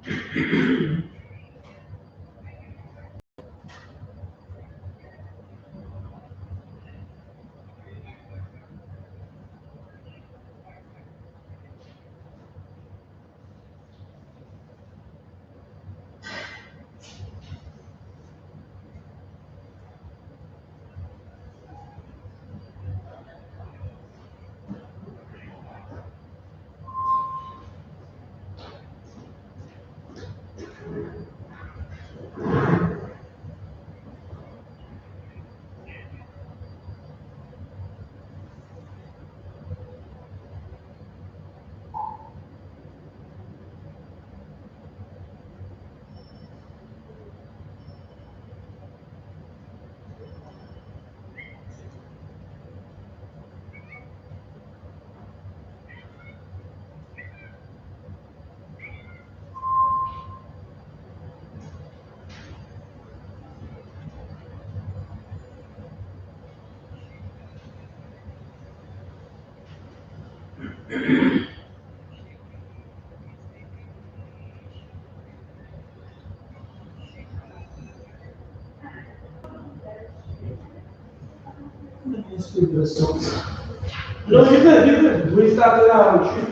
No, you good, you good. We started out.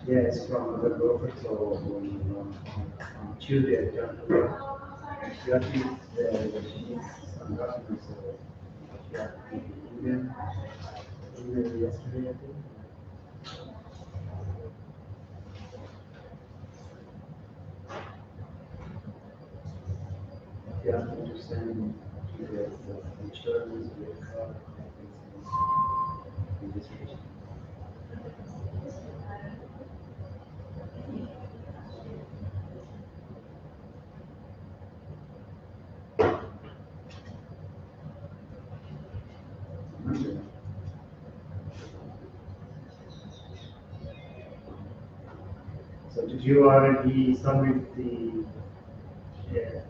Yes, from the broker, so on Tuesday, I talked to her. She got she needs some documents, so she got the email yesterday, I think. She asked me to send the insurance, the car, and registration. So did you already submit the, yeah,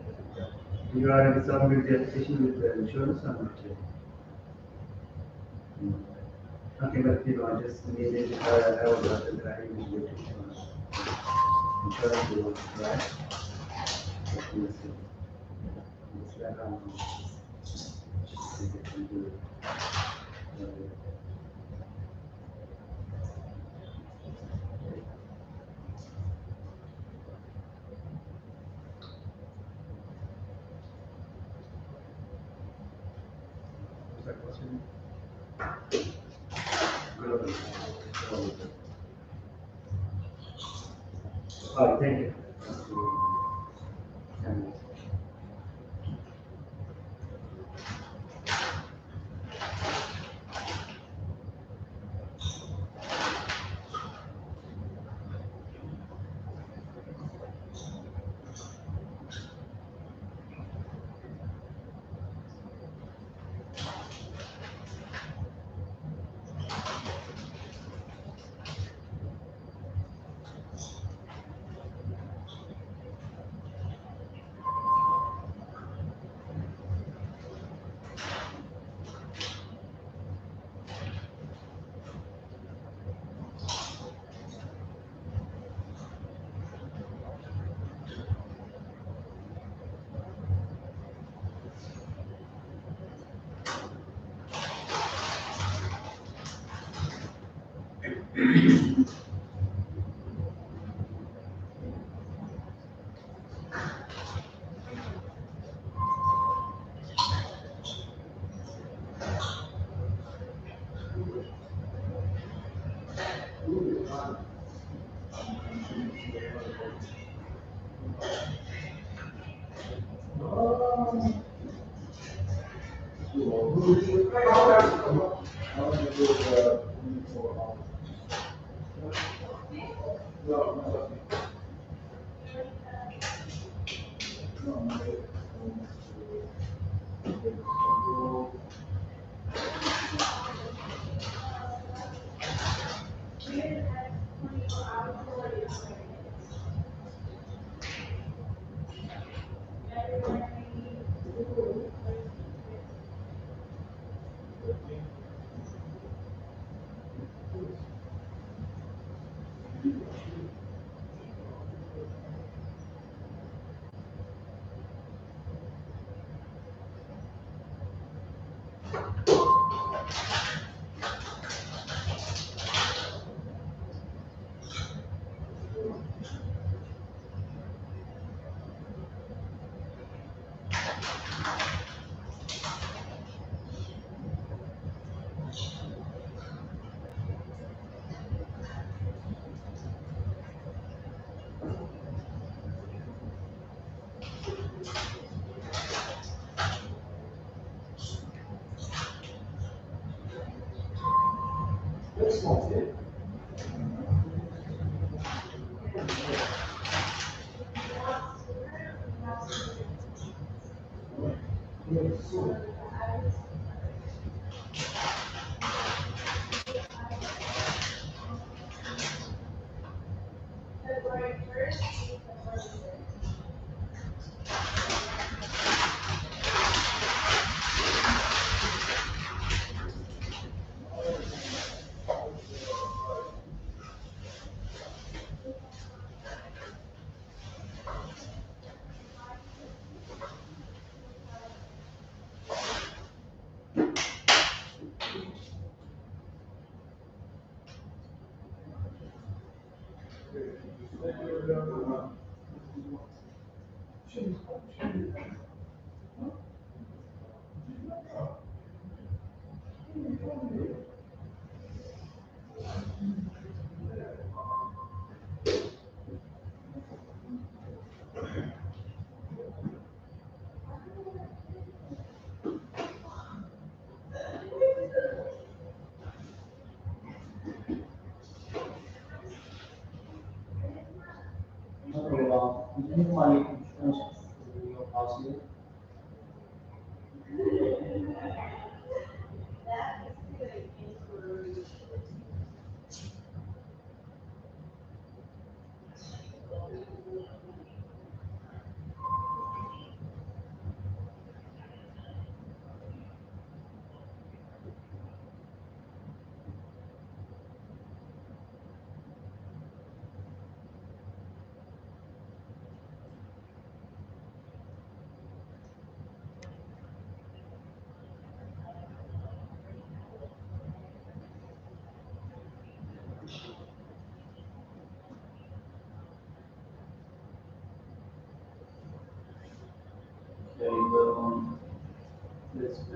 did you already submit the application with the insurance or not yet? Okay, but I just needed, I was after driving to get insurance, you want to try. Let's see. It's like, see if I can do it. the question. Good. Thank you.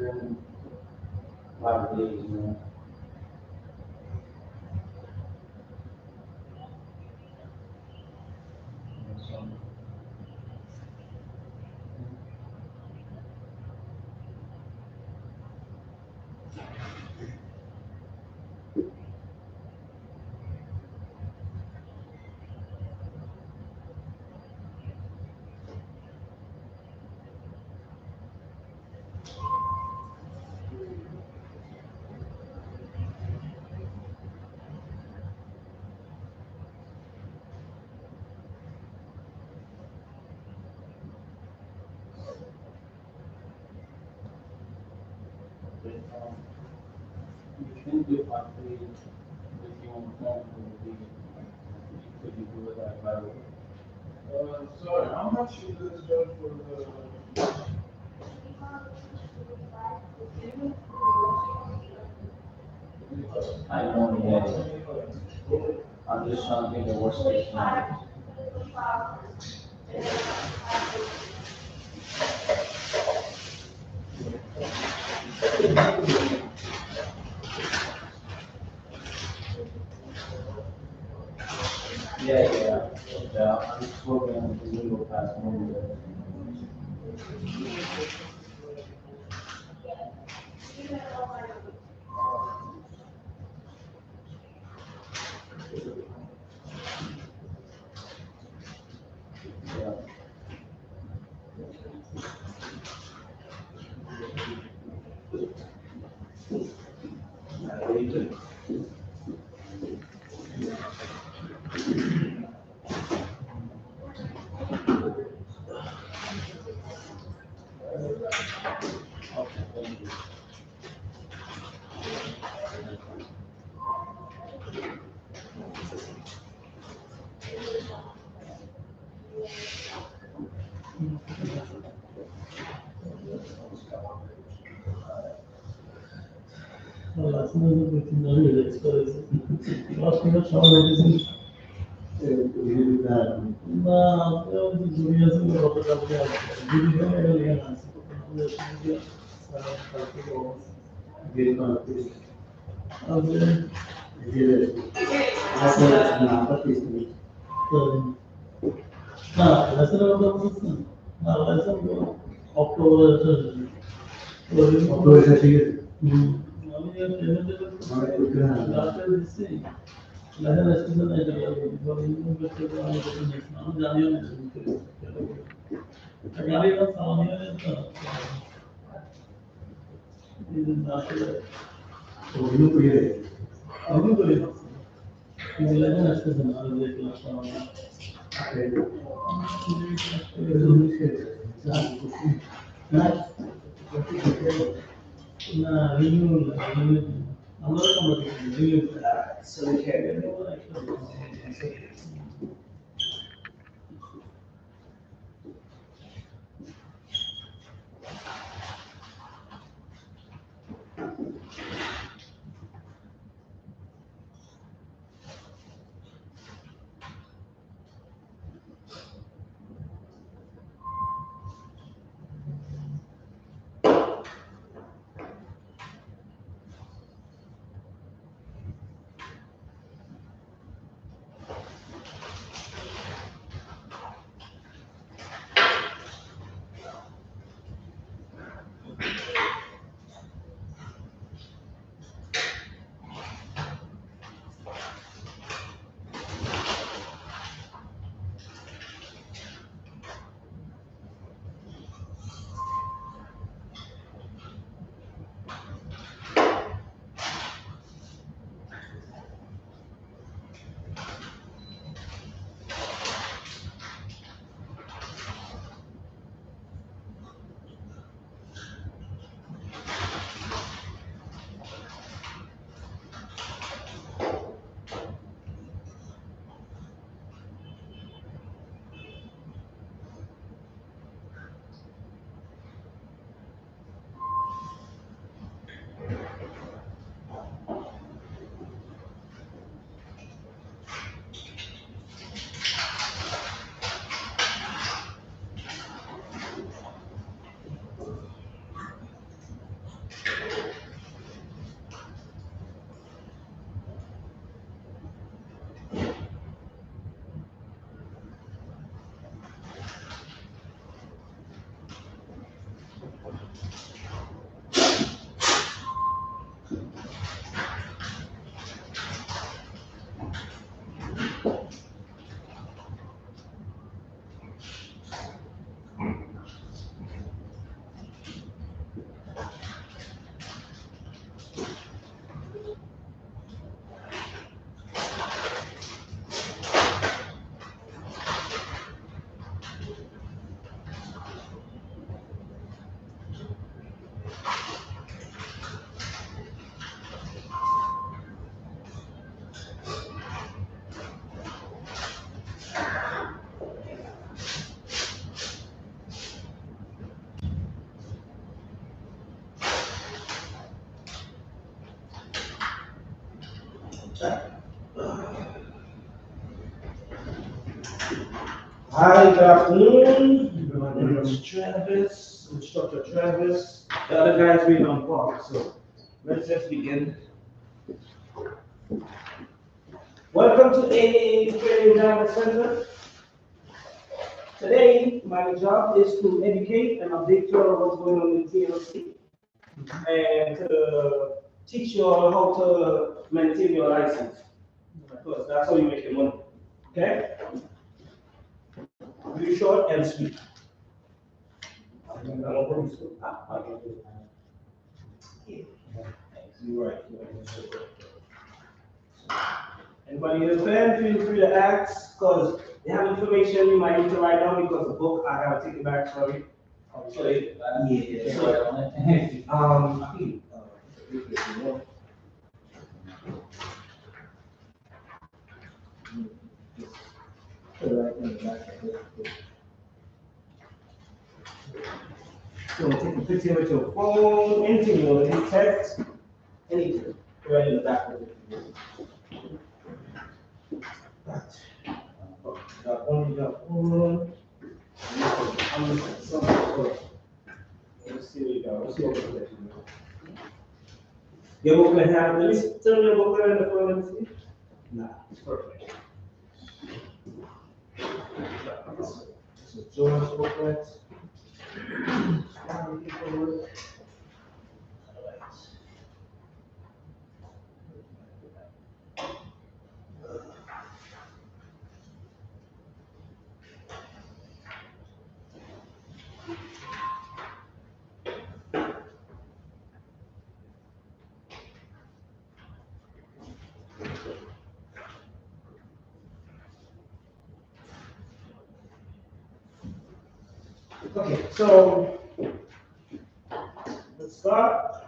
And 5 days, so, but, you can do 5 days if you want to will be, could you do it like right away? Sorry, how much is this job for the? I don't know yet. I'm just trying to think of worst case scenario. Yeah, I'm just working on the legal pass movie. Yeah. Okay, thank you. Aslında bütünleri öyle söyledi. Aslında çağrıcısın. Na, dünyası bir fotoğrafı yaptı. Bir de öyle yani. Şimdi farklı olmaz. Geri kanıtlı. Abi, Geri. Aslında nafa teslim. ha, mesela orada mısın? Ha, mesela bu Oktober'da çalışıyor. Öyle Otoysa şey. Abi ya, temelde Bana kötü zaten birisi. Lahir aslında ne kadar bu gösterdiği anlatımın insanı canıyor musun? Kagari da sağlanıyor ya da bizim dahil Oyunu kuruyor. onu böyle bizlerin aslında anlayacak yaşamı. Evet. Öyle bir şey. Na renewal, another company, renewal. So they can't. Hi, good afternoon. My name is Travis, Instructor Travis. The other guys waiting on park, so let's just begin. Welcome to AA Training Driver Center. Today, my job is to educate and update you on what's going on in TLC and to teach you all how to maintain your license. Because that's how you make your money. Okay? Be short and sweet. You're right. Anybody has a pen, feel free to ask, because they have information you might need to write down because the book, I gotta take it back, sorry. Sorry. Yeah. So, so take a picture with your phone, anything you want to text, anything, right in the back of it. Got one. I'm just something. Let's see what you got. Let's see what you got. Your booklet have, let me turn your booklet in the front and see. Nah, it's perfect. This is George's booklet. Okay, so let's start.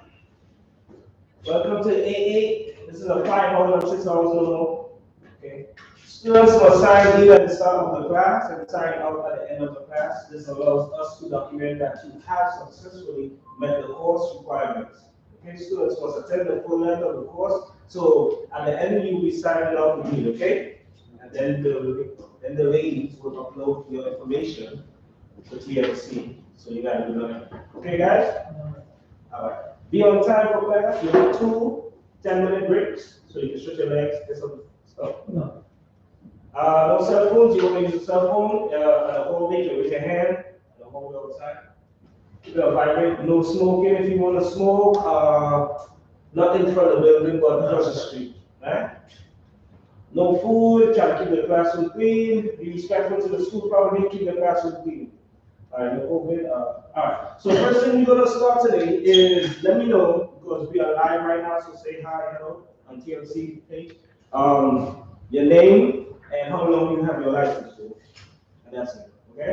Welcome to AA. This is a 5 hour and 6 hours no. Okay. Students must sign either at the start of the class and sign out at the end of the class. This allows us to document that you have successfully met the course requirements. Okay, students must attend the full length of the course. So at the end you will be signing out with me, okay? And then the ladies will upload your information to TLC. So you gotta do that. Okay, guys? All right. Be on time for class. You have 2 10-minute breaks, so you can stretch your legs, get some stuff. No. No cell phones. You want to use a cell phone at the hallway, you raise your hand at the hallway outside. Keep it vibrate. No smoking if you want to smoke. Not in front of the building, but across the street. Right? No food. Try to keep the classroom clean. Be respectful to the school property. Keep the classroom clean. All right, no COVID. All right. So first thing we're gonna start today is let me know because we are live right now. So say hi, hello on TLC page. Your name and how long you have your license for, and that's it. Okay.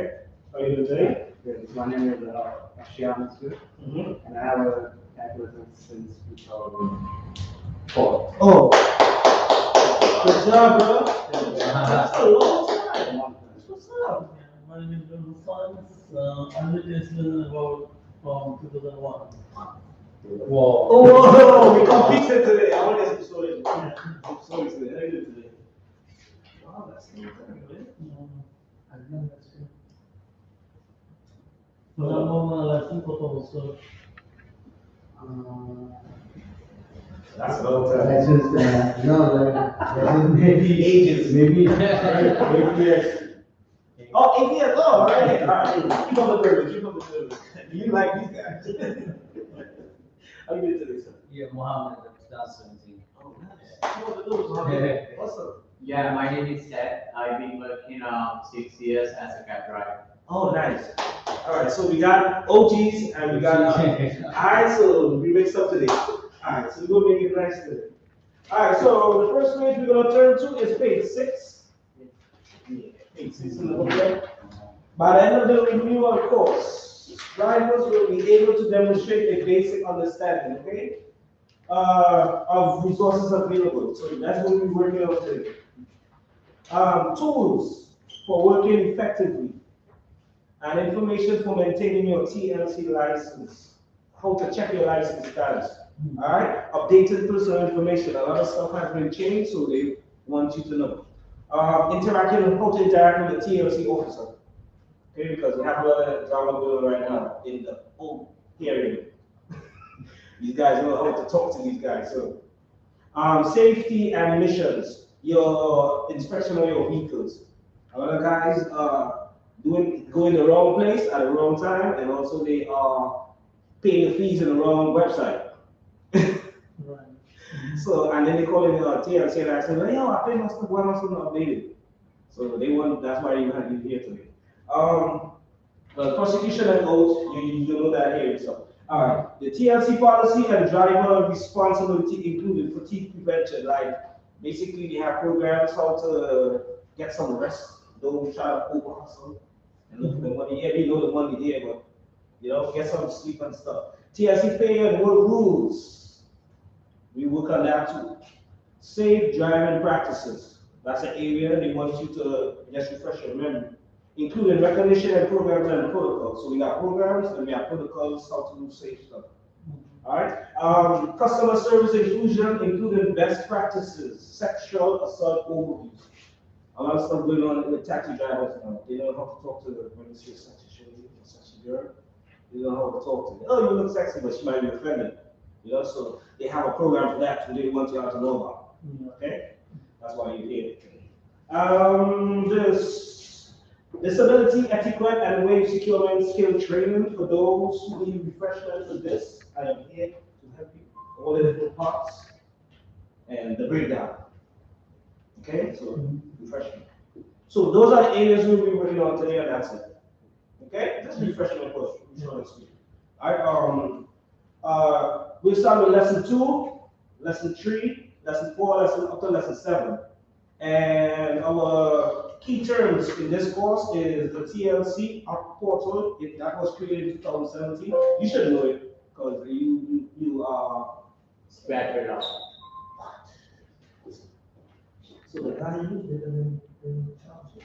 How are you doing today? Yes, my name is Ashiana, and I have a license since 2004. Oh, good job, bro. That's a long time. What's up? My name is Rufan. I'm registered about from 2001. Whoa. Oh, we competed today. I want to get some stories. Some stories today. How you doing today? Wow, that's good. I know that's good. So I'm on my license also. That's a long time. License, no, maybe Ages. maybe. Yes. Oh, 8 years. Oh, all right. All right. Keep on the service. Keep on the service. You like these guys. How you doing today, sir? Yeah, Mohammed, 2017. Oh, nice. What the doors? Mohammed? Awesome. Yeah, my name is Ted. I've been working 6 years as a cab driver. Oh, nice. All right, so we got OGs and we got. All right, so we mixed up today. All right, so we're gonna make it nice today. All right, so the first page we're gonna turn to is page 6. Yeah, page 6 in the booklet. By the end of the renewal course, drivers will be able to demonstrate a basic understanding, okay, of resources available. So that's what we're working on today. Tools for working effectively and information for maintaining your TLC license. How to check your license status. All right, updated personal information. A lot of stuff has been changed, so they want you to know. Interacting, how to interact with the TLC officer. Okay, because we have a lot of drama going on right now in the whole hearing. These guys know how to talk to these guys. So, safety and missions. Your inspection of your vehicles. A lot of guys are going the wrong place at the wrong time, and also they are paying the fees in the wrong website. Right. So, and then they call in TLC and I say, well, yo, I paid my stuff, why am I still not updated? So they want, that's why you have you here today. Prosecution and oath, you know that here. So, all right, the TLC policy and driver responsibility included fatigue prevention. Like, basically, they have programs how to get some rest. Don't try to over hustle and look for the money. Yeah, we know the money there, but get some sleep and stuff. TLC pay and work rules. We work on that too. Safe driving practices. That's an area they want you to just refresh your memory, including recognition and programs and protocols. So we got programs and we have protocols how to do safe stuff. All right. Customer service inclusion, including best practices, sexual assault overviews. A lot of stuff going on with taxi drivers now. They don't know how to talk to them when you see a sexy lady or sexy girl. They don't know how to talk to them. Oh, you look sexy, but she might be offended. So they have a program for that, so they want you all to know about. Okay, that's why you're here. This disability etiquette and wage securement skill training for those who need refreshment for this. I am here to help you. All the different parts and the breakdown. Okay, so refreshment. So those are the areas we'll be working on today, and that's it. Okay, just refreshment first. All right. We'll start with lesson 2, lesson 3, lesson 4, lesson up to lesson 7. And our key terms in this course is the TLC portal. That was created in 2017. You should know it because you are Spread it out. so the guy you didn't charge it.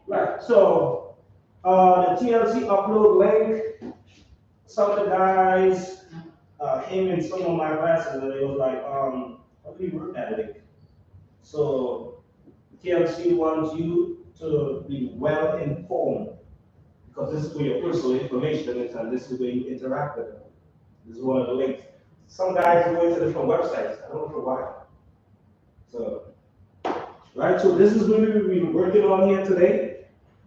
Right, so the TLC upload link, some of the guys came in some of my classes and they was like, how do you work that link? So TLC wants you to be well informed because this is where your personal information is and this is where you interact with them. This is one of the links. Some guys go into different websites, I don't know why. So, right, so this is what we've been working on here today.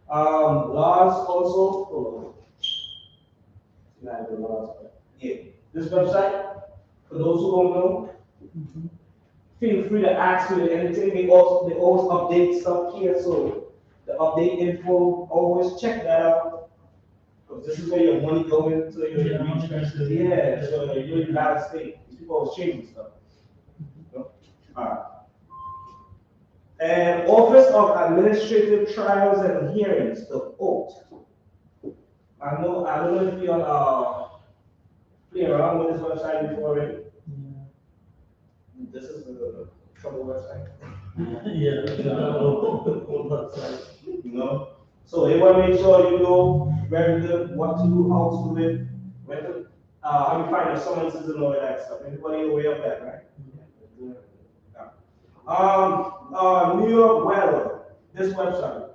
Laws also, not the laws, but yeah. This website, for those who don't know, feel free to ask me anything. They always update stuff here, so the update info, always check that out. Because this is where your money going to your research. Yeah, so you're in United States. These people always changing stuff. Alright. And Office of Administrative Trials and Hearings, the OAT. I don't know if you play around with this website before, right? This is the trouble website. Yeah, all websites. So they want to make sure you know very good what to do, how to do it, when to, how you find your summonses and all of that stuff. Everybody aware of that, right? New York Weather, this website.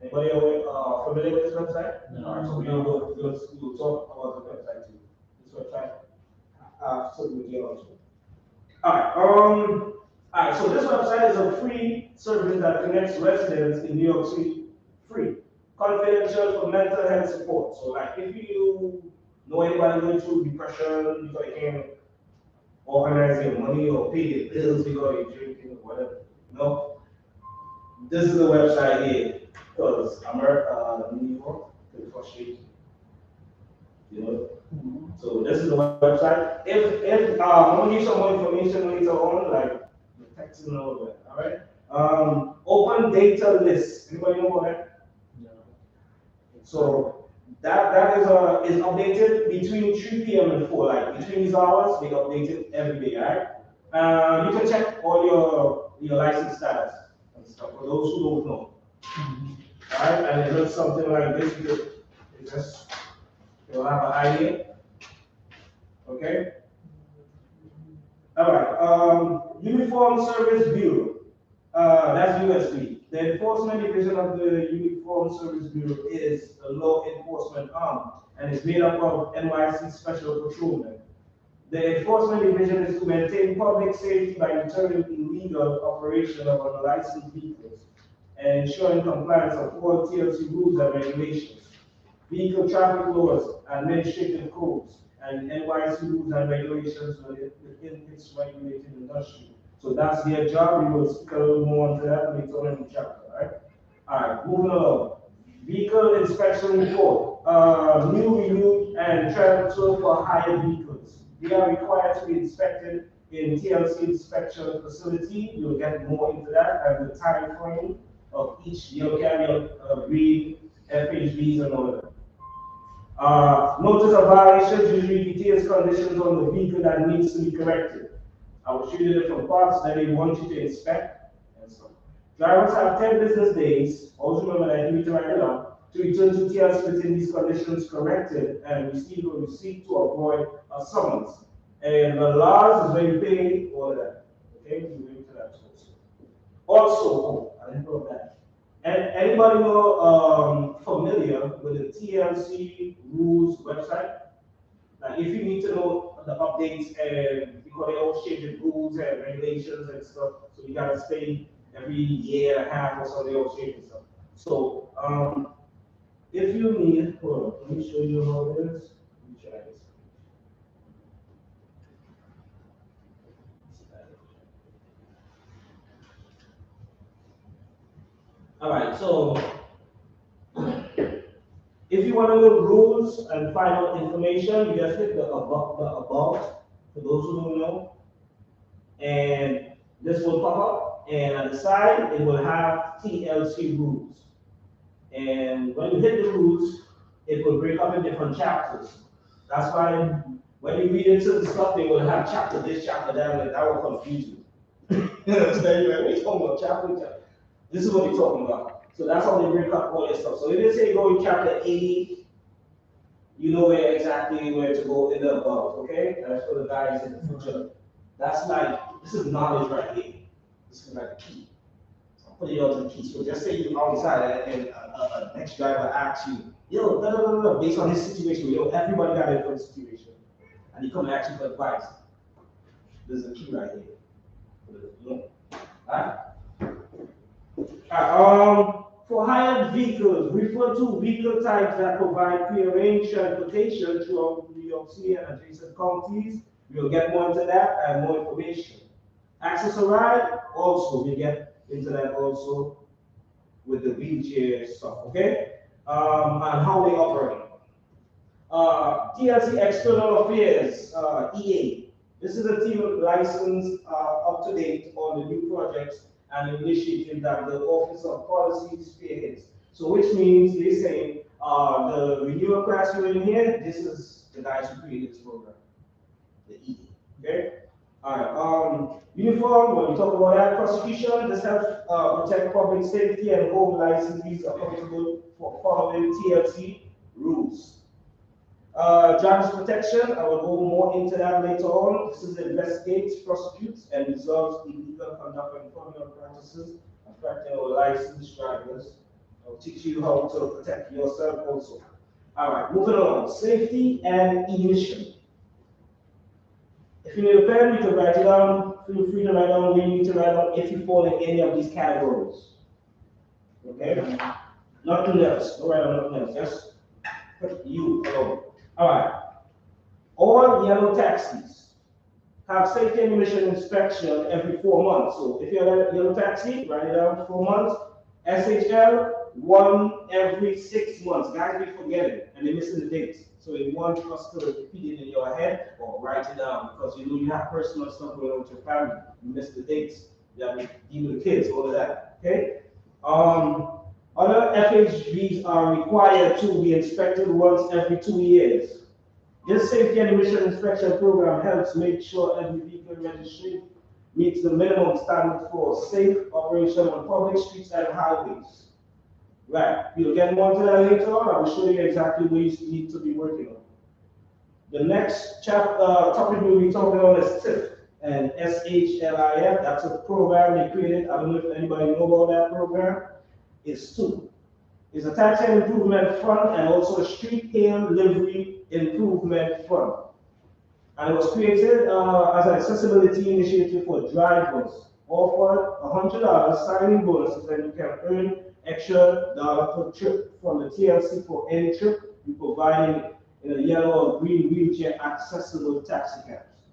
Anybody familiar with this website? No. Alright, so we'll talk about the website too. This website, so we'll get on to it. Alright, so this website is a free service that connects residents in New York City, free, confidential for mental health support. So like if you know anybody going through depression, because they can't organize your money or pay your bills because you're drinking or whatever, this is the website here. Because America, New York, the first You know. So this is the website. If I'm gonna give some more information later on, like the text and all that. All right. Open data list. Anybody know about that? So that is updated between 3 p.m. and 4. Like between these hours, they update it every day. All right. You can check all your license status and stuff for those who don't know. All right. And it looks something like this. You'll have an idea. Okay. All right. Uniform Service Bureau. That's USB. The enforcement division of the Uniform Service Bureau is a law enforcement arm and is made up of NYC Special Patrolmen. The enforcement division is to maintain public safety by deterring illegal operation of unlicensed vehicles and ensuring compliance of all TLC rules and regulations, vehicle traffic laws, administrative codes, and NYC rules and regulations within its regulated industry. So that's their job. We will speak a little more on that later on in the chapter, right? All right, moving along. Vehicle inspection report. New, renewed, and transfer for hired vehicles. They are required to be inspected in TLC inspection facility. You'll get more into that and the time frame of each vehicle carrier, breed, FHVs, and all that. Notice of violations usually details conditions on the vehicle that needs to be corrected. I will show you the different parts that they want you to inspect and so on. Drivers have 10 business days, always remember that you need to write it up, to return to TLC within these conditions corrected and receive a receipt to avoid a summons. And the laws is where you pay all that. Okay, we will to that also. Also, I didn't know that. And anybody know familiar with the TLC rules website? Like if you need to know the updates and because they always changing rules and regulations and stuff, so you gotta stay every year and a half or so they always changing stuff. So if you need, hold on, let me show you how it is. Let me try this. All right, so if you want to know rules and find out information, you just click the about for those who don't know, and this will pop up, and on the side it will have TLC rules. And when you hit the rules, it will break up in different chapters. That's why when you read into the stuff, they will have chapter this, chapter that, and that will confuse you. You understand? You're like, what are you talking about? Chapter. This is what they're talking about. So that's how they break up all this stuff. So if they say go in chapter 80, you know exactly where to go in the above, okay? That's for the guys in the future. That's like, this is knowledge right here. This is like the key. So I'll put it onto the key. So just say you're outside and a next driver asks you, yo, no, based on his situation, yo, everybody got a different situation. And he come and ask you for advice. This is the key right here. Alright? For hired vehicles, refer to vehicle types that provide prearranged transportation throughout New York City and adjacent counties. We'll get more into that and more information. Access a ride, also, we get into that also with the wheelchair stuff, okay? And how they operate. TLC External Affairs, EA. This is a team licensed up to date on the new projects and initiative that the Office of Policy spearheads. So which means they say the renewal class you're in here, this is the guys who created this program, the E. Okay? All right. Uniform, when we talk about that, prosecution, this helps protect public safety and hold licensees accountable for following TLC rules. Driver's protection, I will go more into that later on. This is investigates, prosecutes, and resolves illegal conduct and criminal practices affecting our licensed drivers. I'll teach you how to protect yourself also. All right, moving on. Safety and emission. If you need a pen, you can write it down. Feel free to write down what you need to write down if you fall in any of these categories. Okay? Nothing else. Don't write down nothing else. Just put you alone. All right. All yellow taxis have safety and emission inspection every 4 months. So if you're a yellow taxi, write it down 4 months. SHL, one every 6 months. Guys be forgetting and they're missing the dates. So they want us to repeat it in your head or write it down because you know you have personal stuff going on with your family. You miss the dates. You have to deal with the kids, all of that. Okay? Other FHVs are required to be inspected once every 2 years. This safety and emission inspection program helps make sure every vehicle registry meets the minimum standards for safe operation on public streets and highways. Right, we'll get more to that later on. I will show you exactly what you need to be working on. The next topic we'll be talking on is TIF and SHLIF. That's a program they created. I don't know if anybody know about that program. It's two. It's a tax and improvement fund and also a street hail livery improvement fund. And it was created as an accessibility initiative for drivers. Offered $100 signing bonuses, and you can earn extra dollar per trip from the TLC for any trip you providing in a yellow or green wheelchair accessible taxi cabs.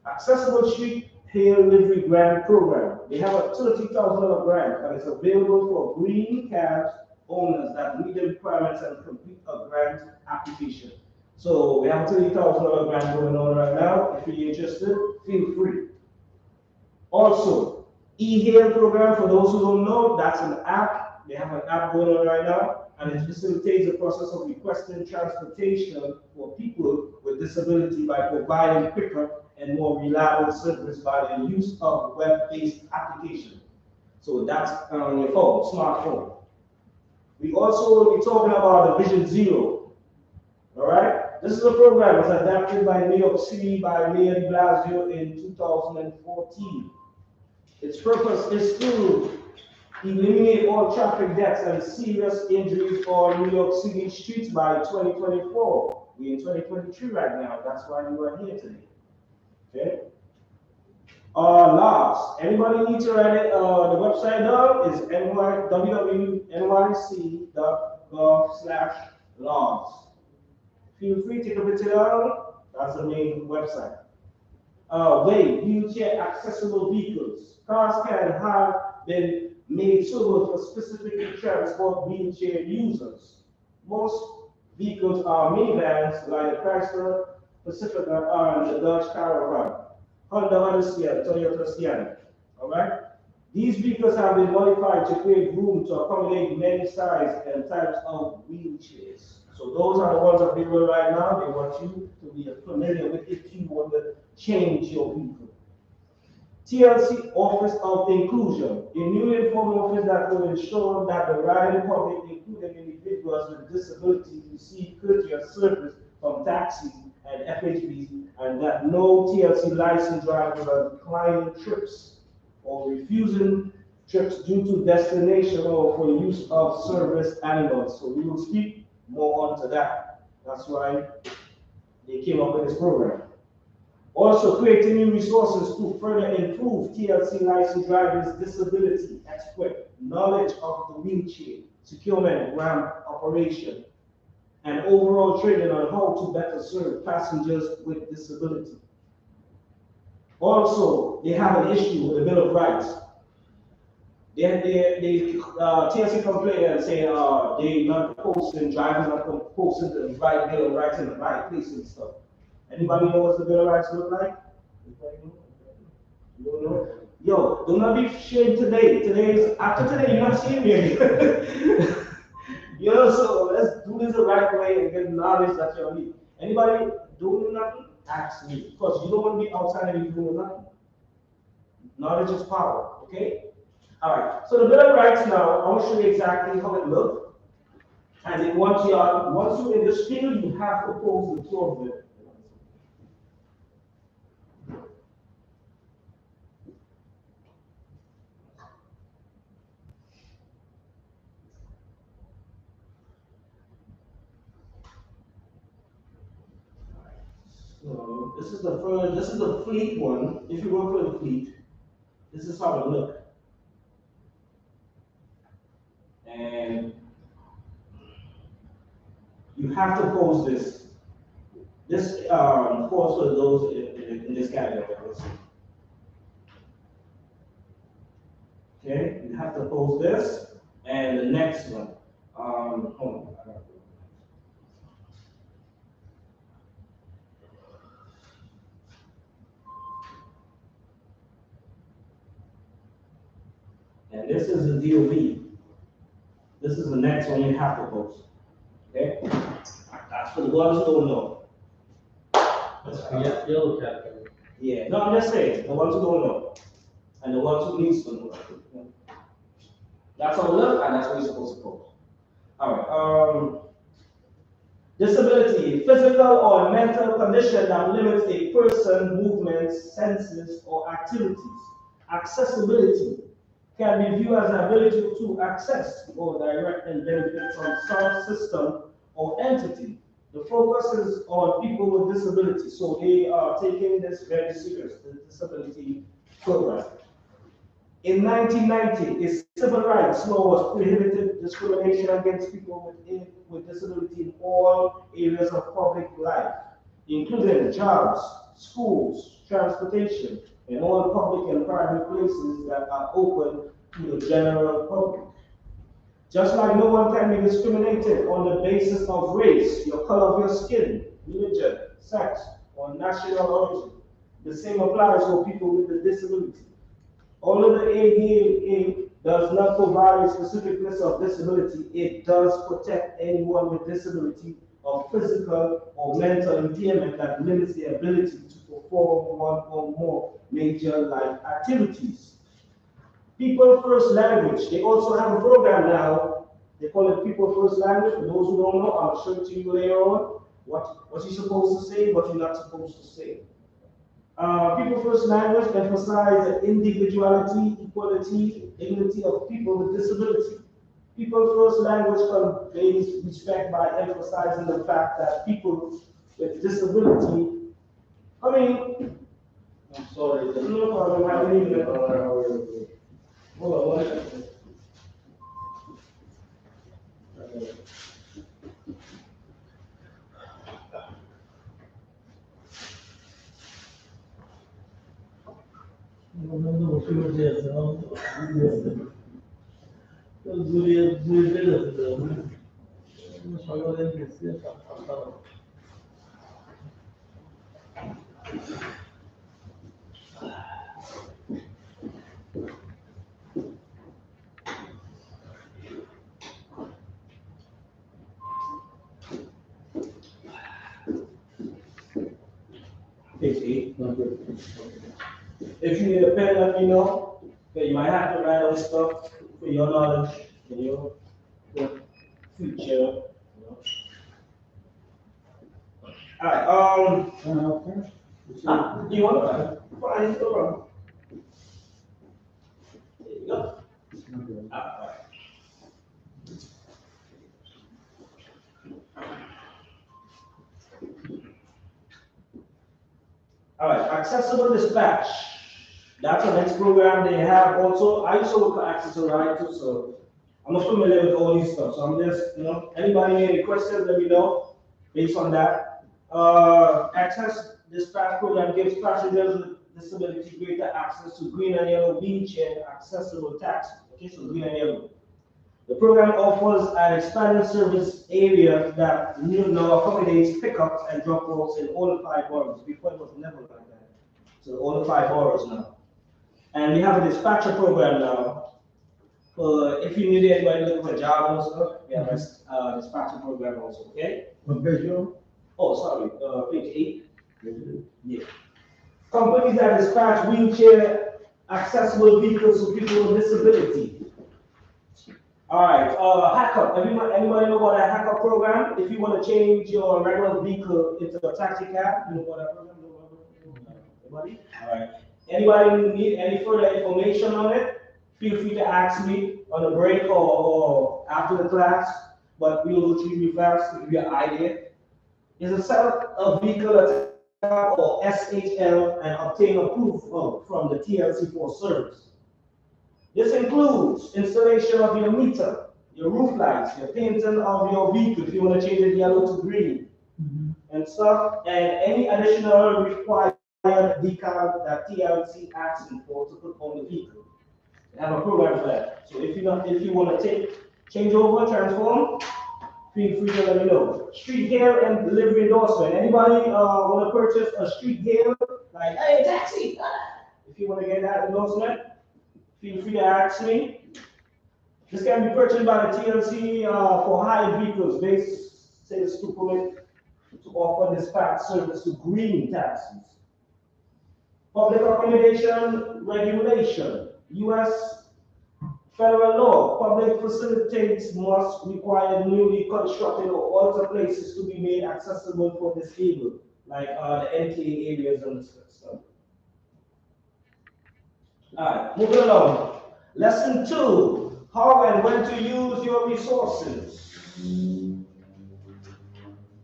Accessible Street Hail Livery Grant Program. They have a $30,000 grant and it's available for green cabs owners that meet the requirements and complete a grant application. So we have a $30,000 grant going on right now. If you're interested, feel free. Also, e-hail program, for those who don't know, that's an app. They have an app going on right now, and it facilitates the process of requesting transportation for people with disability by providing quicker and more reliable service by the use of web-based application. So that's on your phone, smartphone. We also will be talking about the Vision Zero. All right? This is a program that was adapted by New York City by Mayor de Blasio in 2014. Its purpose is to eliminate all traffic deaths and serious injuries on New York City streets by 2024. We're in 2023 right now. That's why you are here today. Okay? Laws. Anybody need to write it? The website down is www.nyc.gov/laws. Feel free to take a picture down. That's the main website. Wheelchair accessible vehicles. Cars can have been made suitable for specifically transport wheelchair users. Most vehicles are minivans like the Chrysler Pacifica and the Dodge Caravan, Honda Odyssey, and Toyota Sienna. All right? These vehicles have been modified to create room to accommodate many sizes and types of wheelchairs. So those are the ones available right now. They want you to be familiar with if you want to change your vehicle. TLC Office of Inclusion, a newly formed office that will ensure that the riding public, including individuals with disabilities, receive courteous service from taxis and FHBs, and that no TLC licensed drivers are declining trips or refusing trips due to destination or for use of service animals. So we will speak more onto that. That's why they came up with this program. Also, creating new resources to further improve TLC licensed drivers' disability expert knowledge of the wheelchair, securement, ramp operation, and overall training on how to better serve passengers with disability. Also, they have an issue with the Bill of Rights. TLC complain and say they not posting, drivers not posting the right Bill of Rights in the right place and stuff. Anybody know what the Bill of Rights look like? You don't know? Yo, do not be ashamed today. After today, you're not seeing me again. You know, so let's do this the right way and get knowledge that you need. Anybody doing nothing? Ask me. Because you don't want to be outside and you doing nothing. Knowledge is power, okay? All right, so the Bill of Rights now, I want to show you exactly how it looks. And it once you're in this field, you have to pose the two of them. So this is the fleet one. If you work for the fleet, this is how it looks. And you have to pose this. This falls for those in this category. Okay, you have to pose this, And the next one, hold on. And this is the DOB. This is the next one you have to post. Okay? That's for the ones who don't know. That's the yellow category. Yeah, no, I'm just saying, the ones who don't know. And the ones who needs to know. That's how we look, and that's what you're supposed to post. All right. Disability, physical or mental condition that limits a person's movements, senses, or activities. Accessibility can be viewed as an ability to access or direct and benefit from some system or entity. The focus is on people with disabilities, so they are taking this very serious, the disability program. In 1990, a civil rights law was prohibited discrimination against people with disability in all areas of public life, including jobs, schools, transportation, and all public and private places that are open to the general public. Just like no one can be discriminated on the basis of race, your color of your skin, religion, sex, or national origin, the same applies for people with a disability. Although the ADA does not provide a specific list of disability, it does protect anyone with disability of physical or mental impairment that limits their ability to perform one or more major life activities. People First Language, they also have a program now. They call it People First Language. For those who don't know, I'll show it to you later on what you're supposed to say, what you're not supposed to say. People First Language emphasize the individuality, equality, dignity of people with disability. People First Language conveys respect by emphasizing the fact that people with disability, I'm sorry. no problem, I need it. Hold on one second. Ondan hoşuma geldi. Zuriye de İnşallah en iyisi yapalım. Page 8. If you need a pen, let me know. Okay, you might have to write down stuff for your knowledge, for your future. Alright, do you want to? Fine, no problem. There you go. Alright. All right, accessible dispatch. That's the next program they have also. I used to work at Access Right too, so I'm not familiar with all these stuff. So I'm just, anybody any questions, let me know based on that. Access dispatch program gives passengers with disability greater access to green and yellow wheelchair accessible taxis. Okay, so green and yellow. The program offers an expanded service area that now accommodates pickups and drop-offs in all the 5 boroughs. Before it was never like that. So all the 5 boroughs now. And we have a dispatcher program now. For if you need anybody looking for a job and stuff, we have a dispatcher program also, okay? What page you Oh, sorry, page 8. Yeah. Companies that dispatch wheelchair accessible vehicles to people with disability. All right, hackup. Anybody know about a hackup program? If you want to change your regular vehicle into a taxi cab, you know what that program is? Anybody? All right. Anybody need any further information on it? Feel free to ask me on the break or after the class, but we'll go through you fast to give you an idea. Is a set up a vehicle attack or SHL and obtain approval from the TLC4 service. This includes installation of your meter, your roof lights, your painting of your vehicle if you want to change it yellow to green, and stuff, and any additional required decal that TLC asking for to put on the vehicle. They have a program for that. So if you want to change over, transform, feel free to let me know. Street hail and delivery endorsement. Anybody want to purchase a street hail? Like, hey, taxi! If you want to get that endorsement, feel free to ask me. This can be purchased by the TLC for hired vehicles based sales to permit to offer dispatch service to green taxis. Public accommodation regulation. U.S. federal law. Public facilities must require newly constructed or altered places to be made accessible for disabled, like the NTA areas and stuff. Alright, moving along. Lesson 2, how and when to use your resources.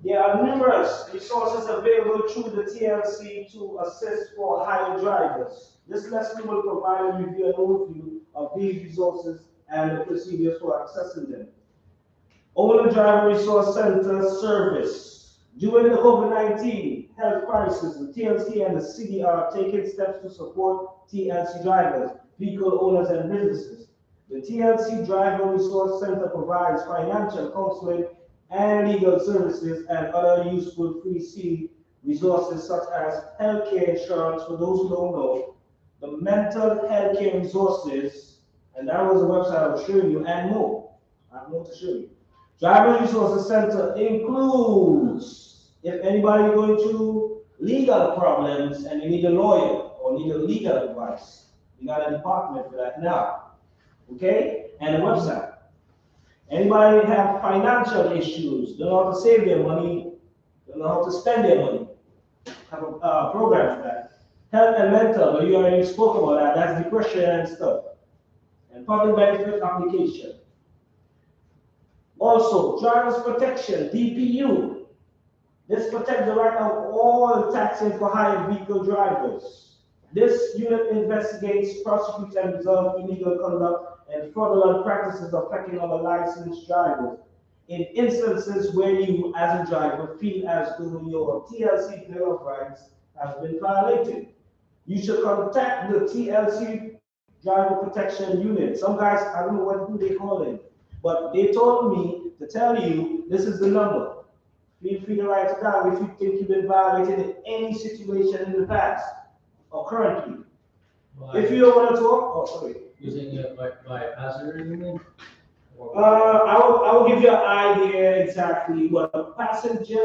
There are numerous resources available through the TLC to assist for hired drivers. This lesson will provide a review and overview of these resources and the procedures for accessing them. Owner Driver Resource Center Service. During the COVID-19 health crisis, the TLC and the city are taking steps to support TLC drivers, vehicle owners, and businesses. The TLC Driver Resource Center provides financial counseling and legal services and other useful free resources such as healthcare insurance for those who don't know, the mental healthcare resources, and that was the website I was showing you, and more. I have more to show you. Driver Resources Center includes, if anybody going through legal problems and you need a lawyer or need a legal advice, you got a department for that now, okay? And a website. Anybody have financial issues, don't know how to save their money, don't know how to spend their money, have a program for that. Health and mental, but you already spoke about that, that's depression and stuff. And public benefit application. Also, driver's protection, DPU. This protects the right of all taxing for hired vehicle drivers. This unit investigates, prosecutes, and resolves illegal conduct and fraudulent practices affecting other licensed drivers. In instances where you, as a driver, feel as though your TLC Bill of Rights has been violated, you should contact the TLC Driver Protection Unit. Some guys, I don't know who they call it, but they told me to tell you this is the number. Feel free to write it down if you think you've been violated in any situation in the past or currently. If you don't want to talk, oh sorry. Using it by passenger, you mean? I will give you an idea exactly what a passenger.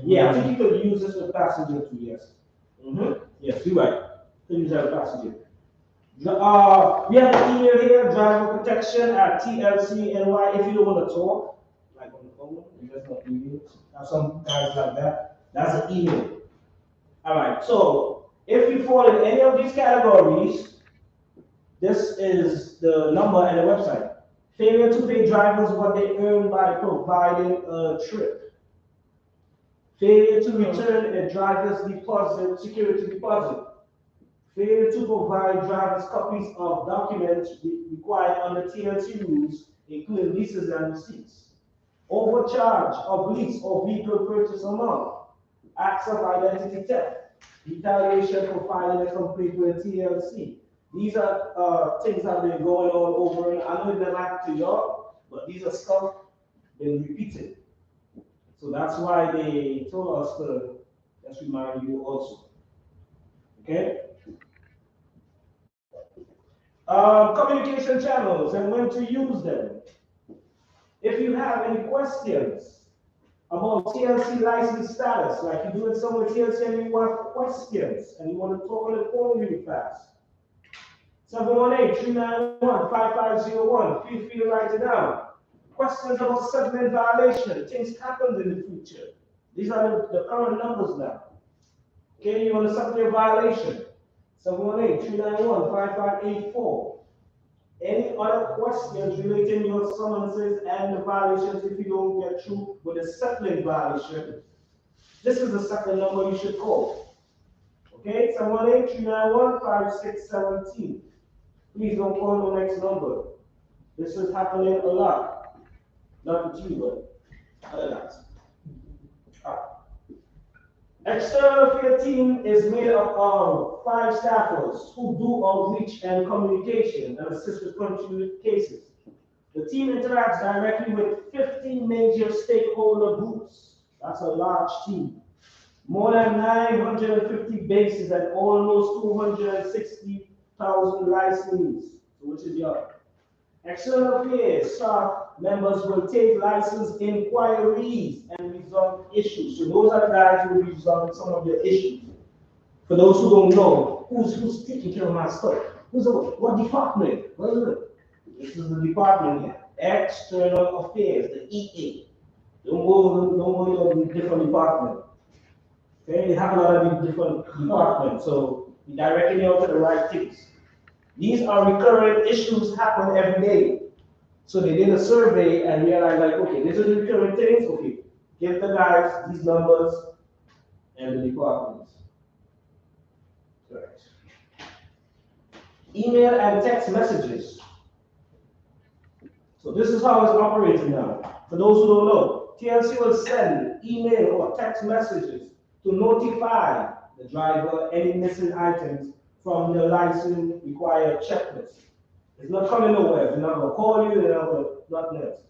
Yeah, I think you could use this with passenger too. Yes. Yes, you're right. You can use that with passenger. We have an email here, driver protection at TLCNY. If you don't want to talk, like on the phone, you just want email. Have some guys like that. That's an email. All right. So if you fall in any of these categories, this is the number and the website. Failure to pay drivers what they earn by providing a trip. Failure to return a driver's deposit, security deposit. Failure to provide drivers copies of documents required under TLC rules, including leases and receipts. Overcharge of lease or vehicle purchase amount. Acts of identity theft. Retaliation for filing a complaint with TLC. These are things that have been going on over, and I know it never happened to y'all, but these are stuff been repeated. So that's why they told us to just remind you also. Okay? Communication channels and when to use them. If you have any questions about TLC license status, like you're doing some with TLC and you have questions and you want to talk on the phone really fast, 718-391-5501. Feel free to write it down. Questions about settlement violation, things happened in the future. These are the current numbers now. Okay, you want to settle your violation? 718-391-5584. Any other questions relating to your summonses and the violations if you don't get through with a settling violation? This is the second number you should call. Okay, 718-391-5617. Please don't call the next number. This is happening a lot. Not with you, but other guys. External affairs team is made up of 5 staffers who do outreach and communication and assist with contribute cases. The team interacts directly with 50 major stakeholder groups. That's a large team. More than 950 bases and almost 260,000 licensees, which is your external affairs staff members will take license inquiries and resolve issues. So those are the guys who will be resolving some of your issues. For those who don't know, who's taking care of my stuff? What department? What is it? This is the department here. External affairs, the EA. Don't go to different department. Okay, they have a lot of different departments, so you directly out to the right things. These are recurrent issues happen every day. So they did a survey and realized like, okay, these are the recurrent things, okay, give the guys these numbers and the departments. Right. Email and text messages. So this is how it's operating now. For those who don't know, TLC will send email or text messages to notify the driver any missing items from the license required checklist. It's not coming nowhere. They're not going to call you, they're not going to, nothing else.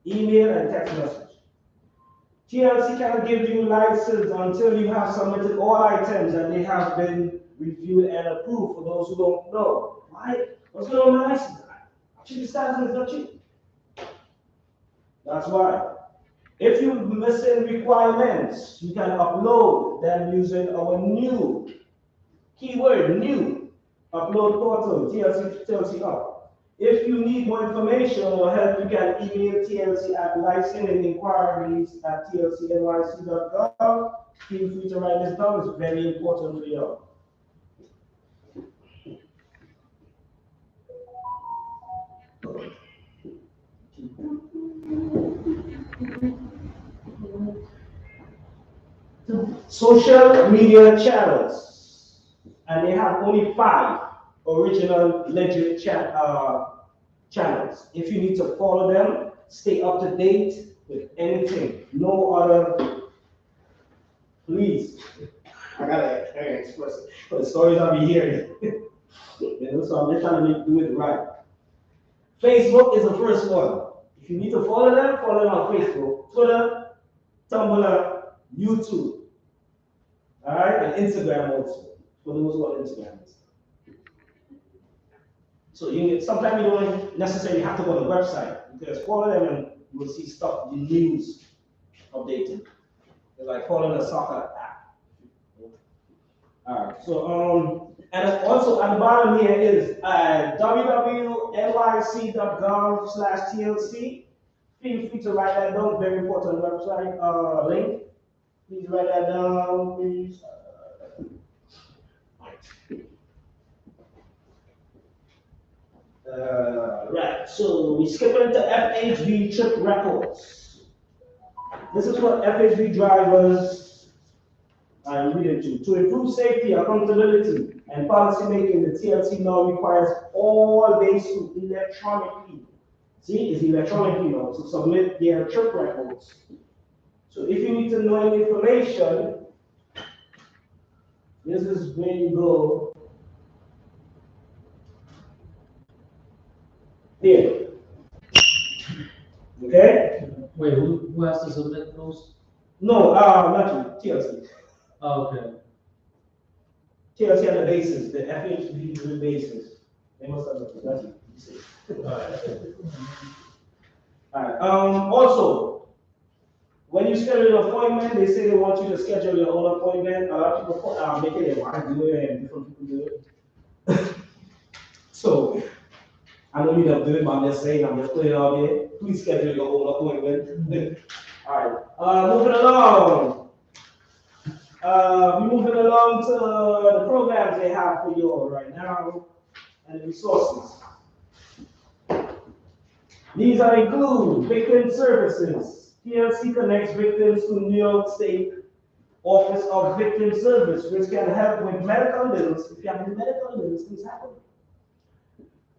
Email and text message. TLC can give you license until you have submitted all items and they have been reviewed and approved. For those who don't know, why? What's going on with my license? Actually, the license is not cheap. That's why. If you're missing requirements, you can upload them using our new keyword, new upload portal, TLC Up. If you need more information or help, you can email TLC at licenseinquiries@tlcnyc.gov. Feel free to write this down, it's very important for you. Social media channels, and they have only 5 original legit channels. If you need to follow them, stay up to date with anything. No other. Please, I gotta express it for the stories I'll be hearing. So I'm just trying to do it right. Facebook is the first one. If you need to follow them on Facebook, Twitter, Tumblr, YouTube. All right, and Instagram also, for those who are Instagrammers. So sometimes you don't necessarily have to go to the website, because follow them and you will see stuff, the news updated. It's like following a soccer app. All right, so and also at the bottom here is www.nyc.gov/TLC. Feel free to write that down, very important website link. Please write that down, please. Right, so we skip into FHV trip records. This is what FHV drivers are reading to improve safety, accountability, and policy making. The TLC now requires all base electronically. See, it's electronically now to submit their trip records. So if you need to know any information, this is where you go. Here. Okay? Wait, who has to submit those? No, not you, TLC. Oh, okay. TLC on the basis, the FHV basis. They must have it, not you. Alright. Also, when you schedule an appointment, they say they want you to schedule your own appointment. A lot of people make it, they want to do it, and different people do it. So, I don't need to do it, but I'm just saying, I'm just putting it out there. Please schedule your own appointment. Alright, moving along. We're moving along to the programs they have for you all right now and the resources. These are include victim services. TLC connects victims to New York State Office of Victim Service, which can help with medical bills. If you have any medical bills, things happen.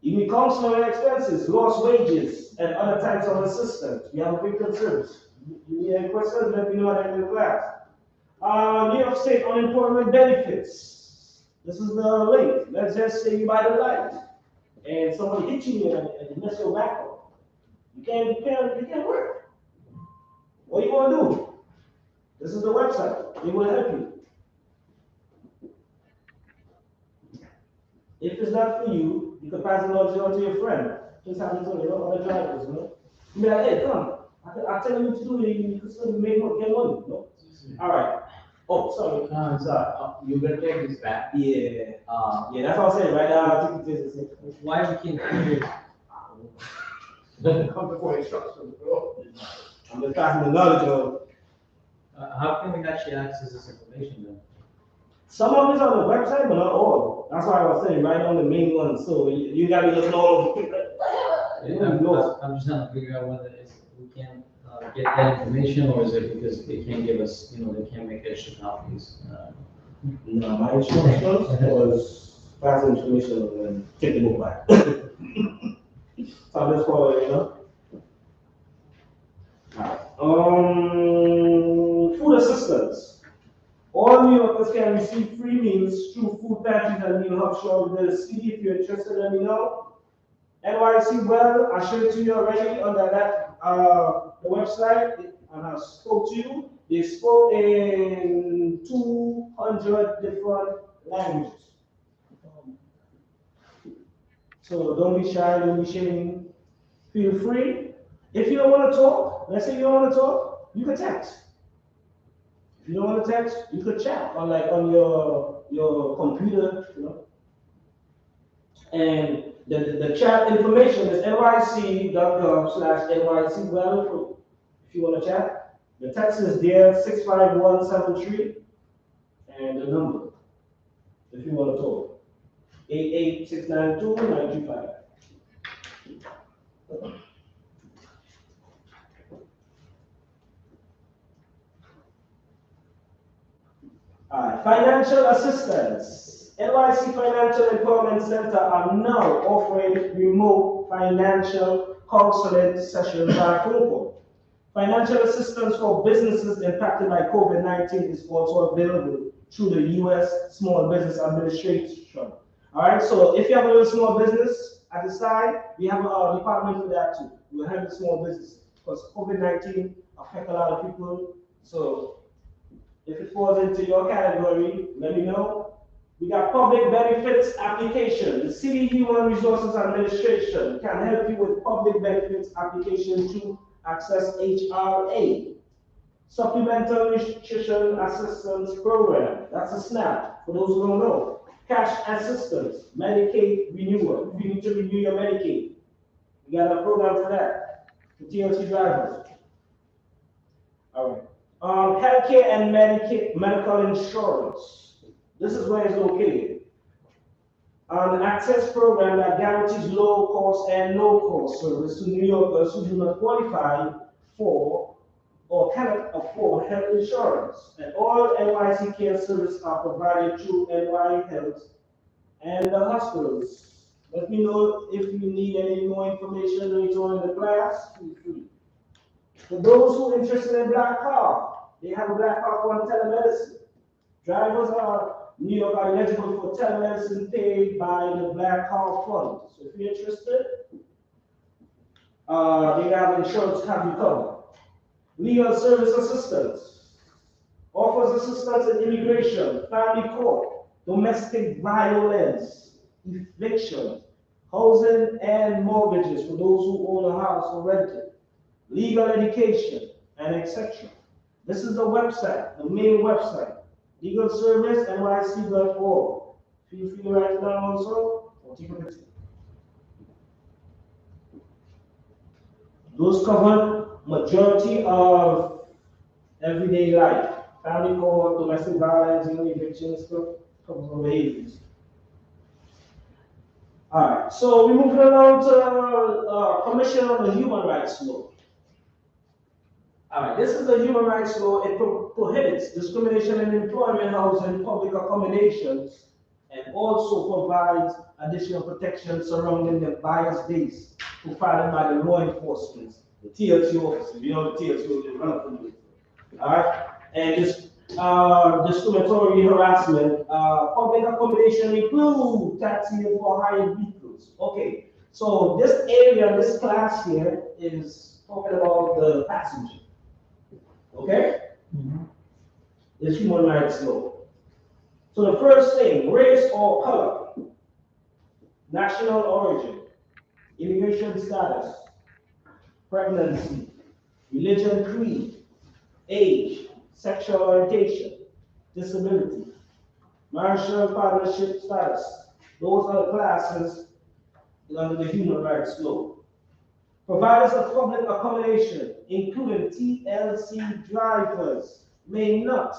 You need counseling expenses, lost wages, and other types of assistance. We have a victim service. You need any questions, let me know at the end of the class. New York State unemployment benefits. This is the link. Let's just say you buy the light and someone hits you and mess your back up. You can't work. What are you gonna do? This is the website. They will help you. If it's not for you, you can pass it on to your friend. Just happen to other drivers, you know. You be like, hey, come. I tell you what to do, you can still make more, get money, you know. All right. Oh, sorry. Sorry. You will take this back. Yeah. Yeah, that's what I'm saying right now. I think it is. Why we can't hear? Come before instructions, bro. I'm just passing the knowledge on. How can we actually access this information then? Some of it's on the website, but not all. That's why I was saying right on the main one. So you gotta be looking all over. I'm just trying to figure out whether we can get that information, or is it because they can't give us, they can't make extra copies? No, my instructions was pass the information and then take the book back. So I'm just following, you know. Food assistance. All New Yorkers can receive free meals through food pantries and meal hub shop with the city. If you're interested, let me know. NYC, well, I showed it to you already under that the website, and I spoke to you. They spoke in 200 different languages. So don't be shy, don't be ashamed. Feel free. If you don't want to talk, let's say you don't want to talk, you can text. If you don't want to text, you could chat on your computer, you know. And the chat information is nyc.gov/nycwell if you want to chat. The text is there, 65173, and the number, if you want to talk, 88692-925. Financial assistance. NYC Financial Empowerment Center are now offering remote financial counseling sessions by phone call. Financial assistance for businesses impacted by COVID-19 is also available through the U.S. Small Business Administration. All right, so if you have a little small business at the side, we have a department for that too. We'll handle small business because COVID-19 affects a lot of people. So if it falls into your category, let me know. We got public benefits application. The City Human Resources Administration can help you with public benefits application to access HRA. Supplemental Nutrition Assistance Program. That's a SNAP, for those who don't know. Cash assistance, Medicaid renewal. If you need to renew your Medicaid, we got a program for that, for TLC drivers. All right. Healthcare and medical insurance. This is where it's located. An access program that guarantees low cost and no cost service to New Yorkers who do not qualify for or cannot afford health insurance. And all NYC care services are provided through NY Health and the hospitals. Let me know if you need any more information when you join the class. Feel free. For those who are interested in Black Card, they have a Black Card for telemedicine. Drivers are New York are eligible for telemedicine paid by the Black Card Fund. So if you're interested, they have insurance to have you covered. Legal service assistance offers assistance in immigration, family court, domestic violence, eviction, housing and mortgages for those who own a house or rent it, legal education, and etc. This is the website, the main website, legal service nyc.org. Feel free to write it down also, or take a picture. Those cover majority of everyday life, family court, domestic violence, eviction stuff, covers all ages. All right, so we're moving along to Commission on the Human Rights Law. All right, this is the Human Rights Law. It prohibits discrimination in employment, housing, public accommodations, and also provides additional protection surrounding the bias base provided by the law enforcement, the TLC officers. You know the TLC is running from you. All right, and discriminatory harassment, public accommodation include taxiing for hired vehicles. Okay, so this area, this class here is talking about the passenger. Okay? It's human rights law. So the first thing, race or color, national origin, immigration status, pregnancy, religion, creed, age, sexual orientation, disability, marital partnership status. Those are the classes under the human rights law. Providers of public accommodation, including TLC drivers, may not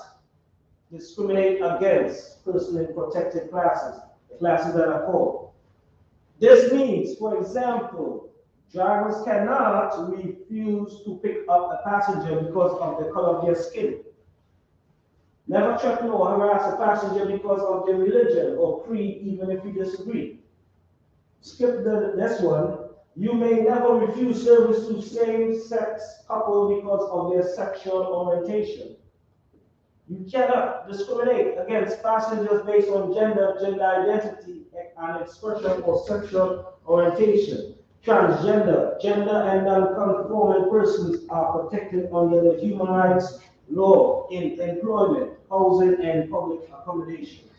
discriminate against persons in protected classes, the classes that are called. This means, for example, drivers cannot refuse to pick up a passenger because of the color of their skin. Never threaten or harass a passenger because of their religion or creed, even if you disagree. Skip this one. You may never refuse service to same-sex couple because of their sexual orientation. You cannot discriminate against passengers based on gender, gender identity, and expression or sexual orientation. Transgender, gender and non-conforming persons are protected under the human rights law in employment, housing, and public accommodations.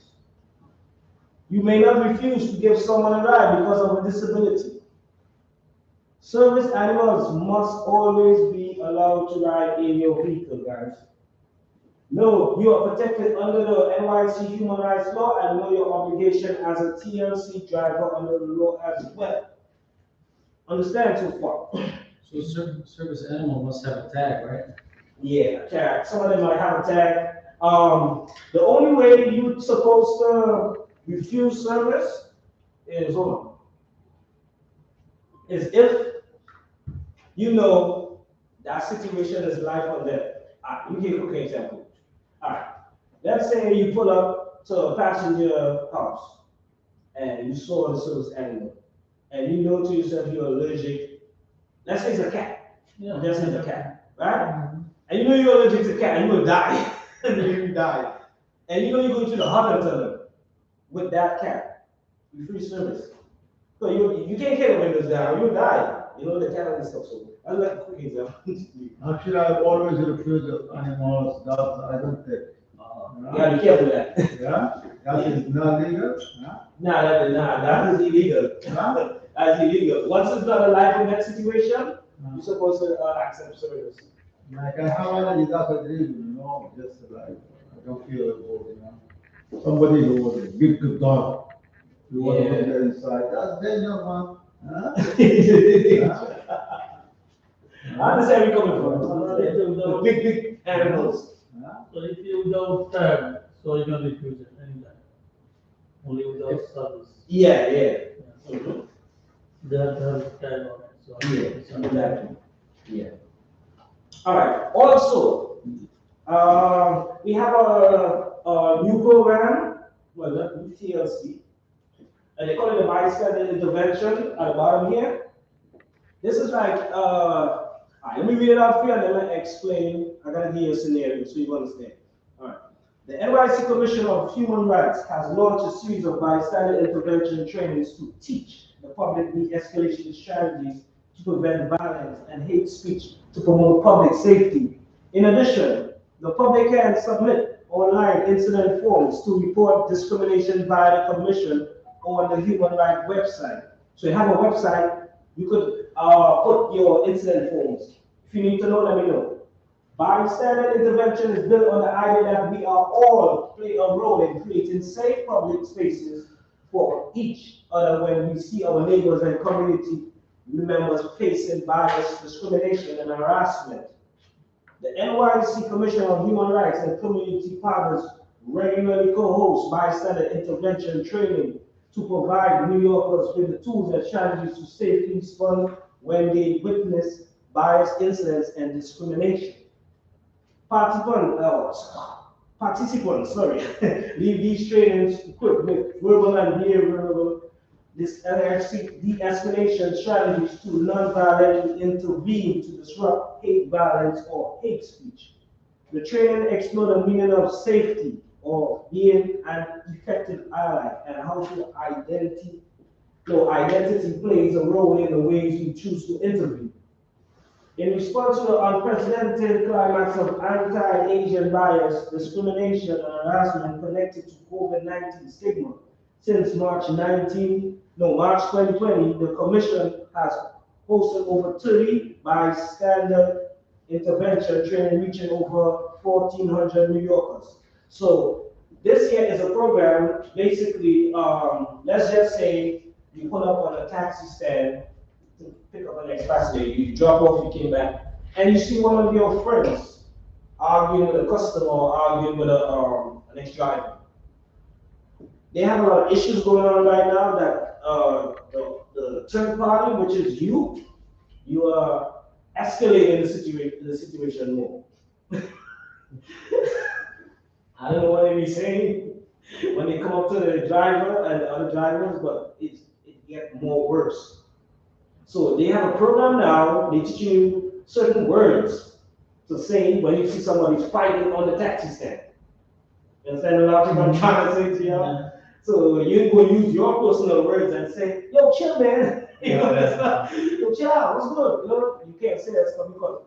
You may not refuse to give someone a ride because of a disability. Service animals must always be allowed to ride in your vehicle, guys. No, you are protected under the NYC Human Rights Law and know your obligation as a TLC driver under the law as well. Understand so far? So service animal must have a tag, right? Yeah, tag. Some of them might have a tag. The only way you're supposed to refuse service is, hold on, is if you know that situation is life or death. You give a quick example. All right. Let's say you pull up to a passenger house and you saw the service animal and you know to yourself you're allergic. Let's say it's a cat. Yeah. Just say it's a cat, right? And you know you're allergic to cat and you're gonna die. You die. And you know you're going to the hospital with that cat. You free service. So you can't get the windows down, you die. You know the cat and stuff. So I like a quick example. Actually, I always refuse animals that I don't take. Yeah, be careful with that. Yeah? That is not legal. Huh? That is illegal. Huh? That's illegal. Once it's not a life and death situation, you're supposed to accept service. Like I have already that's a dream, just like I don't feel good, Somebody who was a big dog, you want to get inside. That's dangerous, man. Huh? I understand where you're coming from. The big animals. So if you without tag, so you can refuse it anytime. Only without service. Yeah. Mm-hmm. They have to have tag on it. So Exactly. Yeah. All right. Also, we have a new program, well, not new TLC, and they call it the bystander intervention at the bottom here. This is like, let me read it out for you and then I explain. I gotta give you a scenario so you understand. All right. The NYC Commission of Human Rights has launched a series of bystander intervention trainings to teach the public de-escalation strategies to prevent violence and hate speech to promote public safety. In addition, the public can submit online incident forms to report discrimination by the Commission on the Human Rights website. So you have a website, you could put your incident forms. If you need to know, let me know. Bystander intervention is built on the idea that we are all play a role in creating safe public spaces for each other when we see our neighbors and community members facing bias, discrimination, and harassment. The NYC Commission on Human Rights and Community Partners regularly co-hosts bystander intervention training to provide New Yorkers with the tools and strategies to safely respond when they witness bias incidents and discrimination. Participants, leave these trainings equipped with verbal and behavioral de-escalation strategies to non-violently intervene to disrupt hate violence or hate speech. The training explored the meaning of safety or being an effective ally and how to identity plays a role in the ways we choose to intervene. In response to the unprecedented climax of anti-Asian bias, discrimination, and harassment connected to COVID-19 stigma, since March 2020, the Commission has hosted over 30 bystander intervention training reaching over 1,400 New Yorkers. So this here is a program, basically, let's just say you pull up on a taxi stand to pick up an next passenger, you drop off, you came back, and you see one of your friends arguing with a customer or arguing with an ex-driver. They have a lot of issues going on right now that the third party, which is you are escalating the situation more. I don't know what they be saying when they come up to the driver and the other drivers, but it gets more worse. So they have a program now, they teach you certain words to say when you see somebody fighting on the taxi stand. You understand a lot of I'm trying to say to you? Yeah. So you go use your personal words and say, yo, chill, man. You know, yo, chill out, what's good? You know, you can't say that stuff because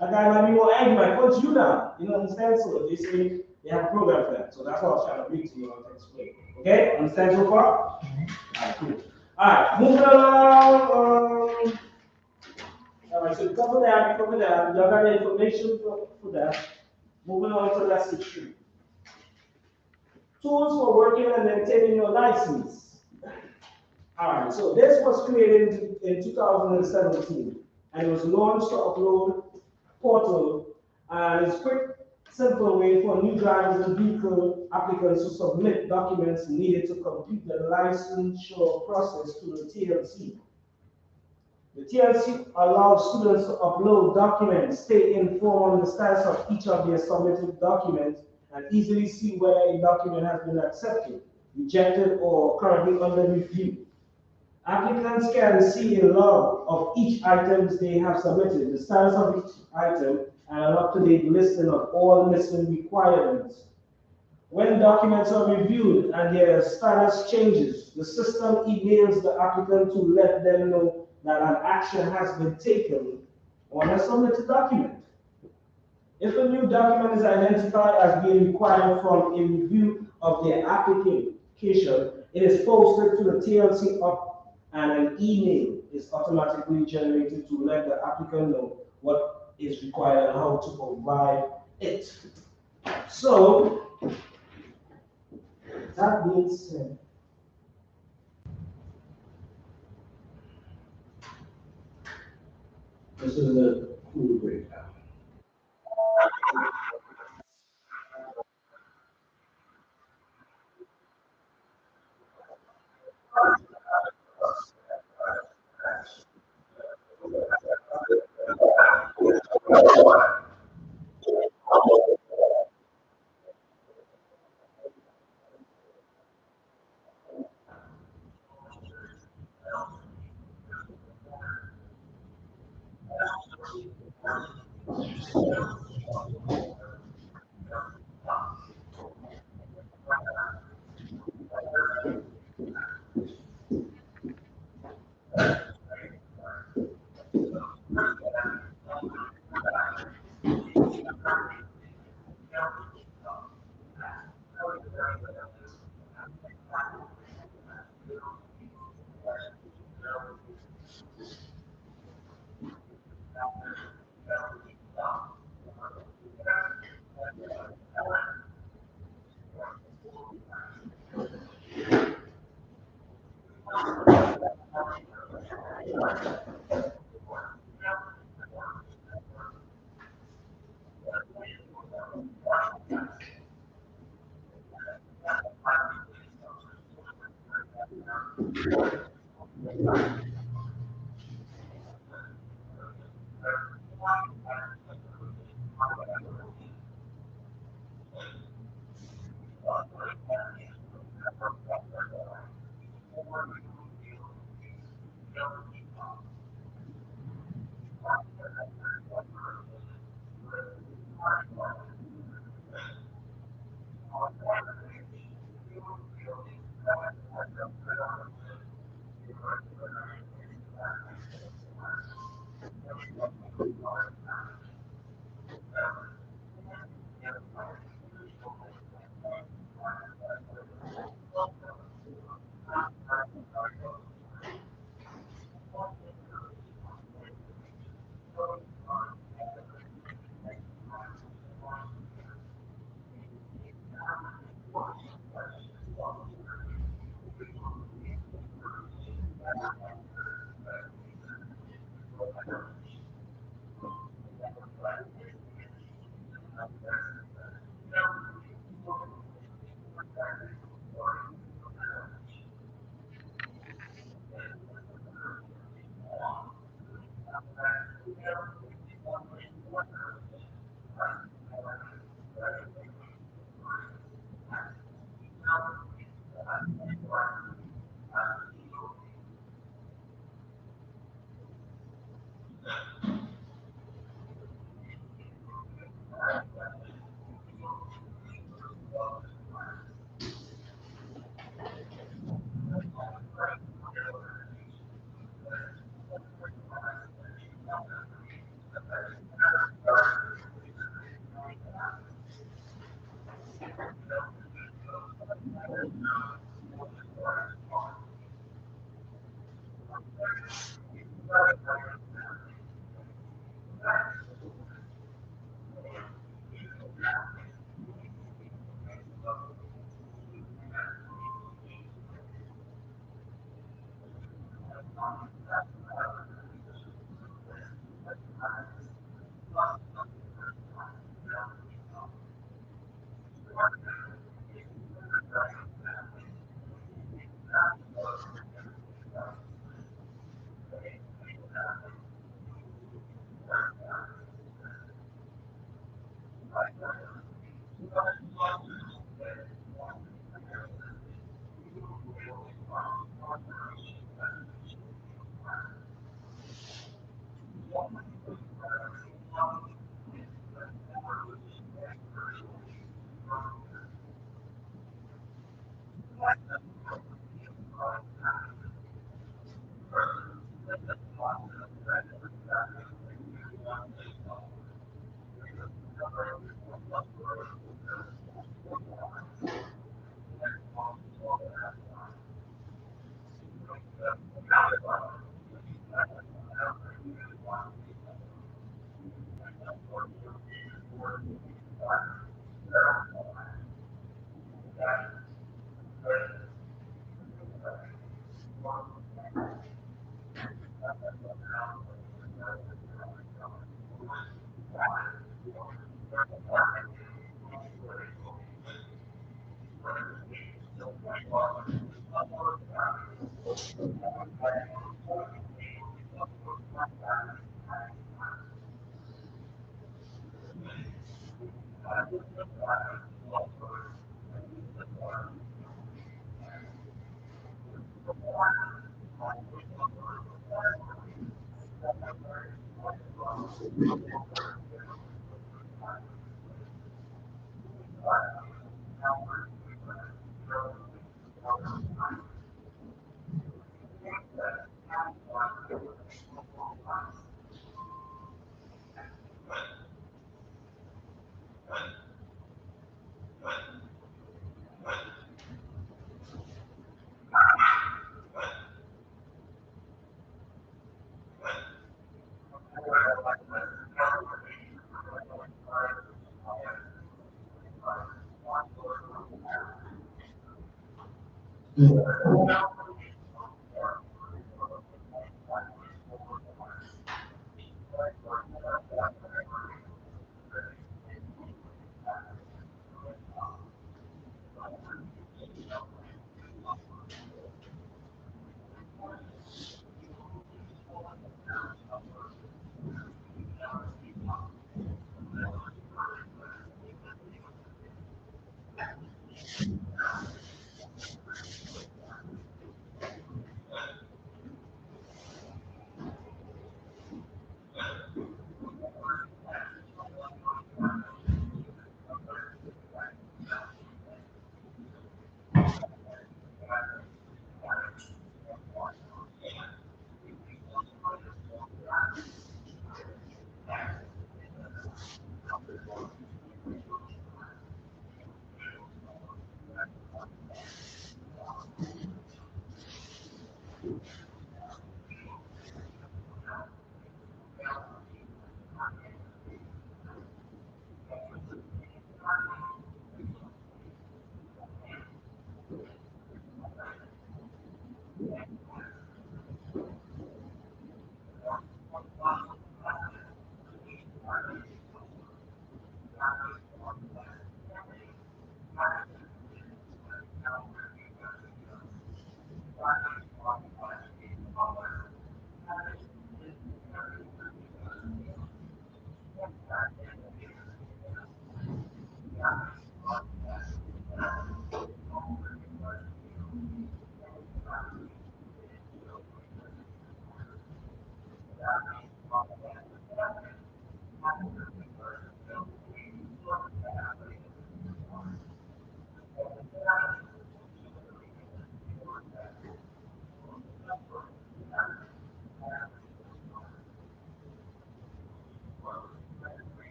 that guy might be more angry, might punch you down. You know, understand? So they say they have a program for that. So that's what I was trying to read to you and explain. Okay? Understand so far? Alright, cool. Alright, moving along. All right, so cover that. Y'all got the information for that. Moving on to lesson 3. Tools for working and maintaining your license. All right, so this was created in 2017 and it was launched to upload portal and it's quick, simple way for new drivers and vehicle applicants to submit documents needed to complete the licensure process to the TLC. The TLC allows students to upload documents, stay informed on the status of each of their submitted documents, and easily see whether a document has been accepted, rejected, or currently under review. Applicants can see a log of each item they have submitted, the status of each item, and an up-to-date listing of all missing requirements. When documents are reviewed and their status changes, the system emails the applicant to let them know that an action has been taken on a submitted document. If a new document is identified as being required from a review of their application, it is posted to the TLC up and an email is automatically generated to let the applicant know what is required and how to provide it. So, that being said, this is a cool breakdown.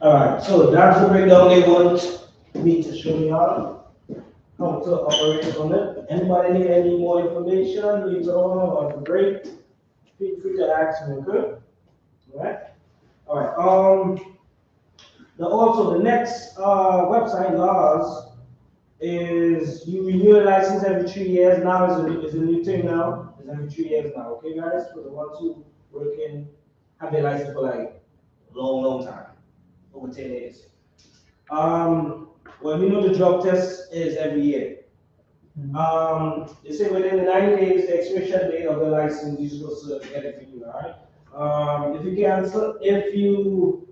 Alright, so that's the breakdown they want me to show y'all how to operate on it. Anybody need any more information later on or the break? Feel free to ask me, okay? Alright, also the next, website laws is you renew your license every 3 years. Now is a new thing now. It's every 3 years now, okay guys? For the ones who working, have their license for like long time, over 10 years. Well, we know the drug test is every year. They say within the 90 days, the expiration date of the license, you're supposed to get it for you, alright? If you cancel, if you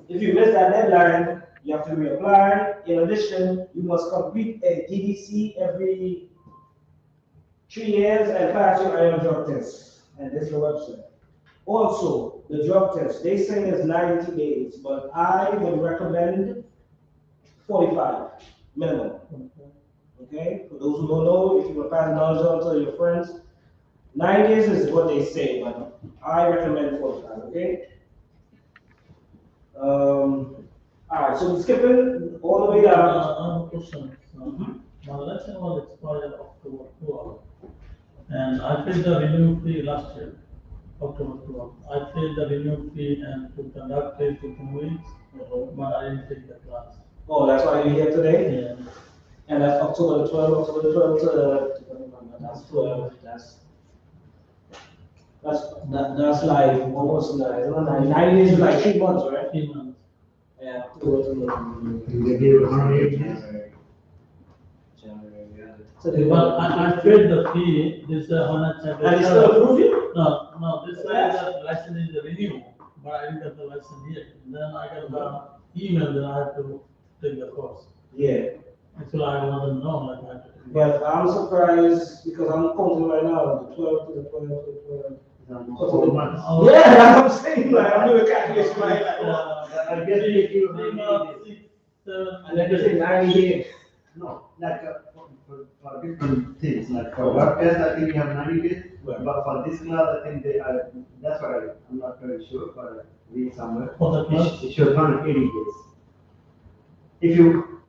miss that deadline, you have to reapply. In addition, you must complete a DDC every 3 years and pass your iron drug test. And this is the website. Also, the drug test, they say it's 90 days, but I would recommend 45 minimum. Okay, for those who don't know, if you want to pass knowledge on to your friends, 9 days is what they say, but I recommend 45. Okay. Alright, so we're skipping all the way down. I have a question. My license was expired October 12, and I paid the renewal fee last year, October 12. I paid the renewal fee and to conduct it for 2 weeks, but I didn't take the class. Oh, that's why you're here today? Yeah. And that's October 12th, October 12th to, that's 12, that's like almost like, 9 days is like 3 months, right? 3 months. Yeah, October to They gave 100 days. So they But I paid the fee, this and they still approve you? No, this is the license is renewal, but I didn't get the license yet. Then I got the email that I have to take the course. Yeah. Actually, I wasn't known like that. But I'm surprised because I'm counting right now, the 12th to the 12th to the 12th. months. Yeah, that's what I'm saying. Like, I'm doing a calculation right now. I guess they give 3 months, 6, 7. And then they say 90 days. No, like for different things, like for drug test, I think you have 90 days. Right. But for this class, I think they are, that's what I'm not very sure, but I read somewhere. For the class? It should 180 days. If you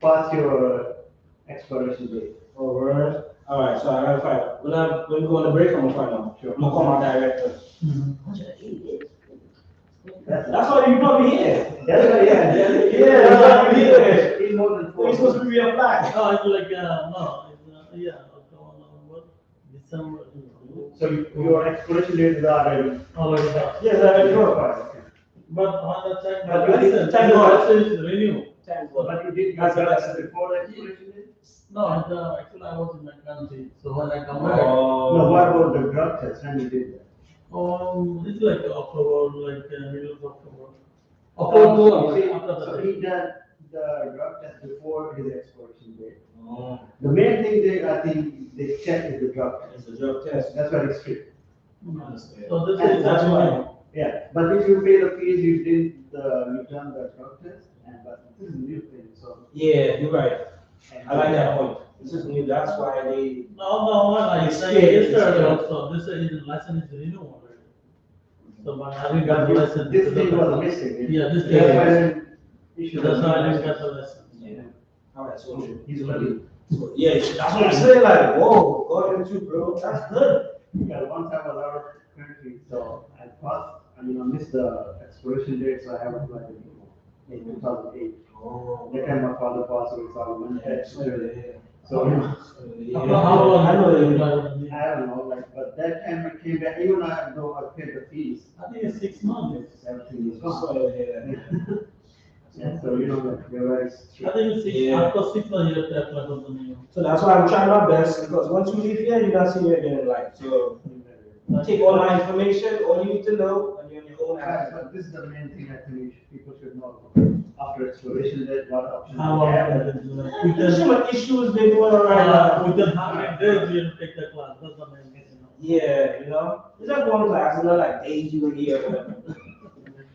pass your expiration date. Alright. Alright, so I gotta find out. When we go on the break, I'm gonna find out. Sure. I'm gonna call my director. Mhm. That's why you probably here. That's why, yeah. Yeah, that's why we here. In more than 4 We're supposed to be reapply. No, it's like, no, it's, yeah, October, November, December. So your expiration date is already. Already done. Yes, I Okay. know. But on the time, But the you license, time the what? license is renew. But you did That's your the license before the expiration date? No, actually I was in my country, so when I come back, No, what about the drug test, when you did that? it's like October, like middle of October. October, You see, after so the. he done the drug test before his expiration date. Oh, The main thing they, I think, they check is the drug test. it's a drug test. That's why it's strict. So this And is that's a why. renew. Yeah, but if you pay the fees, you done the drug test, and but this is a new thing, so. Yeah, you're right. I like that point. This is new, that's why they. No, like It's I scared, it's yesterday scared. also, this is license is renew already. So but I didn't get the license. This thing was missing. Yeah, this That's thing. why then he should. That's why I didn't get the license. Yeah. Alright, so. He's lucky. So, yeah, that's what I'm saying, like, whoa, go ahead too, bro, that's good. Yeah, once I was out of country, so I passed, missed the expiration date, so I haven't applied anymore in 2008. Oh. That time my father passed away, so I went back to so, After how long I know you that. applied? I don't know, like, but that time I came back, even though I paid the fees, I think it's 6 months. everything is gone. So, yeah. Yeah, so they're very I strict. think it's 6, Yeah. after 6 months you have to apply for the new. So that's why I'm trying my best, because once you leave here, you're not seeing it again in life. So take all my information, all you need to know, and you're on your own Yeah, app. but this is the main thing I think people should know. After expiration date, what options How they long have. it is, like, There's so much issues they do around. within how many days you take the class, that's the main thing, Yeah, you know, it's like one class, it's not like days you a year or whatever.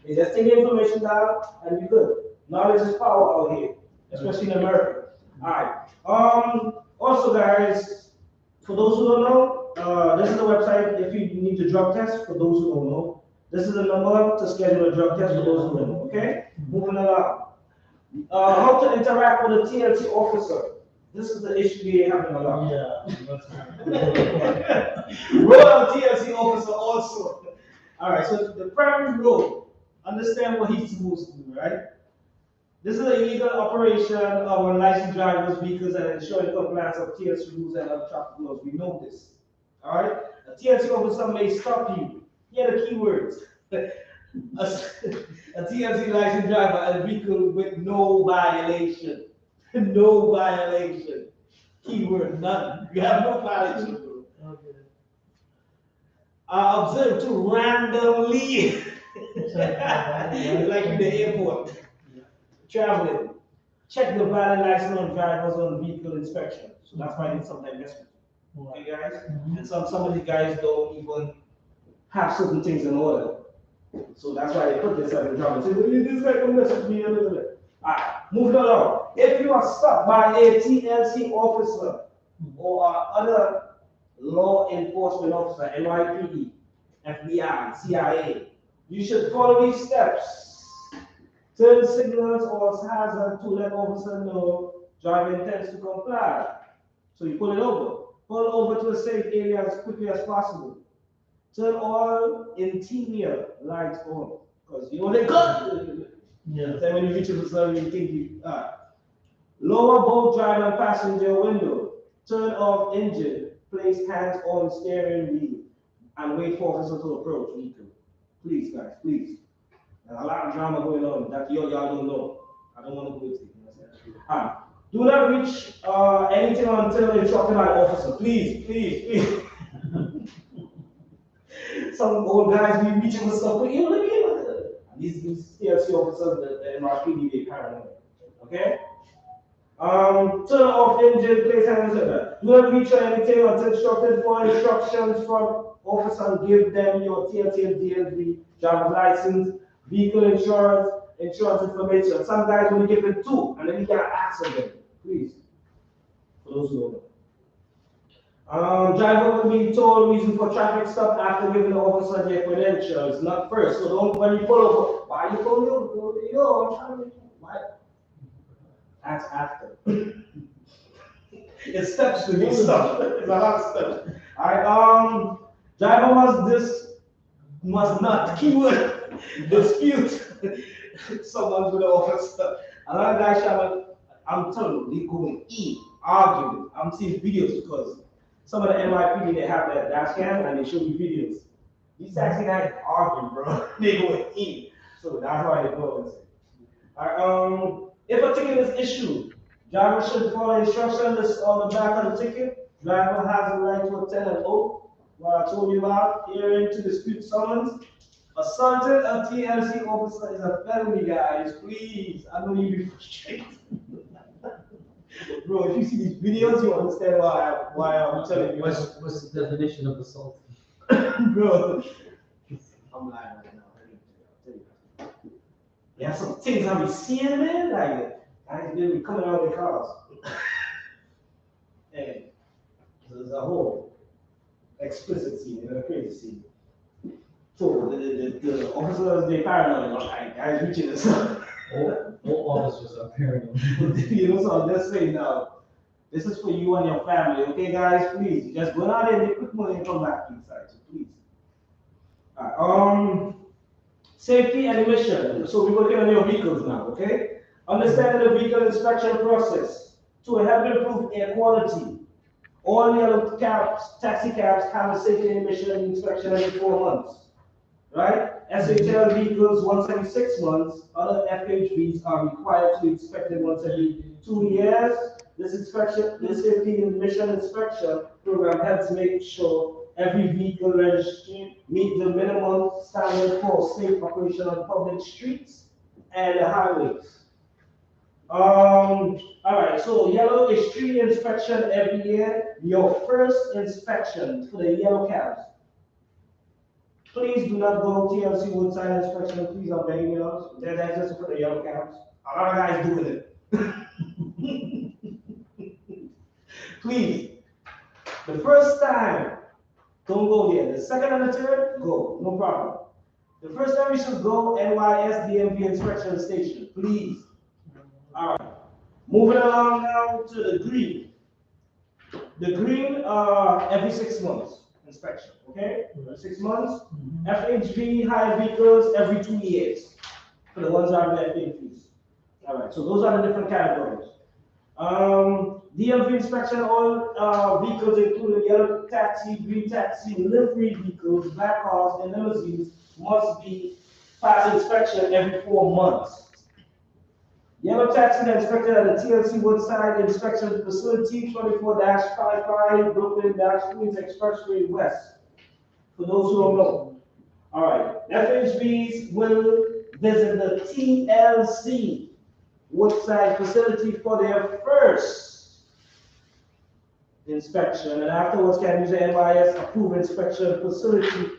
You just take the information down and you're good. Knowledge is power out here, especially in America. Alright. Also guys, for those who don't know, this is the website if you need to drug test, for those who don't know. This is the number to schedule a drug test for those who know, okay? Moving along. How to interact with a TLC officer. This is the issue we having a lot. Yeah. Role of TLC officer also. All right, so the primary role, understand what he's supposed to do, right? This is an illegal operation of unlicensed drivers' vehicles and ensuring compliance of TLC rules and other traffic laws. We know this. All right? A TLC officer may stop you. Here are the key words. A TLC licensed driver and vehicle with no violation. No violation. Keyword, none. You have no violation, bro. Okay. Observe to randomly, like in the airport, traveling. Check the valid license on drivers on vehicle inspection. So that's why it's sometimes mess with you. Okay, guys? And some of the guys don't even have certain things in order. So that's why they put this at the job and say, well, this guy can mess with me a little bit. Alright, moving along. If you are stopped by a TLC officer or other law enforcement officer, NYPD, FBI, CIA, you should follow these steps. Turn signals or hazard to let officer know driver intends to comply. So you pull it over. Pull over to a safe area as quickly as possible. Turn all interior lights on. Because you know they cut. Yeah. Then when you reach a certain you think you lower both driver and passenger window. Turn off engine. Place hands on steering wheel and wait for officer to approach vehicle. Please, guys, please. There's a lot of drama going on that y'all don't know. I don't want to go into it. You know do not reach anything until instructed by the officer. Please, please, please. Some old guys be reaching for stuff, but you know, let me get these TLC officers, the MRPD, they paranoid. Okay? Turn off engine, place hands on that. Do not reach anything until instructed for instructions from officer and give them your TLC and DLV, driver's license, vehicle insurance information. Some guys only give it two, and then you gotta ask them. Please. For those who don't know. Driver will be told reason for traffic stop after giving the officer their credentials, not first. So don't when you pull over, why you pull over? Yo, I'm trying to why? That's after. It steps to be stuff. It's a lot of steps. Alright, driver must not keyword dispute someone with the officer. A lot of guys shall I'm telling you, they go and eat, arguing. I'm seeing videos because some of the NYPD they have that dash cam and they show you videos. These taxi guys arguing, bro. They go and eat. So that's why they go and say. Alright, if a ticket is issued, driver should follow instructions on the back of the ticket. Driver has the right to attend an oath. What I told you about, hearing to dispute summons. Assaulting a TLC officer is a felony, guys. Please, I know you be frustrated. Bro, if you see these videos, you understand why I'm telling you. What's the definition of assault? Bro, I'm lying right now. I'll tell you. Yeah, some things I be seeing, man. Like, guys be coming out of their cars. And there's a whole explicit scene and a crazy scene. So the officers, they paranoid, like, guys reaching this. All officers are paranoid. You know, so I'm just saying now, this is for you and your family, okay, guys? Please, just go out there and make quick money and come back inside, so please. Safety and emission. So we're working on your vehicles now, okay? Understanding the vehicle inspection process to help improve air quality. All yellow cabs, taxi cabs have a safety and emission inspection every 4 months. Right? SHL vehicles once every 6 months. Other FHVs are required to be inspected once every 2 years. This safety and emission inspection program helps make sure every vehicle registry meets the minimum standard for safe operation on public streets and the highways. All right, so yellow is 3 inspection every year. Your first inspection for the yellow cabs. Please do not go TLC roadside inspection. Please, I'm begging you. That's just for the yellow cabs. A lot of guys doing it. Please, the first time, don't go there. The second and the third, go. No problem. The first time you should go NYSDMV inspection station, please. All right. Moving along now to the green. The green, every 6 months inspection, okay? Every 6 months. FHV high vehicles every 2 years for the ones that are paying fees. All right, so those are the different categories. DMV inspection, all vehicles including yellow taxi, green taxi, livery vehicles, black cars, and limousines must be pass inspection every 4 months. Yellow taxi that inspected at the TLC Woodside Inspection Facility 24-55 Brooklyn-Queens Expressway West. For those who don't know. All right, FHBs will visit the TLC Woodside facility for their first inspection, and afterwards can use the NYS approved inspection facility.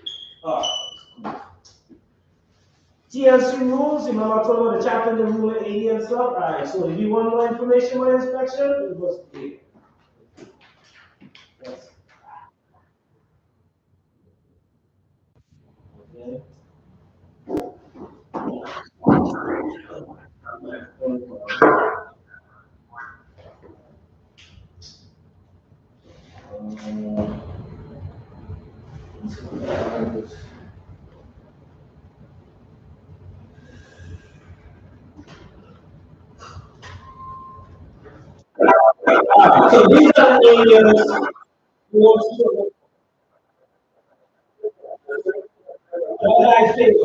TLC rules, remember I told you about the chapter, the rule, 80 and stuff. All right, so if you want more information on inspection, it was here. Yes. Okay. So these are the areas we want to what I think.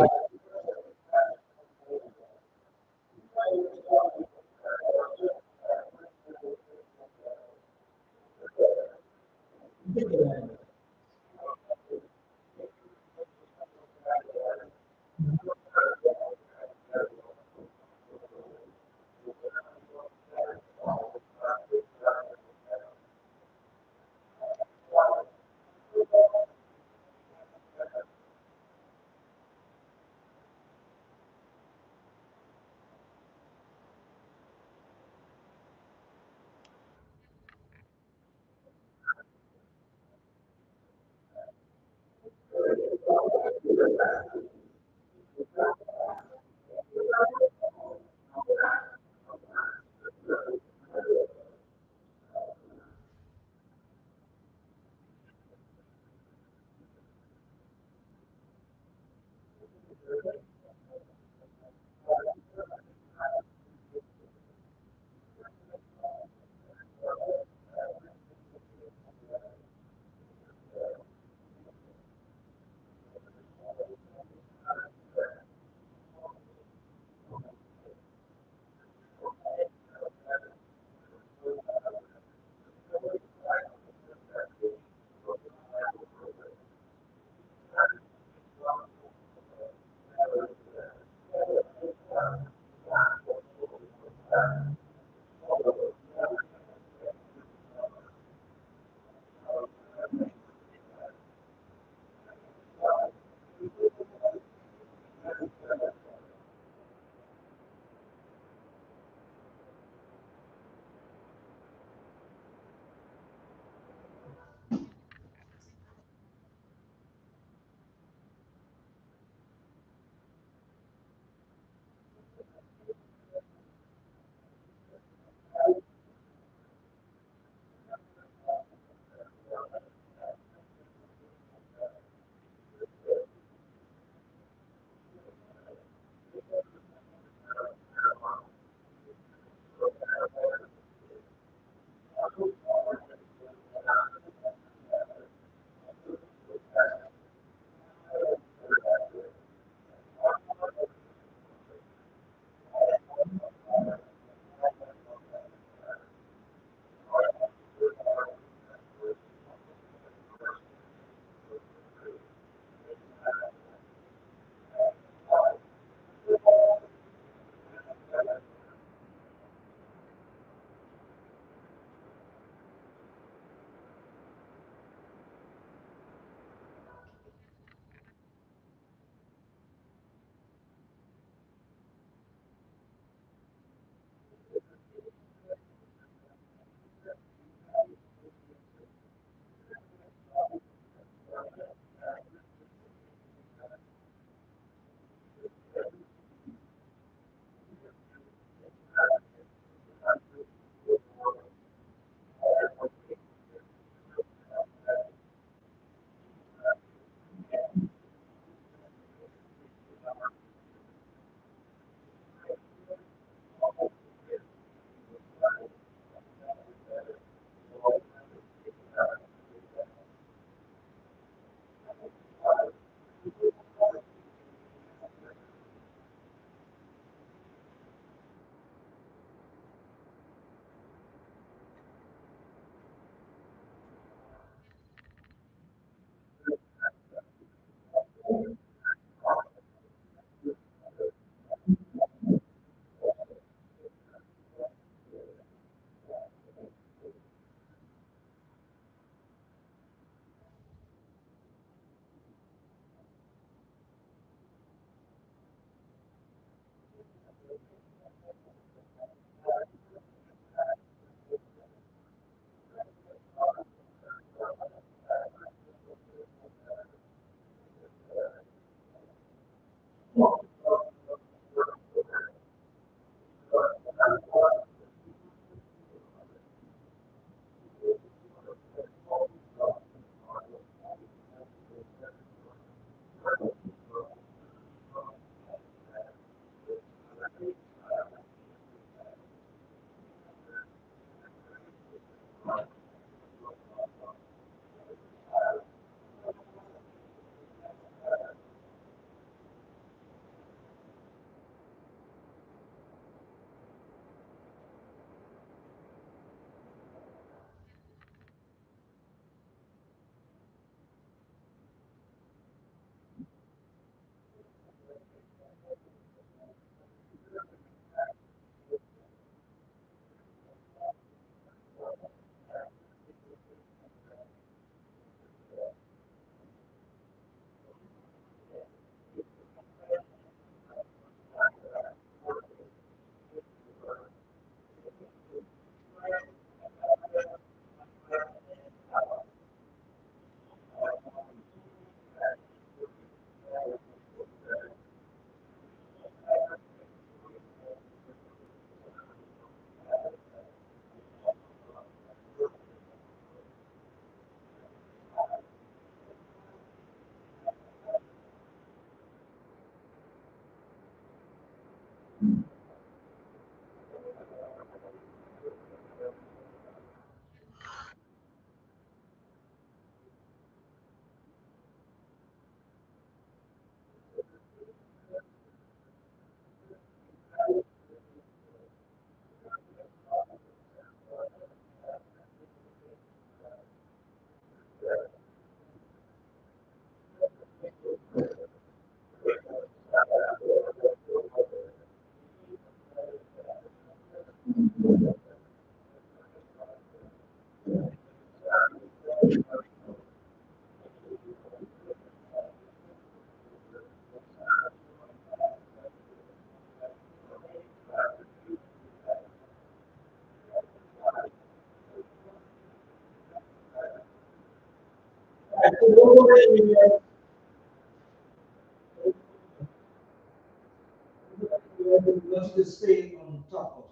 What you can stay on top of,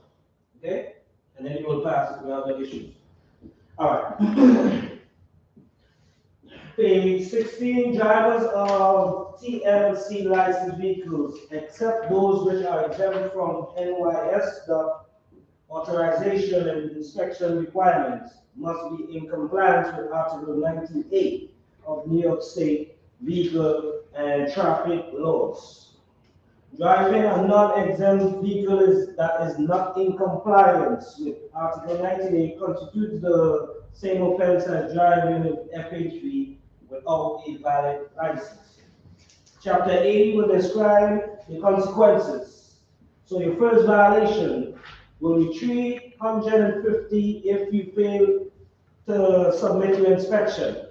okay? And then you will pass to the other issues. All right. Page 16, drivers of TLC licensed vehicles, except those which are exempt from NYS, the authorization and inspection requirements, must be in compliance with Article 98 of New York State vehicle and traffic laws. Driving a non-exempt vehicle that is not in compliance with Article 98 constitutes the same offense as driving with FHV without a valid license. Chapter 80 will describe the consequences. So your first violation will be 350 if you fail to submit your inspection.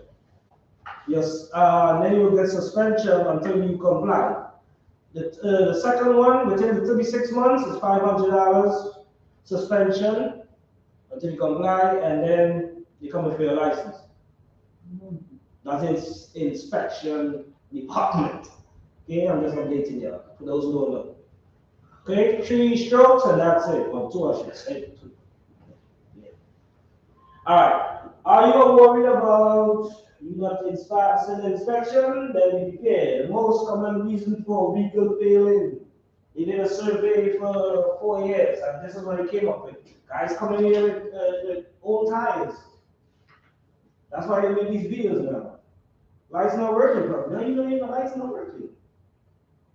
Yes, then you will get suspension until you comply. The second one, within the 36 months, is $500 suspension until you comply, and then you come with your license. That is inspection department. Okay, I'm just updating you for those who don't know. Okay, 3 strokes and that's it. Well, 2 I should say. 2. Yeah. All right. Are you worried about you not passing inspection? Then be prepared. The most common reason for vehicle failing. He did a survey for 4 years, and this is what he came up with. Guys coming here with old tires. That's why they make these videos now. Lights not working, bro. No, you don't even the lights not working.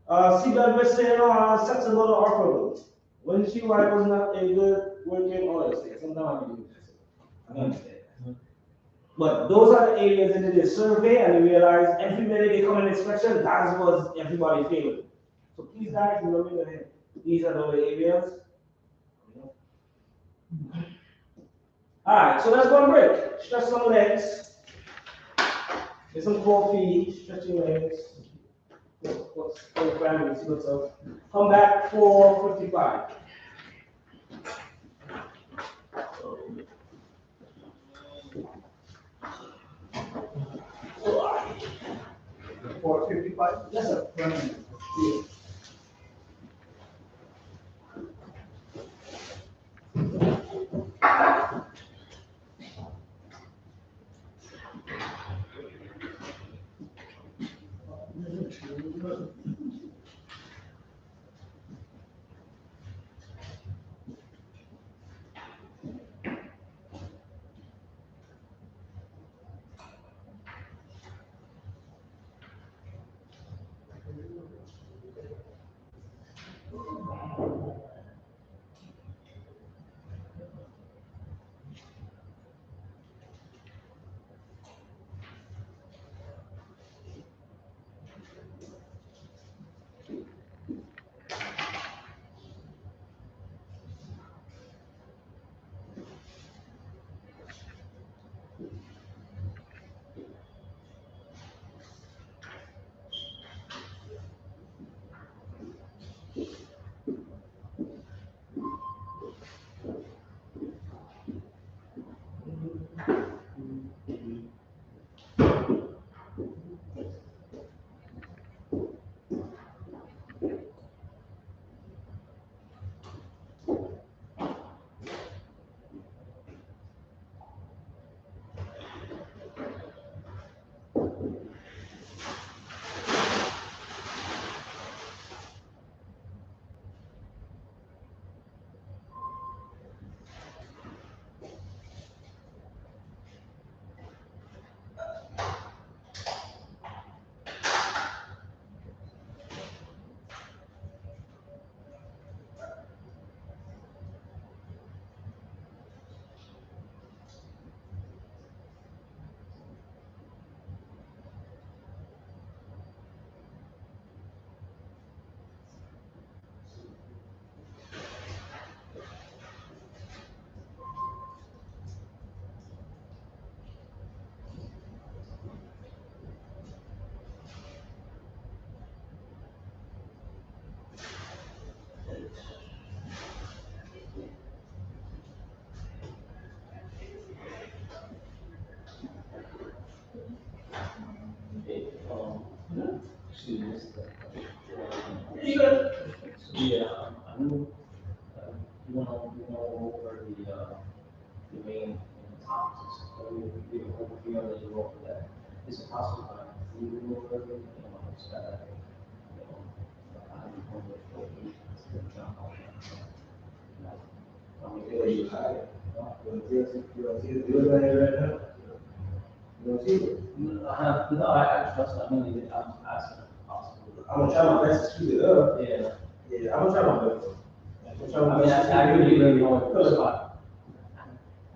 Seatbelt was saying, sets a lot of operable. Windshield wipers not a good working oil. Sometimes I do this. I understand. But those are the areas that they did a survey and they realized every minute they come in inspection, that's what everybody failing. So please guys, remember that these are the areas. Alright, so let's go on break. Stretch some legs. Get some coffee, stretch your legs. for the families, so come back 4:55. That's a permanent. Yeah, I know, you know, over the main topics, so we overview on the role for that. Is it possible to see the role for it, so that, I'm going to go to jump on. Yeah, you hire. You don't see the deal right now? You don't see it? No, I trust, I mean, I'm asking if possible. I'm gonna try my best to speed it up. Yeah. Yeah, I'm gonna try my best. I'm gonna try I my mean, best. I really, really know it, Cause but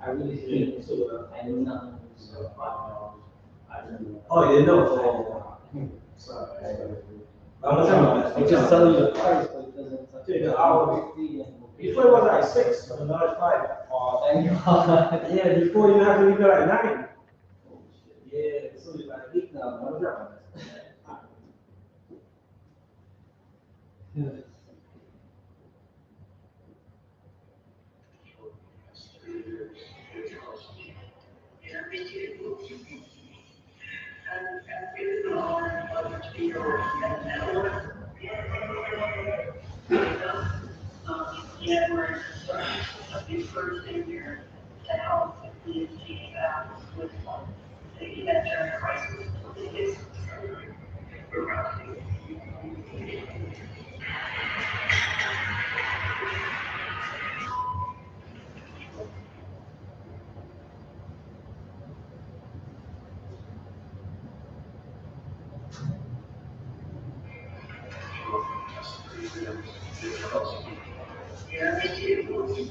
I really think, so, I know nothing, so, I don't know. Oh, yeah, no. Sorry. I'm gonna try my best. It just tells you the price, but it doesn't. Yeah, the hour. Before it was like 6, but now it's 5. Oh, thank God. Yeah, before you have to leave at 9. Yeah, so it's like 8 now. I'm gonna try my best. Yeah, we're a new person here to help the community with the humanitarian crisis. It's- Yeah, me too.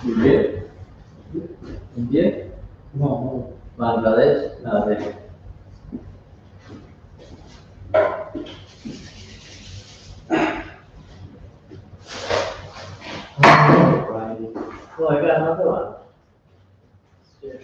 India, India, No, Bangladesh, Bangladesh. no. Friday. Oh, I got another one. State,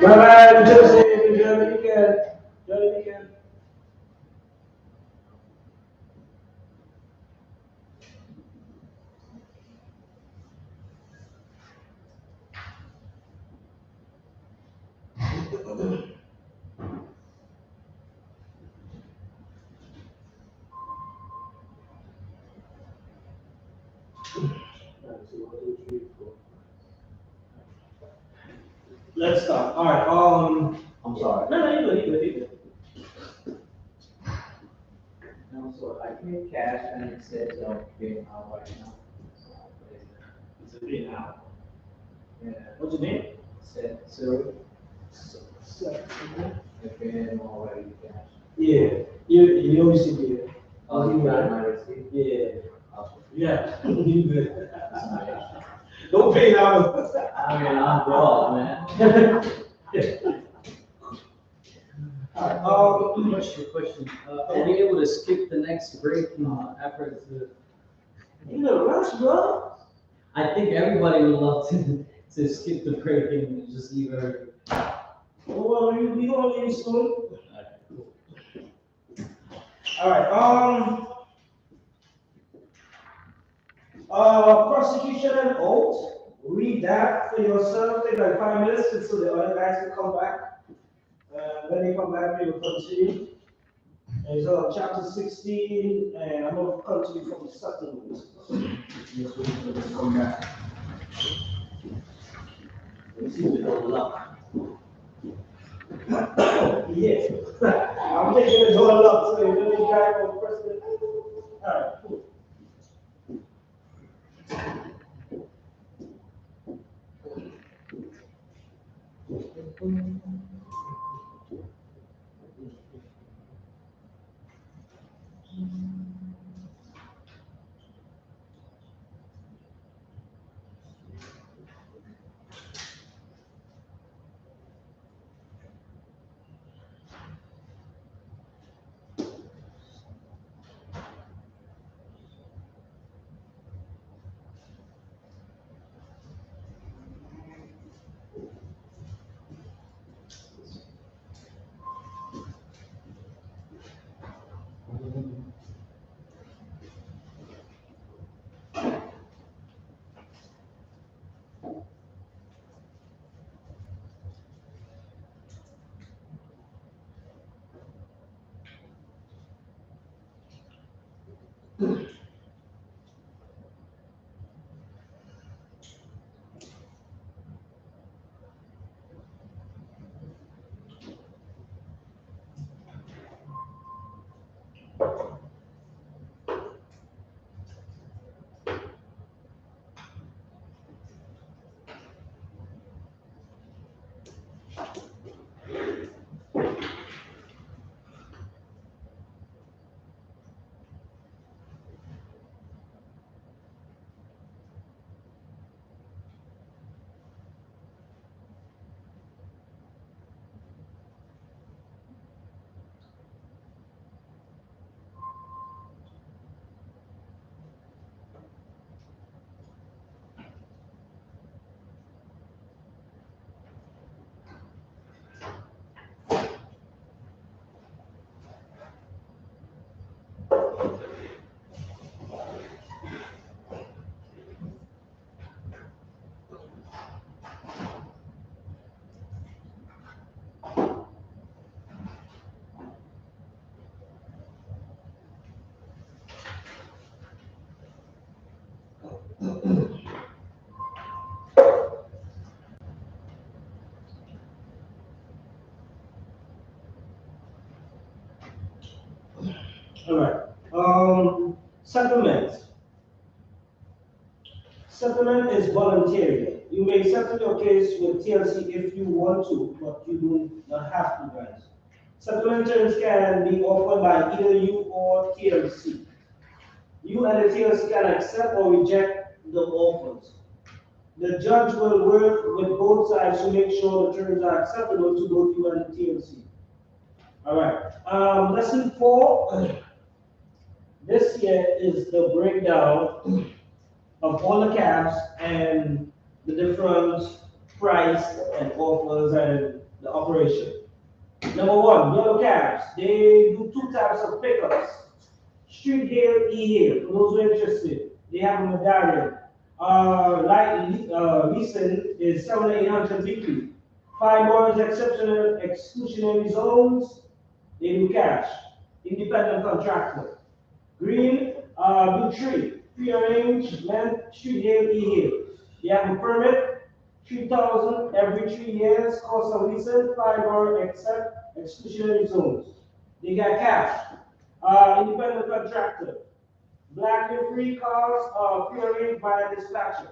Bye bye, Joseph, enjoy the weekend. Enjoy the weekend. Let's start. All right. I'm sorry. No, no, you good. No, so I paid cash and it says, pay now right now. It's a bit now. Yeah, What's your name? said, so I paid already cash. Yeah. You always see me. Oh, you got my receipt? Yeah. Okay. Yeah. You good. Don't pay now. I mean, I'm broad, man. Question. Are we able to skip the next break after the? You know, rush, bro. I think everybody would love to skip the break and just leave everything. Well, we gonna leave soon. All right. Prosecution and oath. Read that for yourself. Take like 5 minutes so the other guys can come back. When they come back, we will continue. And it's chapter 16, and I'm going to continue from the settlement. Yes, we can come back. Let's see with all luck. Yeah. I'm taking this all up, so you're going to drive on president. All right, cool. All right. Settlement. Settlement is voluntary. You may settle your case with TLC if you want to, but you do not have to, guys. Settlement terms can be offered by either you or TLC. You and the TLC can accept or reject the offers. The judge will work with both sides to make sure the terms are acceptable to both you and the TLC. All right. Lesson 4. This here is the breakdown of all the caps and the different price and offers and the operation. Number one, yellow cabs. They do two types of pickups. Street hail, e-hail. For those who are interested, they have a medallion. Leasing is 7,800 weekly. 5 more exceptional exclusionary zones. They do cash. Independent contractor. Green, do tree. Prearranged land, street hail, e-hail. They have a permit, 3,000 every 3 years. Cost of leasing, 5 more except exclusionary zones. They got cash. Independent contractor. Black and free cars are prearranged by a dispatcher.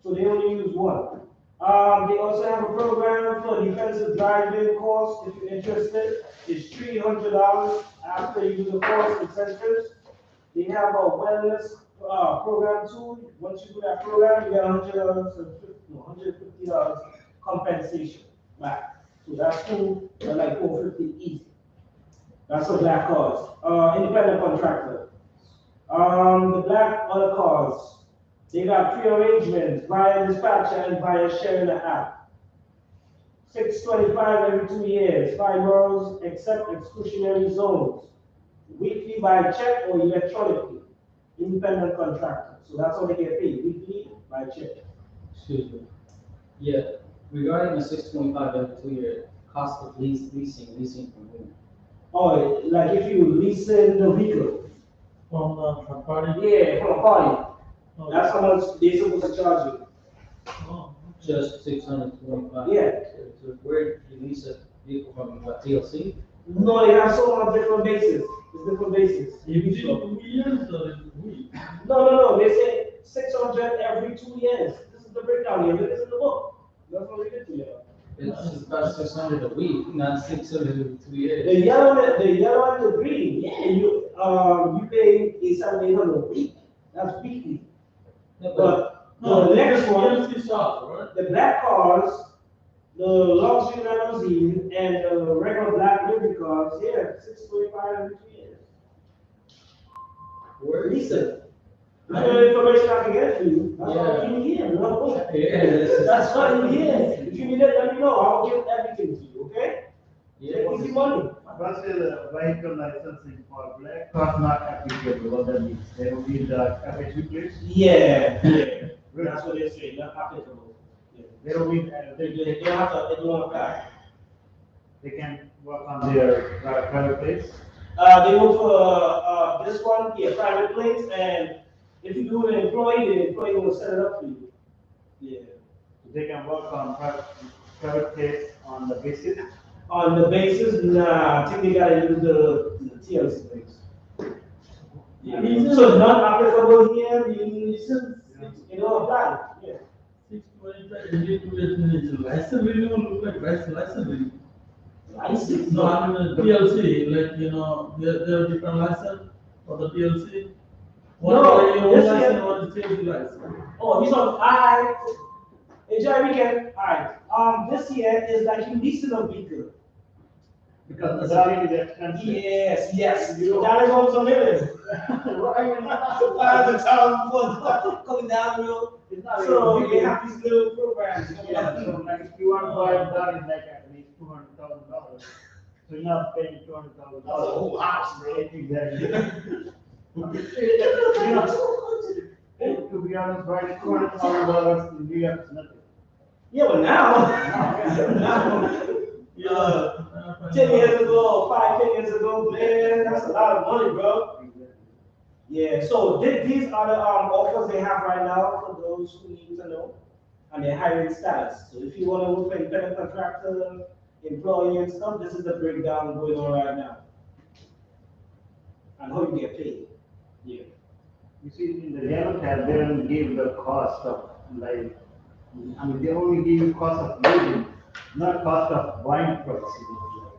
So they only use one. They also have a program for defensive driving course. If you're interested, it's $300 after you do the course incentives. They have a wellness program too. Once you do that program, you get $150 compensation back. So that's cool. Like 450 easy. That's a black cars. Independent contractor. The black other cars. They got pre-arrangements via dispatcher and via sharing the app. 625 every 2 years, 5 euros except exclusionary zones. Weekly by check or electronically. Independent contractor. So that's how they get paid, weekly by check. Excuse me. Yeah, regarding the 625 every 2 year, cost of leasing from whom? Oh, like if you leasing the vehicle. From the party? Yeah, from a party. Oh, That's how much they're supposed to charge you. oh, Just 625? Yeah. So where do you lease a vehicle from, what, TLC? No, they have so much different bases. It's different bases. Is it 2 years or is it week? No. They say 600 every 2 years. This is the breakdown here. This is in the book. That's what we did to you. It's about 600 a week, not 600 every 2 years. The yellow and the green, yeah, you pay $800 a week. That's weekly. Yeah, But No, the next one, TLC shop, right? the black cars, the luxury limousine, and the regular black livery cars, yeah, 625 every 2 years. where is Listen, that's all the information I can get for you. That's Yeah. all you need here, bro. Yeah, this is- That's all you need here. If you need it, let me know. I'll give everything to you, okay? Yeah. Easy money. What's the vehicle licensing for black cars not applicable? What that means? They will be the FHV plates? Yeah. That's what they say, not applicable. Yeah. They will be, They don't have to, they don't apply. they can work on their private plates? They look for, this one, yeah, private place, and if you do an employee, the employee will set it up for you. Yeah. They can work on private plates on the basis? On the basis, nah, I think they gotta use the TLC base. Yeah. So not applicable here, you don't apply, yeah. 625, is license renewal, look like license renewal. License? No, I mean, the TLC, like, there are different license for the TLC. One No, is your own this license, year- one is TLC license. Oh, this one, I enjoy weekend, alright, this year is like you leasing a vehicle. Because the salary is expensive. Yes, that is almost a living. $500,000 coming down the road. It's not So really they big. have these little programs. Yeah, so like if you want to buy a dog, it's like at least $200,000. So you're not paying $200,000. That's a whole house, bro. Exactly. You know, to be honest, buying $200,000 in New York is nothing. Yeah, but now, 10 years ago, 10 years ago, man, that's a lot of money, bro. Yeah, so these are the offers they have right now for those who need to know, and their hiring status. So if you want to work for independent contractor, employee and stuff, this is the breakdown going on right now. And how you get paid. Yeah. You see, in the yellow tab, they don't give the cost of, like, I mean, they only give you cost of living, not cost of buying trucks.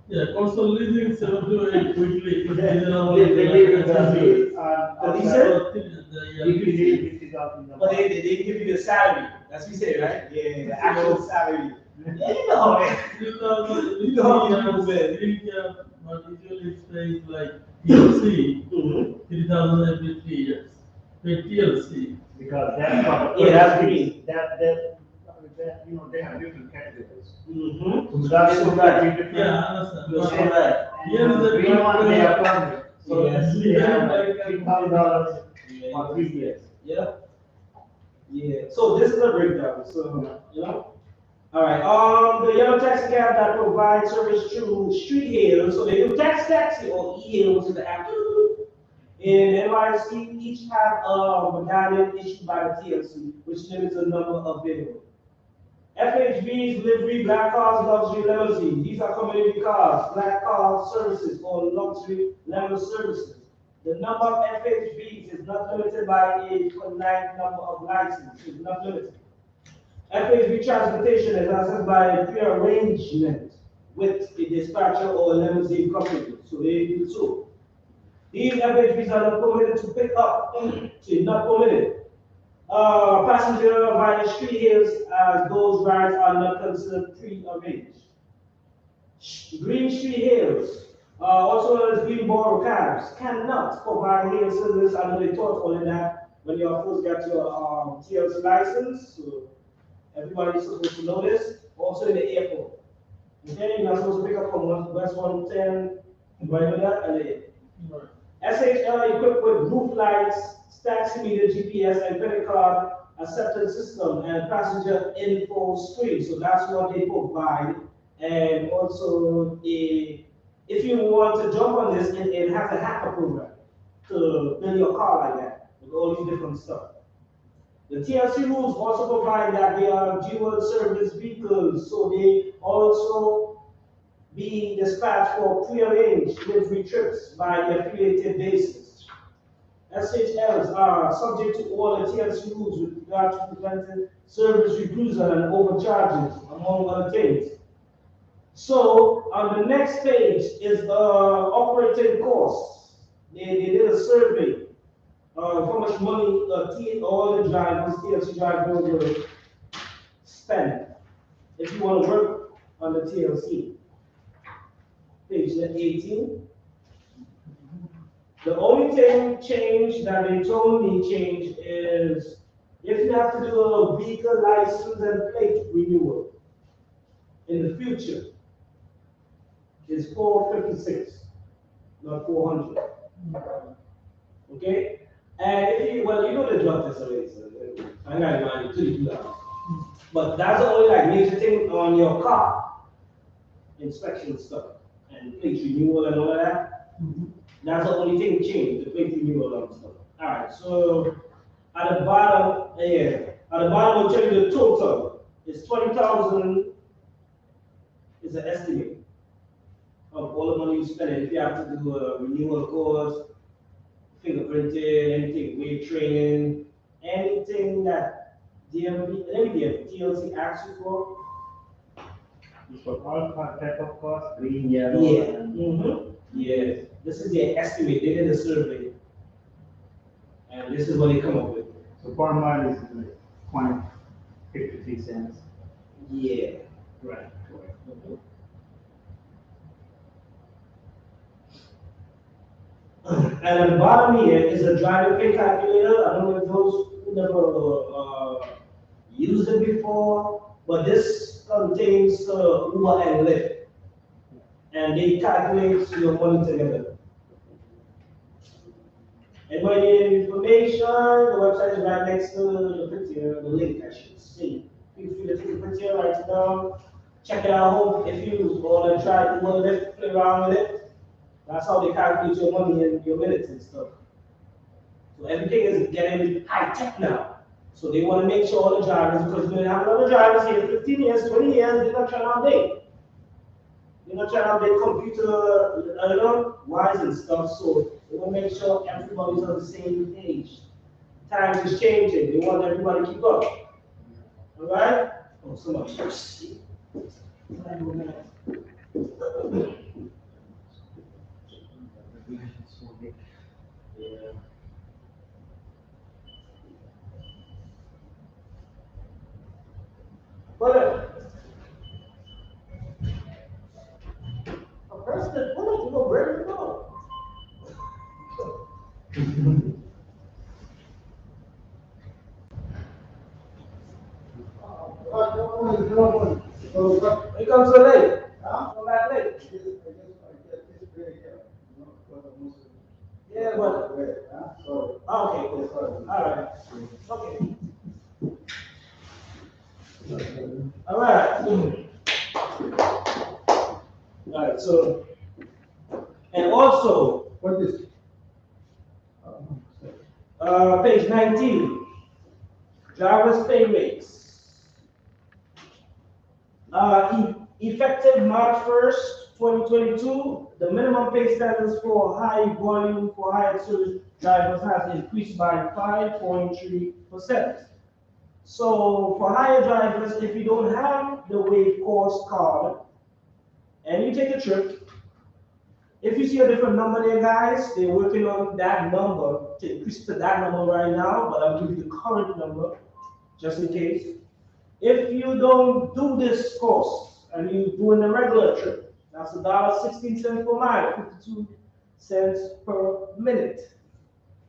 Yeah, also leasing 7 to 8 weekly. They give you the lease, The lease? if you need, which is out in the. But they give you the salary, that's what you say, right? Yeah, the actual salary. Yeah, you know, man. You know how people say. But usually it stays like TLC, Mhm. 3,000 every 3 years. With TLC. Because that's what. Yeah, that's green. That, that, you know, they have different categories. Mm-hmm. So that's so that we different. Yeah, I understand. You're But, saying that. Here is the Green one, they are big, plumbing. So Yes. they have like $3,000 for 3 years. Yeah. Yeah. So this is a breakdown. So you know. All right. The yellow taxi cab that provides service through street hail. So they do taxi or e-hail, which is the app. In NYC, each have a medallion issued by the TLC, which limits the number of vehicles. FHVs, livery, black cars, luxury limousine. These are community cars, black car services, or luxury limo services. The number of FHVs is not limited by a finite number of licenses. It's not limited. FHV transportation is accessed by a pre-arrangement with a dispatcher or a limousine company. So they do so. These FHVs are not permitted to pick up. So it's not permitted. Passenger via street hails as those rides are not considered pre-arranged. Green street hails, also known as green borough cabs, cannot provide hail service. I know they taught only that when you first get your TLC license. So everybody's supposed to know this. Also in the airport. Okay, you're not supposed to pick up from West 110, right with that, and the SHL equipped with roof lights, taximeter, GPS, and credit card acceptance system and passenger info screen. So that's what they provide. And also, if you want to jump on this, it has a hacker program to build your car like that with all these different stuff. The TLC rules also provide that they are dual service vehicles, so they also be dispatched for pre-arranged delivery trips by the affiliated bases. SHLs are subject to all the TLC rules with regard to preventing service refusal and overcharges, among other things. So on the next page is operating costs. They did a survey of how much money all the drivers, TLC drivers will spend if you want to work on the TLC. Page 18. The only thing changed that they told me change is if you have to do a vehicle license and plate renewal in the future, is 456, not 400. Okay? And if you, well, you know the drug test already, so I'm not remind you till you do that. But that's the only like major thing on your car inspection stuff and plate renewal and all of that. That's the only thing changed, the plate renewal and stuff. All right, so at the bottom, we'll tell you the total. It's 20,000 is an estimate of all the money you spend. If you have to do a renewal course, fingerprinting, anything, weight training, anything that TLC asks you for. It's for all type of costs, green, yellow. Yeah. Yes. This is their estimate. They did a survey. And this is what they come up with. So per mile is like 0.53 cents. Yeah. Right. Correct. And at the bottom here is a driver pay calculator. I don't know if those who never used it before, but this contains Uber and Lyft. And they calculate your money together. Anybody need information? The website is right next to the picture, the link I should see. Feel free to take a picture, write it down, check it out home if you want to try to Lyft, play around with it. That's how they calculate your money and your minutes and stuff. So everything is getting high tech now. So they want to make sure all the drivers, because we have other drivers here 15 years, 20 years, they're not trying to update. They're not trying to update computer, wise and stuff. So they want to make sure everybody's on the same page. Times is changing. They want everybody to keep up. All right? Oh, somebody. Yeah. But a president, what you know, ready to go. Huh? Come back late. I guess this break here, you know, because of Muslim. Yeah, but, Wait, huh? Sorry. okay, Yes, sorry. all right, okay. All right. All right, so, and also, What is? page 19, driver's pay rates. Effective March 1st, 2022, the minimum pay standards for high volume for higher service drivers has increased by 5.3%. So for higher drivers, if you don't have the wage course card and you take a trip, if you see a different number there, guys, they're working on that number to increase to that number right now, but I'll give you the current number just in case. If you don't do this course and you're doing the regular trip, that's $1.16 per mile, 52 cents per minute.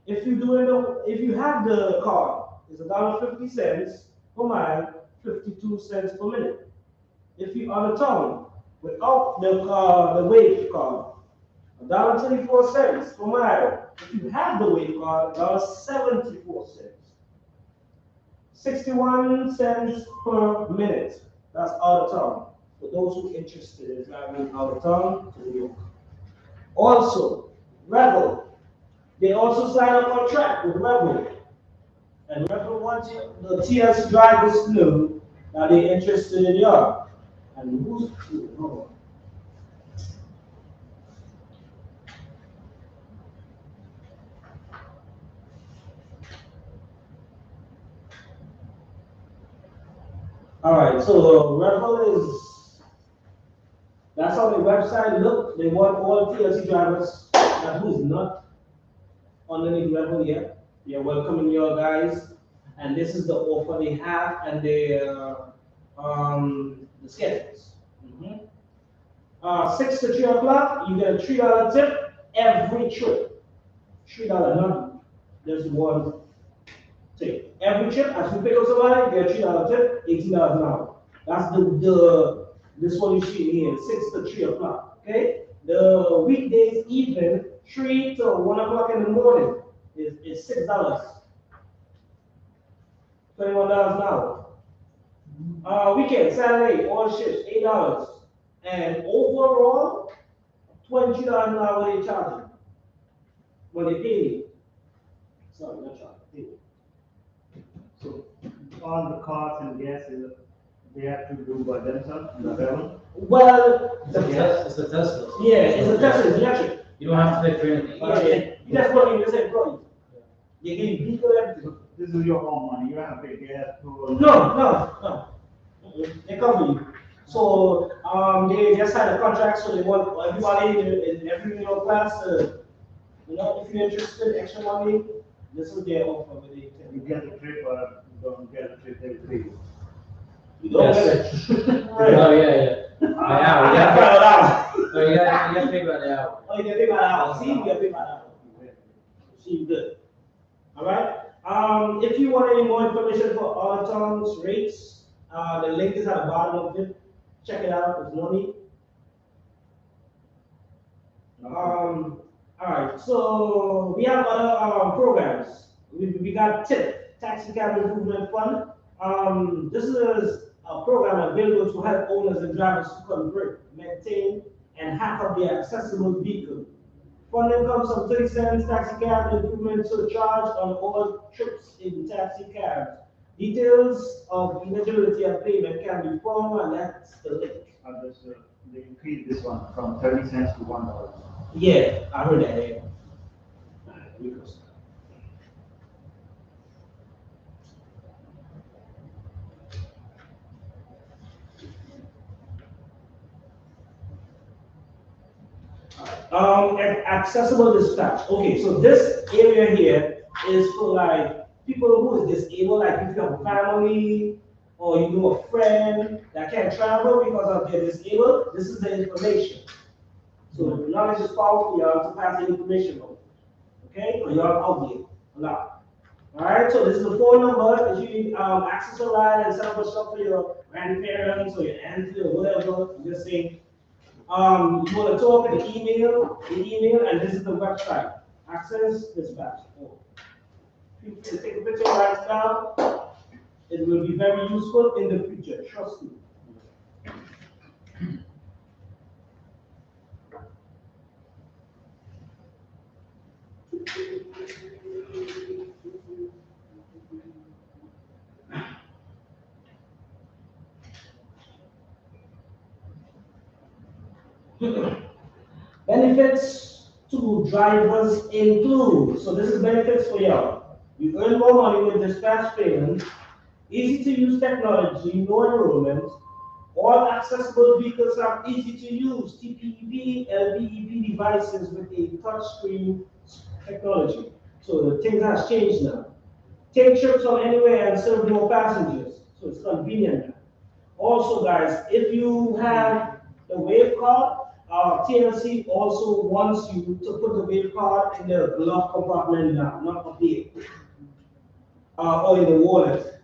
If you have the card, it's $1.50 per mile, 52 cents per minute. If you're on the town without the wage card, $1.24 per mile. If you have the wage card, $1.74. 61 cents per minute. That's out of town. For those who are interested in driving out of town to New York. Also, Rebel. They also sign a contract with Rebel. And Rebel wants the TS drivers to know that they're interested in y'all. And who's hold on. All right, so Rebel is, that's how the website look. They want all TLC drivers that who's not underneath Rebel yet. They're welcoming you guys, and this is the offer they have and the schedules. 6 to 3 o'clock, you get a $3 tip every trip. $3, not there's one tip. Every trip, as you pick up somebody, you get a $3 tip, $18 an hour. That's this one you see here, 6 to 3 o'clock. Okay? The weekdays evening, 3 to 1 o'clock in the morning is $6. $21 an hour. Weekend, Saturday, all shifts, $8. And overall, $22 an hour they charge you. When they pay you. Sorry, not charge, pay you. So all the costs and gas they have to do by themselves, the Rebel? Well, It's a Tesla. yeah, it's a Tesla, it's electric. You don't have to pay for anything. Yeah, you just plug in, you just employee. They give you vehicle, everything. This is your own money, you don't have to pay gas, fuel. No. They cover you. So, they just had a contract, so they want everybody in every middle class to, if you're interested, extra money, this is their offer. You get the trip or you don't get the trip, they pay you. You don't get it. Oh, yeah. I got it out. Oh, you got to figure it out. Oh, you can figure it out. See, you can figure it out. See, good. All right. If you want any more information for all towns rates, the link is at the bottom of it. Check it out. There's no need. All right. So we have other programs. We got TIP, Taxi Cab Improvement Fund. This is a program available to help owners and drivers to convert, maintain, and hack up their accessible vehicle. Funding comes from 30 cents taxi cab improvement surcharge on all trips in taxi cabs. Details of eligibility and payment can be found, and that's the link. They increased this one from 30 cents to $1. Yeah, I heard that. Yeah. All right, let me go. Accessible dispatch. Okay, so this area here is for like people who is disabled, like if you have a family or you know a friend that can't travel because of they're disabled, this is the information. So the knowledge is powerful, you have to pass the information on. Okay? Or you're out there a lot. Alright, so this is the phone number. If you need access a ride and set up a shop for your grandparents or your auntie or whatever, you just say You want to talk the email, and this is the website. Access dispatch. Feel free to take a picture right now. It will be very useful in the future, trust me. Benefits to drivers include, so this is benefits for y'all. You earn more money with dispatch payments, easy to use technology, no enrollment. All accessible vehicles are easy to use, TPEV, LVEV devices with a touchscreen technology. So the thing has changed now. Take trips from anywhere and serve more passengers, so it's convenient now. Also, guys, if you have the wave card, TLC also wants you to put the wave card in the glove compartment now, not up here, or in the wallet.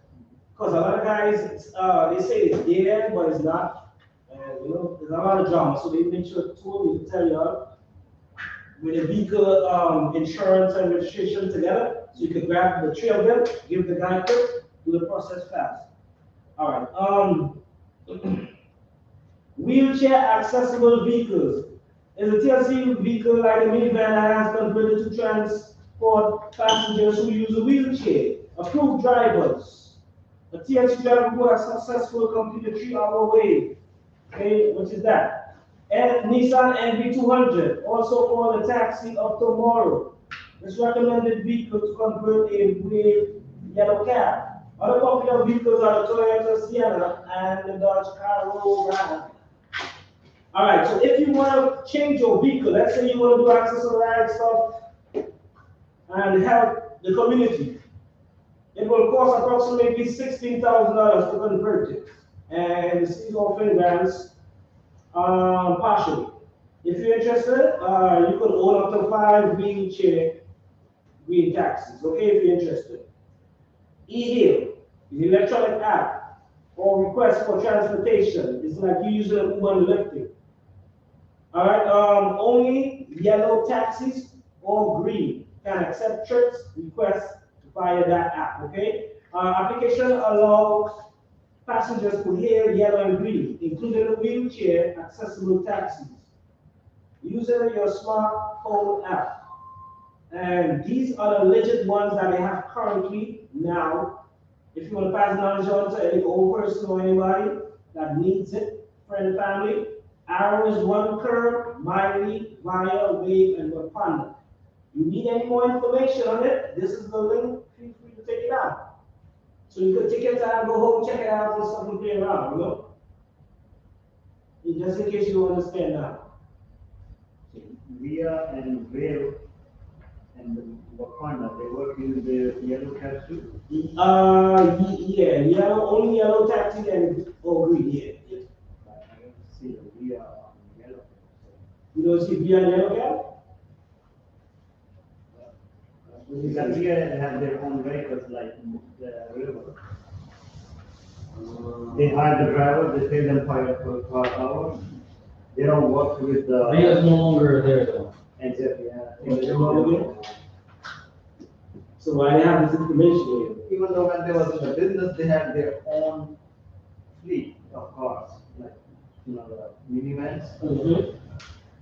Because a lot of guys, they say it's there, but it's not. There's a lot of drama, so they make sure to tell you with the vehicle insurance and registration together, so you can grab the three of them, give the guy quick, do the process fast. All right. Wheelchair accessible vehicles. Is a TLC vehicle like a minivan that has converted to transport passengers who use a wheelchair. Approved drivers. A TLC driver who has successfully completed 3-hour wave. Okay, which is that? And Nissan NV200, also called the taxi of tomorrow. This recommended vehicle to convert a wave yellow cab. Other popular vehicles are the Toyota Sienna and the Dodge Caravan. All right, so if you want to change your vehicle, let's say you want to do access to ride stuff and help the community, it will cost approximately $16,000 to convert it. And this is often grants partially. If you're interested, you could own up to 5 wheelchair green taxis, okay, if you're interested. E-Hail is an electronic app or request for transportation. It's like you using an Uber and Lyft. All right, only yellow taxis or green can accept trips requests via that app, okay? Application allows passengers to hail yellow and green, including a wheelchair accessible taxis, using your smartphone app. And these are the legit ones that they have currently now. If you want to pass knowledge on to any old person or anybody that needs it, friend and family, Arrow is one curve, Miley, Via, Wave, and Wakanda. You need any more information on it, this is the link, feel free to take it out. So you could take your time, go home, check it out, and stuff and play around, Just in case you don't understand now. Via and Wave and Wakanda, they work in the yellow cab too? Yeah, yellow, only yellow taxi and or green, yeah. I don't see the Via on yellow. You don't see Via and yellow cab? Because Via have their own vehicles like the river. They hire the driver, they pay them per hour. They don't work with the. Ria's no longer there though. Exactly, yeah. So why they have this information Even though when they was in the business, they had their own fleet of cars, like, the minivans. here?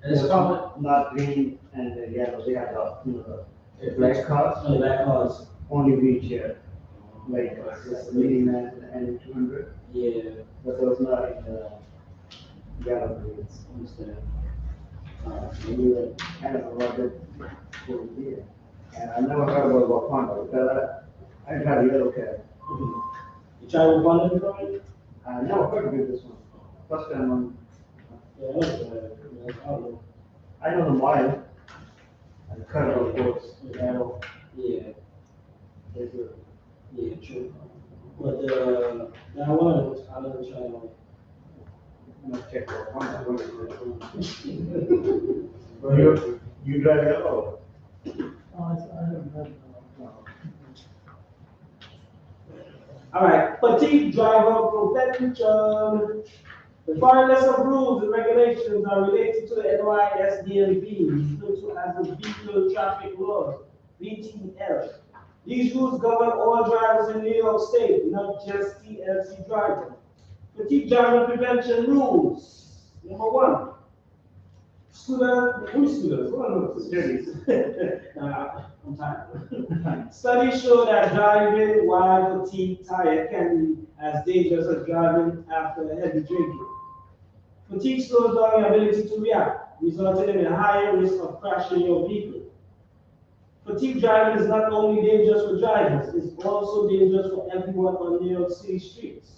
And it's common, Not green and yellow, they had the black cars, black cars. only wheelchair, like minivan and 200, Yeah, but those not in the yellow grids. understand. Maybe kind of about it over here. And I never heard about Wakanda, because I drive yellow cab. You try with one before? I never heard of this one. First time on, I know the mile, and the cut of course, arrow. Yeah, There's a yeah, true. But that one, I never tried one. must check Wakanda. You drive yellow? I don't have. All right, fatigue driver protection. Regardless of rules and regulations, rules are related to the NYSDMV, referred to as the Vehicle Traffic Laws, VTL. These rules govern all drivers in New York State, not just TLC drivers. Fatigue driving prevention rules. Number one, students, I'm tired. Studies show that driving while fatigued, tired can be as dangerous as driving after a heavy drinking. Fatigue slows down your ability to react, resulting in a higher risk of crashing your vehicle. Fatigue driving is not only dangerous for drivers, it's also dangerous for everyone on New York City streets.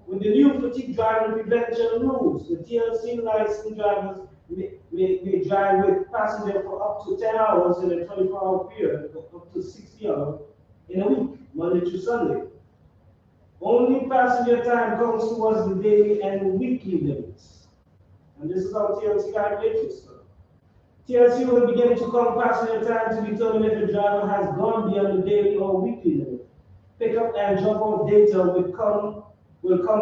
With the new fatigue driving prevention rules, the TLC licensed drivers may drive with passengers for up to 10 hours in a 24-hour period, or up to 60 hours in a week, Monday to Sunday. Only passenger time comes towards the daily and weekly limits. And this is how TLC calculates it. TLC will begin to count passenger time to determine if a driver has gone beyond the daily or weekly limit. Pickup and drop-off data will come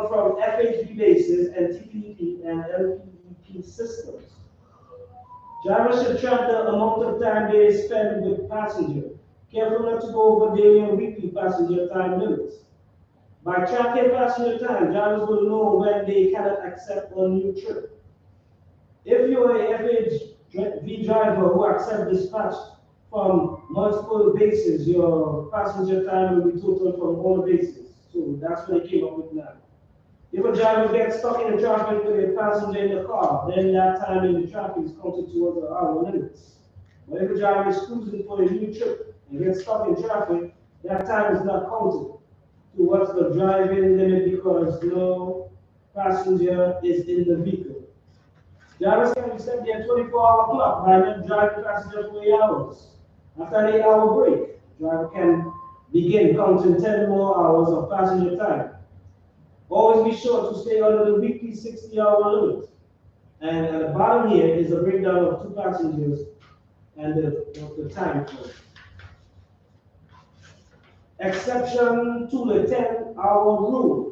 from FHB bases and TPP and LPP systems. Drivers should track the amount of time they spend with passenger. Careful not to go over daily and weekly passenger time limits. By tracking passenger time, drivers will know when they cannot accept a new trip. If you're a FHB driver who accepts dispatch from multiple bases, your passenger time will be totaled from all bases. So that's what they came up with now. If a driver gets stuck in the traffic with a passenger in the car, then that time in the traffic is counted towards the hour limits. But if a driver is cruising for a new trip and gets stuck in traffic, that time is not counted towards the driving limit because no passenger is in the vehicle. Drivers can set their 24-hour clock by not driving passengers for 8 hours. After an 8-hour break, driver can begin counting 10 more hours of passenger time. Always be sure to stay under the weekly 60-hour limit. And at the bottom here is a breakdown of 2 passengers and the time frame. Exception to the 10-hour rule.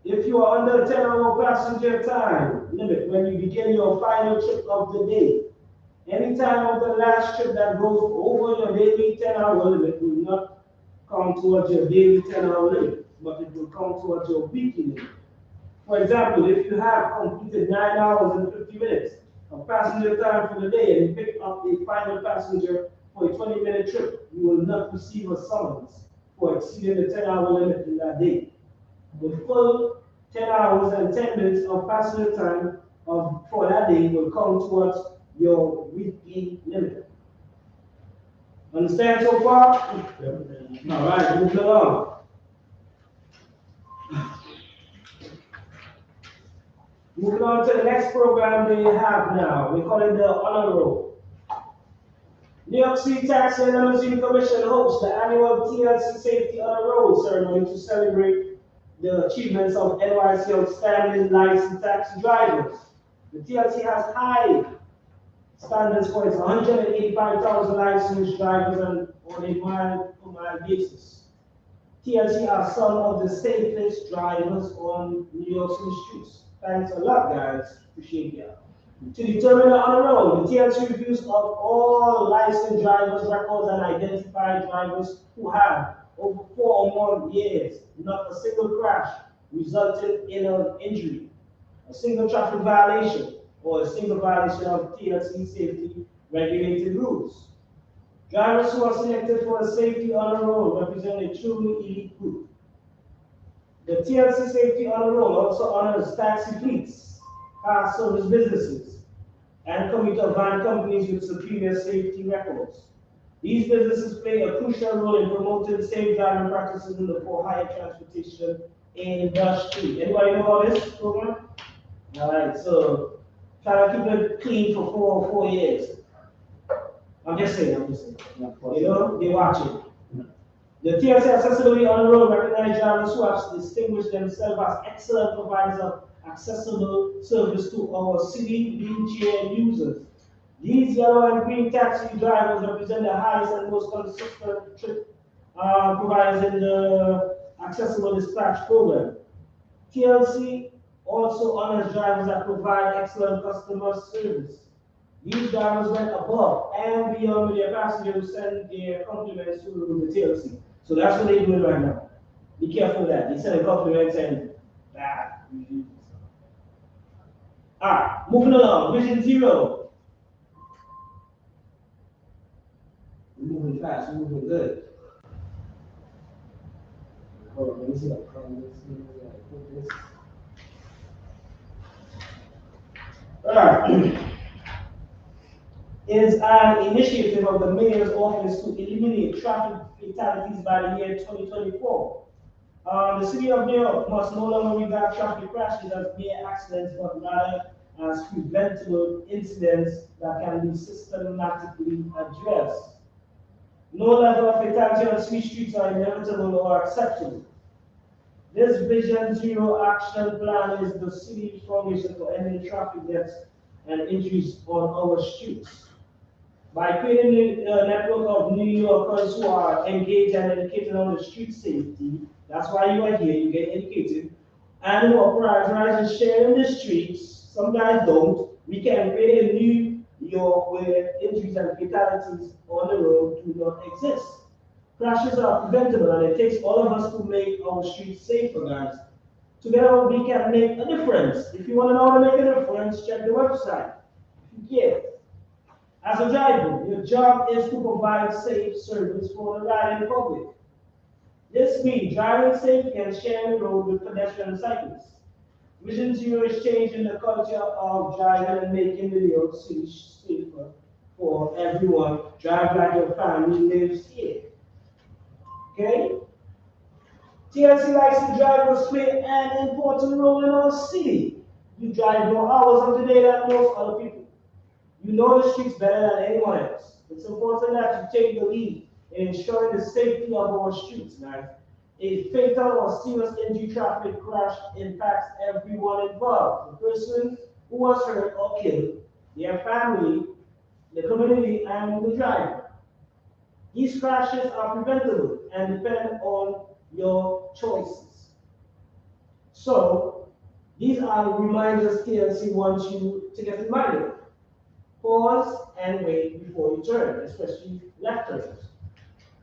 If you are under 10-hour passenger time limit when you begin your final trip of the day, any time of the last trip that goes over your daily 10-hour limit will not count towards your daily 10-hour limit, but it will count towards your weekly limit. For example, if you have completed 9 hours and 50 minutes of passenger time for the day and you pick up a final passenger for a 20-minute trip, you will not receive a summons for exceeding the 10-hour limit in that day. The full 10 hours and 10 minutes of passenger time for that day will count towards your weekly limit. Understand so far? All right, moving on. Moving on to the next program they have now. We call it the Honor Roll. New York City Taxi and Limousine Commission hosts the annual TLC Safety Honor Roll ceremony to celebrate the achievements of NYC outstanding licensed taxi drivers. The TLC has high standards for its 185,000 licensed drivers on a mile-to-mile basis. TLC are some of the safest drivers on New York City streets. Thanks a lot, guys. Appreciate you. To determine the honor roll, the TLC reviews of all licensed drivers' records and identify drivers who have over 4 or more years, not a single crash resulting in an injury, a single traffic violation, or a single violation of TLC safety regulated rules. Drivers who are selected for the safety honor roll represent a truly elite group. The TLC Safety Honor Roll also honors taxi fleets, car service businesses, and commuter van companies with superior safety records. These businesses play a crucial role in promoting safe driving practices in the for-hire transportation industry. Anybody know about this program? All right, so try to keep it clean for 4 years. I'm just saying. You know, they're watching. The TLC Accessibility on the Road recognizes drivers who have distinguished themselves as excellent providers of accessible service to our city wheelchair users. These yellow and green taxi drivers represent the highest and most consistent trip providers in the accessible dispatch program. TLC also honors drivers that provide excellent customer service. These drivers went above and beyond with their passengers who send their compliments to the TLC. So that's what they're doing right now. Be careful of that. They send compliments and bad reviews. Alright, moving along. Vision Zero. We're moving fast, we're moving good. Hold on, let me see if I can put this. Alright. Is an initiative of the Mayor's Office to eliminate traffic fatalities by the year 2024. The City of New York must no longer regard traffic crashes as mere accidents, but rather as preventable incidents that can be systematically addressed. No level of fatality on streets are inevitable or acceptable. This Vision Zero action plan is the city's foundation for ending traffic deaths and injuries on our streets. By creating a network of New Yorkers who are engaged and educated on the street safety, that's why you are here, you get educated, and who are prioritizing sharing the streets, some guys don't, we can create a New York where injuries and fatalities on the road do not exist. Crashes are preventable, and it takes all of us to make our streets safer, guys. Together we can make a difference. If you want to know how to make a difference, check the website. If you care. As a driver, your job is to provide safe service for the riding public. This means driving safely and sharing the road with pedestrians and cyclists. Vision Zero is changing the culture of driving and making New York City safer for everyone. Drive like your family lives here. Okay? TLC license drivers play an important role in our city. You drive more hours of the day than most other people. You know the streets better than anyone else. It's important that you take the lead in ensuring the safety of our streets, guys. A fatal or serious injury traffic crash impacts everyone involved. The person who was hurt or killed, their family, the community, and the driver. These crashes are preventable and depend on your choices. So, these are reminders TLC wants you to get reminded of. Pause and wait before you turn, especially left turns.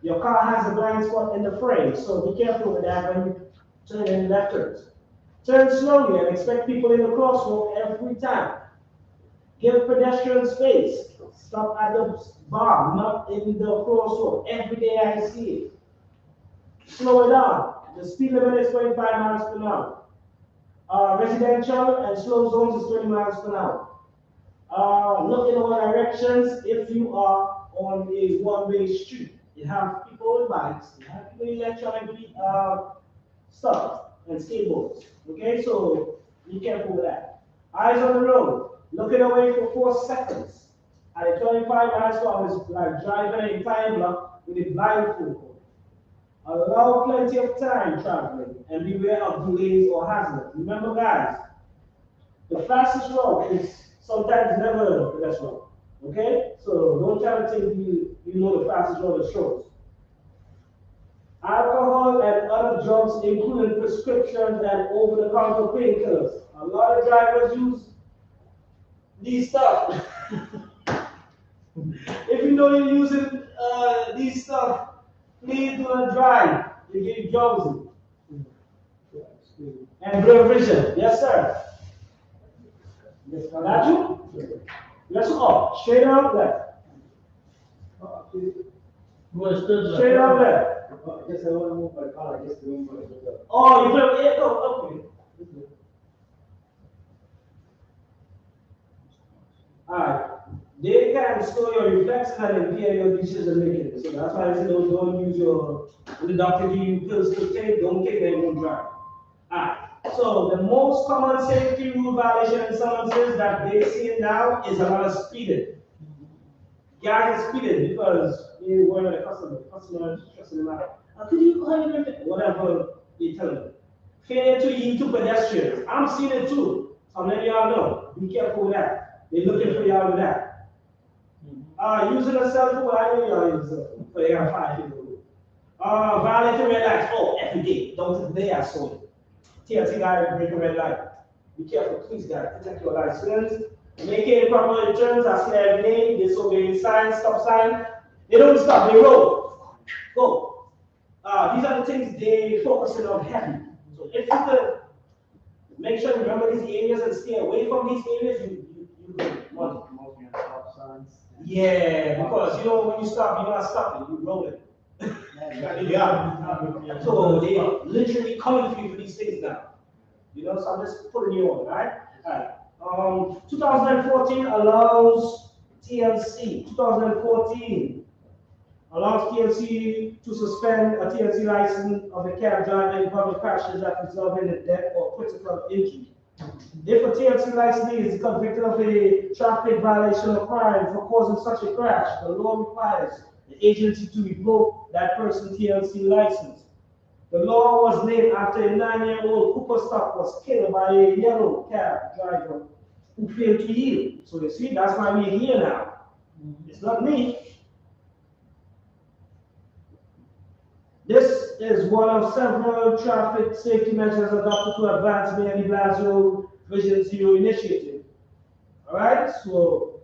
Your car has a blind spot in the frame, so be careful with that when you turn in left turns. Turn slowly and expect people in the crosswalk every time. Give pedestrians space. Stop at the bar, not in the crosswalk. Every day I see it. Slow it down. The speed limit is 25 miles per hour. Residential and slow zones is 20 miles per hour. Look in all directions if you are on a one-way street. You have people with bikes, you have people electronically stuff and skateboards. Okay, so be careful with that. Eyes on the road, looking away for 4 seconds. At a 25 miles per hour is like driving an entire block with a blindfold. Allow plenty of time traveling and beware of delays or hazards. Remember, guys, the fastest road is sometimes never the best road. Okay? So don't try to think you know the fastest road is short. Alcohol and other drugs, including prescriptions and over-the-counter painkillers. A lot of drivers use these stuff. If you know you're using these stuff, please do not drive. You get drowsy. And blur vision. Yes, sir. Got you? Let's go. Straight out left. Straight out left. Yes, I want to move my car. I just don't want to go. Oh, you put it? Oh, okay. Alright. They can slow your reflex and impair your decision making. So that's why I say don't use your, when the doctor give you pills to take, don't take them, don't drive. Alright. So the most common safety rule violation in summonses that they see now is a lot of speeding. Guys are speeding because they were the customer. The customer is stressing them out. Could you whatever they tell them. Failure to yield to pedestrians. I'm seeing it too. So I'm letting y'all know. Be careful with that. They're looking for y'all with that. Using a cell phone, I know y'all use a cell phone. So you got 5 people. Violating red lights. Oh, every day. Don't today I saw it. TLC guy break a red light. Be careful, please, guys. Protect your license. Making proper returns, I see every day. Disobeying signs, stop sign. They don't stop, they roll. Go. These are the things they focusing on heavy. So if you could make sure you remember these areas and stay away from these areas, you money. Mostly on stop signs. Yeah, because you know when you stop, you're not stopping, you're rolling. Yeah. So they are literally coming for you for these things now. You know, so I'm just putting you on, right? Alright. 2014 allows TLC. 2014 allows TLC to suspend a TLC license of a cab driver in public crashes that result in a death or critical injury. If a TLC licensee is convicted of a traffic violation or crime for causing such a crash, the law requires the agency to revoke that person's TLC license. The law was named after a 9-year-old Cooper Stock was killed by a yellow cab driver who failed to yield. So you see, that's why we're here now. It's not me. This is one of several traffic safety measures adopted to advance Mayor de Blasio Vision Zero initiative. All right, so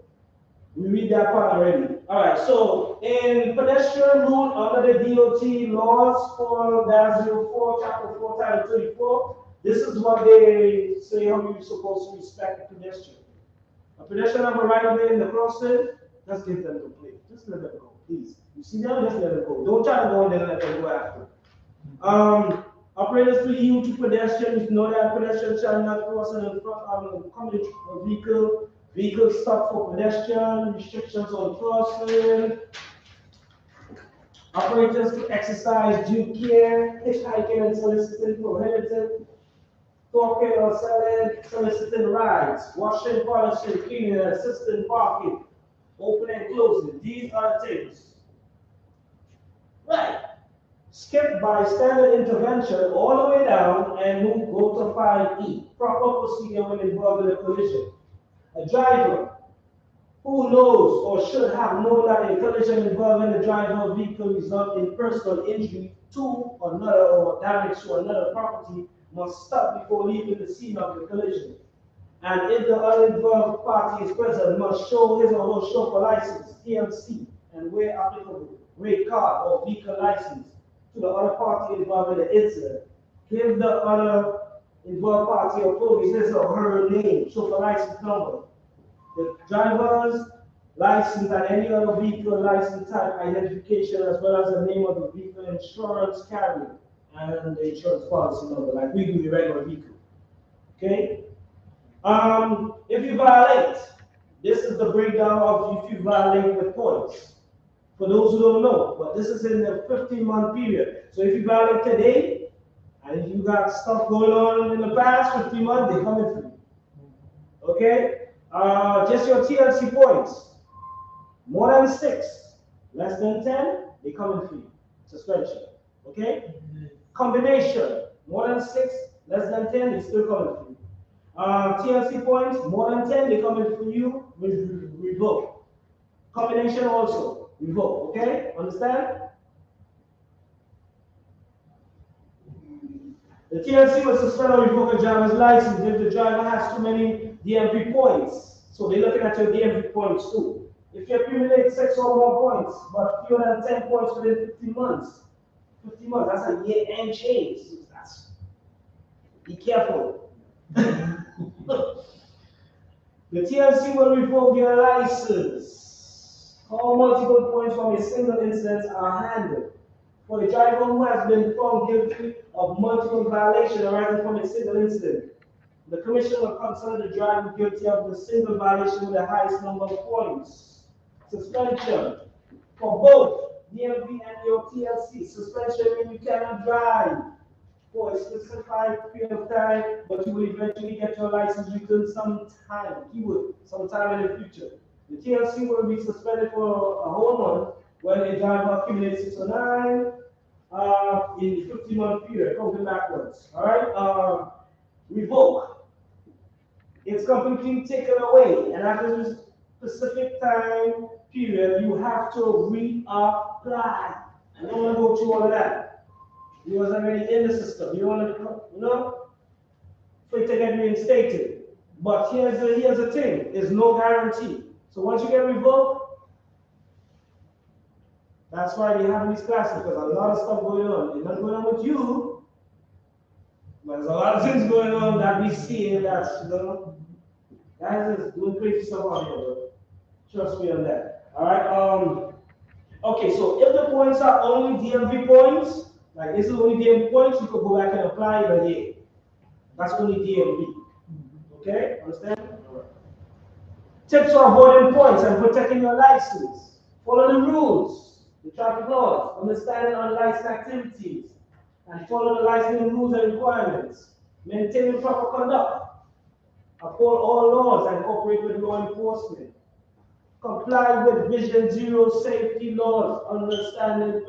we read that part already. All right, so in pedestrian route under the DOT laws for -04, chapter 4, title 34, this is what they say how you're supposed to respect the pedestrian. A pedestrian have a right of way in the crossing, just give them the play. Just let them go, please. You see them, just let them go. Don't try to go and then let them go after. Operators to yield to pedestrians, know that pedestrians shall not cross in front of a coming vehicle. Vehicles stop for pedestrian, restrictions on crossing. Operators to exercise due care, hitchhiking and soliciting prohibited. Talking or selling, soliciting rides, washing, polishing, cleaning, assisting parking, opening and closing. These are the things. Right. Skip bystander intervention all the way down and go to 5E. Proper procedure when involved in a collision. A driver who knows or should have known that a collision involving the driver of vehicle result in personal injury to another or damage to another property must stop before leaving the scene of the collision. And if the uninvolved party is present, must show his or her chauffeur license, TLC, and where applicable, rate card or vehicle license to the other party involved in the incident. Give the other involved party or police his or her name, chauffeur license number, the driver's license and any other vehicle license type identification, as well as the name of the vehicle insurance carrier and the insurance policy number, like we do the regular vehicle. Okay? If you violate, this is the breakdown of if you violate with points. For those who don't know, but this is in the 15-month period. So if you violate today, and if you got stuff going on in the past 15 months, they come in for you. Okay? Just your TLC points. More than 6, less than 10, they come in for you. Suspension. Okay? Combination. More than 6, less than 10, they still come in for you. TLC points, more than 10, they come in for you, revoke. Combination also, revoke. Okay? Understand? The TLC will suspend or revoke a driver's license if the driver has too many DMV points. So they're looking at your DMV points too. If you accumulate 6 or more points, but fewer than 10 points within 15 months, that's a year and change. Be careful. The TLC will revoke your license. All multiple points from a single incident are handled. For the driver who has been found guilty of multiple violations arising from a single incident, the Commission will consider the driver guilty of the single violation with the highest number of points. Suspension for both DMV and your TLC. Suspension means you cannot drive for a specified period of time, but you will eventually get your license returned sometime. Sometime in the future. The TLC will be suspended for a whole month when a driver accumulates 6 or 9 in the 15-month period, counting backwards. All right. Revoke. It's completely taken away, and after this specific time period, you have to reapply. I don't want to go through all of that. You was already in the system. You want to, for it to get reinstated. But here's the thing, there's no guarantee. So once you get revoked, that's why they have these classes, because a lot of stuff going on. It's not going on with you, but there's a lot of things going on that we see that's, guys is doing crazy stuff out here, bro. Trust me on that. All right. Okay. So if the points are only DMV points, like this is only DMV points, you could go back and apply it again. That's only DMV. Okay. Understand? All right. Tips for avoiding points and protecting your license. Follow the rules, the traffic laws, understanding unlicensed activities, and follow the licensing rules and requirements. Maintain proper conduct. Uphold all laws and cooperate with law enforcement. Comply with Vision Zero safety laws. Understand.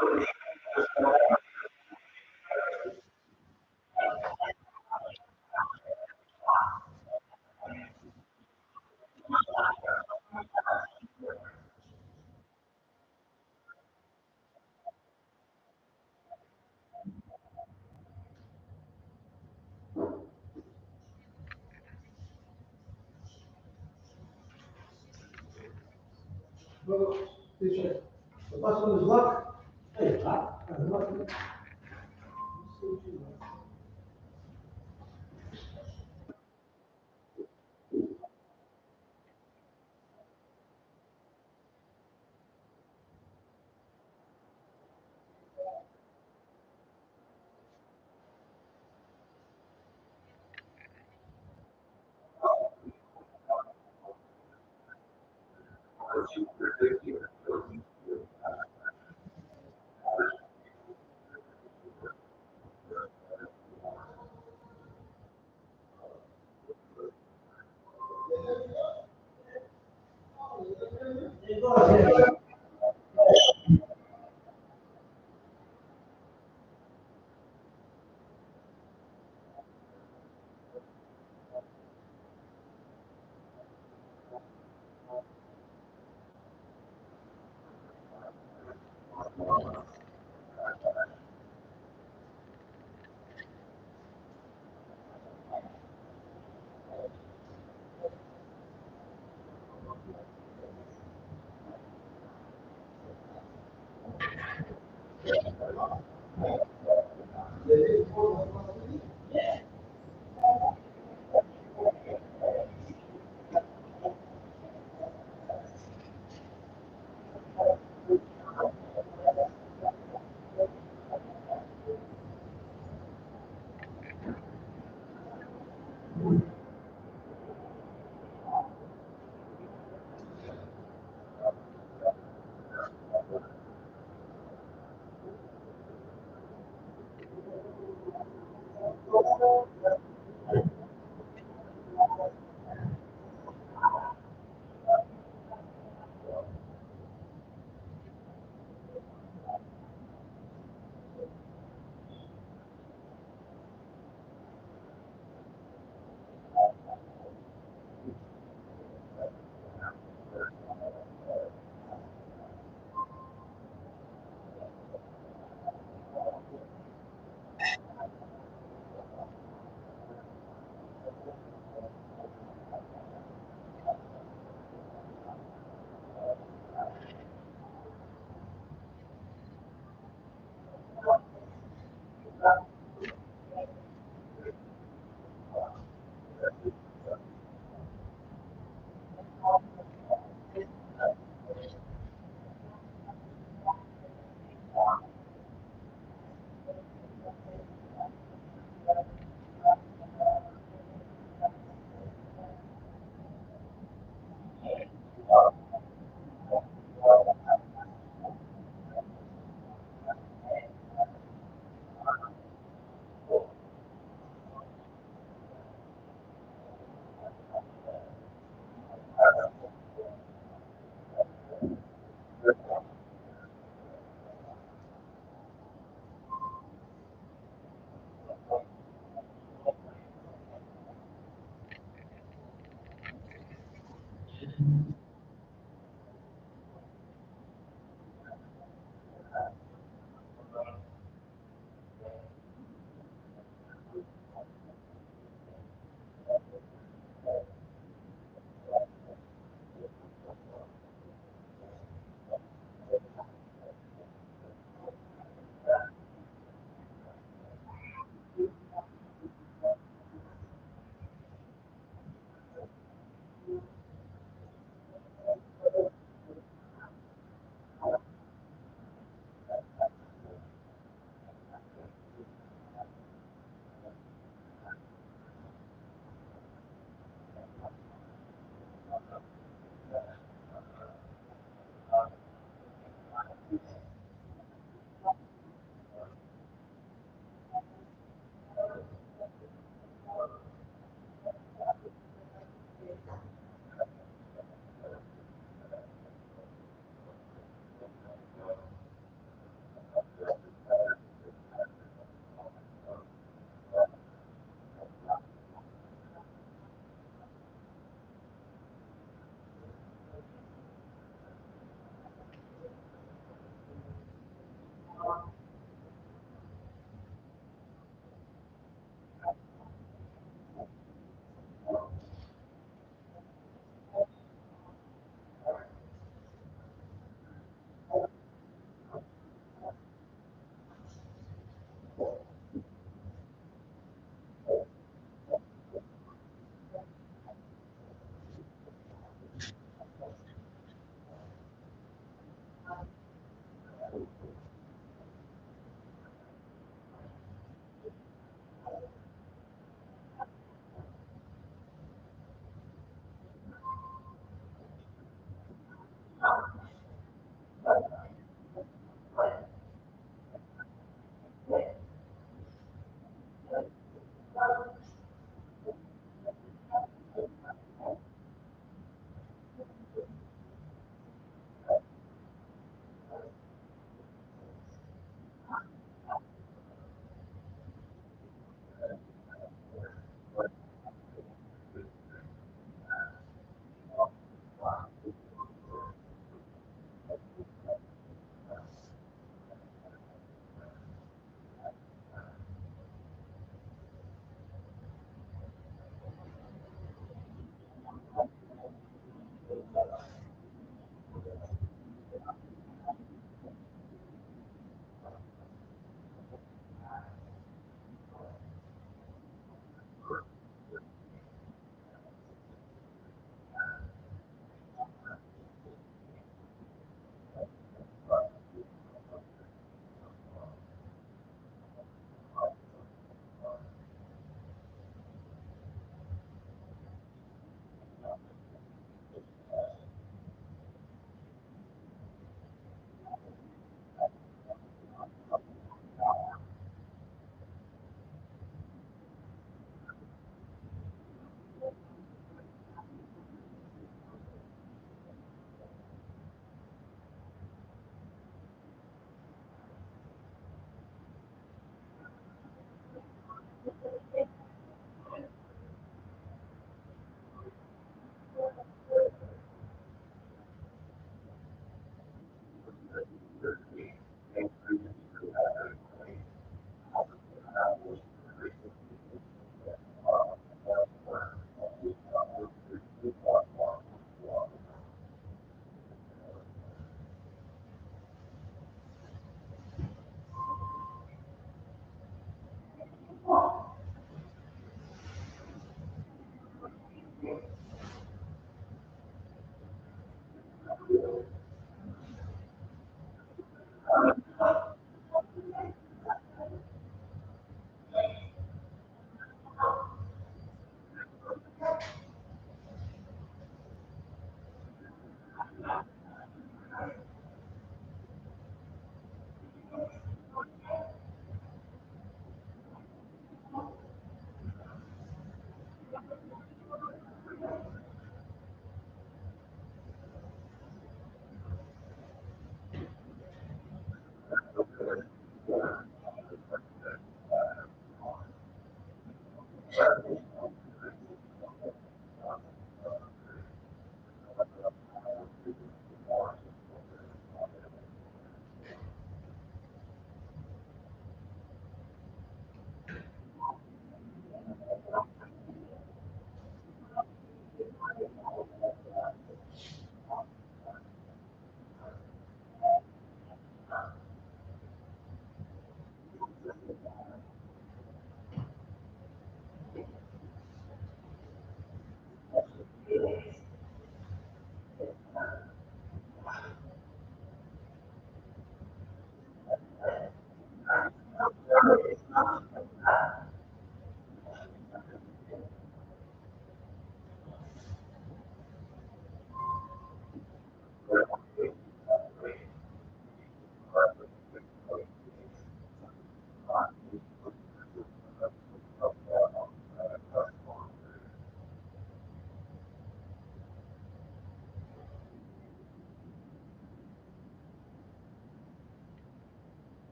Well, teacher, the bus one is locked. Hey, locked.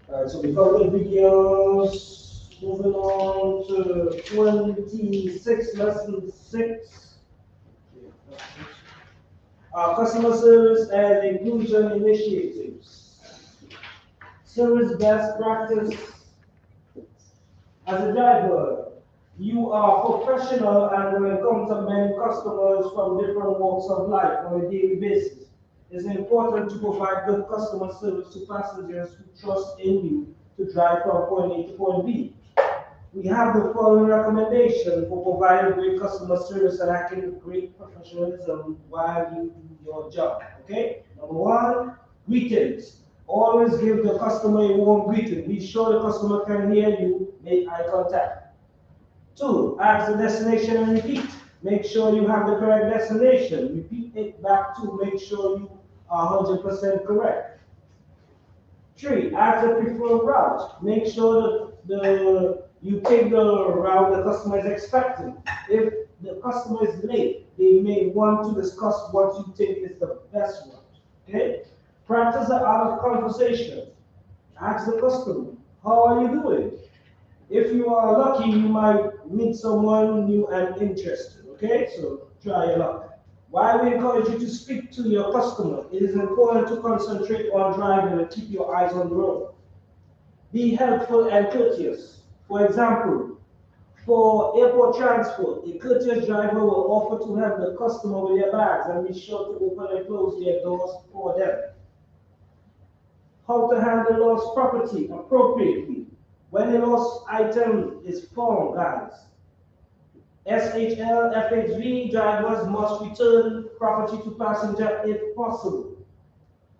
Alright, so we covered the videos. Moving on to 26, lesson 6. Customer service and inclusion initiatives. Service best practice. As a driver, you are professional and will encounter many customers from different walks of life on a daily basis. It's important to provide good customer service to passengers who trust in you to drive from point A to point B. We have the following recommendation for providing great customer service and acting with great professionalism while you do your job. Okay? Number one, greetings. Always give the customer a warm greeting. Be sure the customer can hear you. Make eye contact. Two, ask the destination and repeat. Make sure you have the correct destination. Repeat it back to make sure you are 100% correct. Three, ask the preferred route. Make sure that you take the route the customer is expecting. If the customer is late, they may want to discuss what you think is the best route. Okay? Practice the art of conversation. Ask the customer, how are you doing? If you are lucky, you might meet someone new and interested. Okay? So try your luck. Why we encourage you to speak to your customer? It is important to concentrate on driving and keep your eyes on the road. Be helpful and courteous. For example, for airport transport, a courteous driver will offer to help the customer with their bags and be sure to open and close their doors for them. How to handle lost property appropriately. When a lost item is found, guys, SHL, FHV drivers must return property to passenger if possible.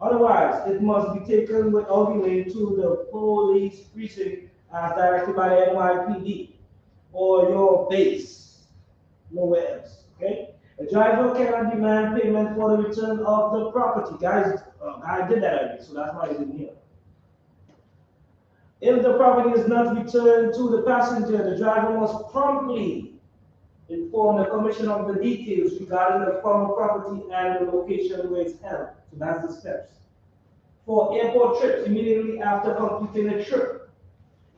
Otherwise, it must be taken without delay to the police precinct as directed by the NYPD or your base, nowhere else. Okay? A driver cannot demand payment for the return of the property. Guys, I did that already, so that's why it's in here. If the property is not returned to the passenger, the driver must promptly inform the commissioner of the details regarding the former property and the location where it's held. So that's the steps. for airport trips immediately after completing a trip.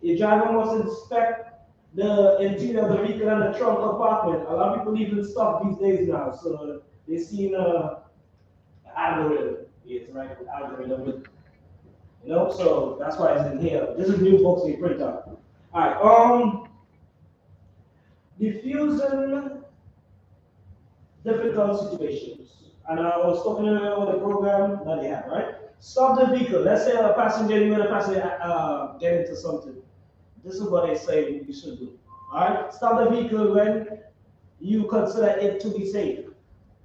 A driver must inspect the interior of the vehicle and the trunk compartment. A lot of people even stop these days now, so they see algorithm. Yes, right, algorithm with so that's why it's in here. This is new books they print out. Alright, diffusing difficult situations. And I was talking about the program that they have, right? Stop the vehicle. Let's say a passenger, you and a passenger get into something. This is what they say you should do. Alright? Stop the vehicle when you consider it to be safe.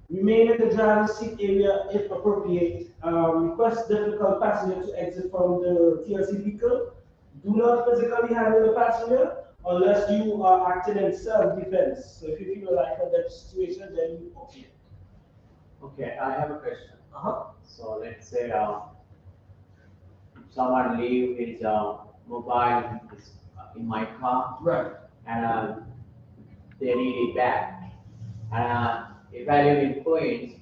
Remain in the driver's seat area if appropriate. Request difficult passenger to exit from the TLC vehicle. Do not physically handle the passenger unless you are acting in self-defense. So if you feel like in that situation, then you okay. Okay, I have a question. Uh-huh. So let's say someone leave his mobile in my car Right. and they need it back. And if I live in Queens,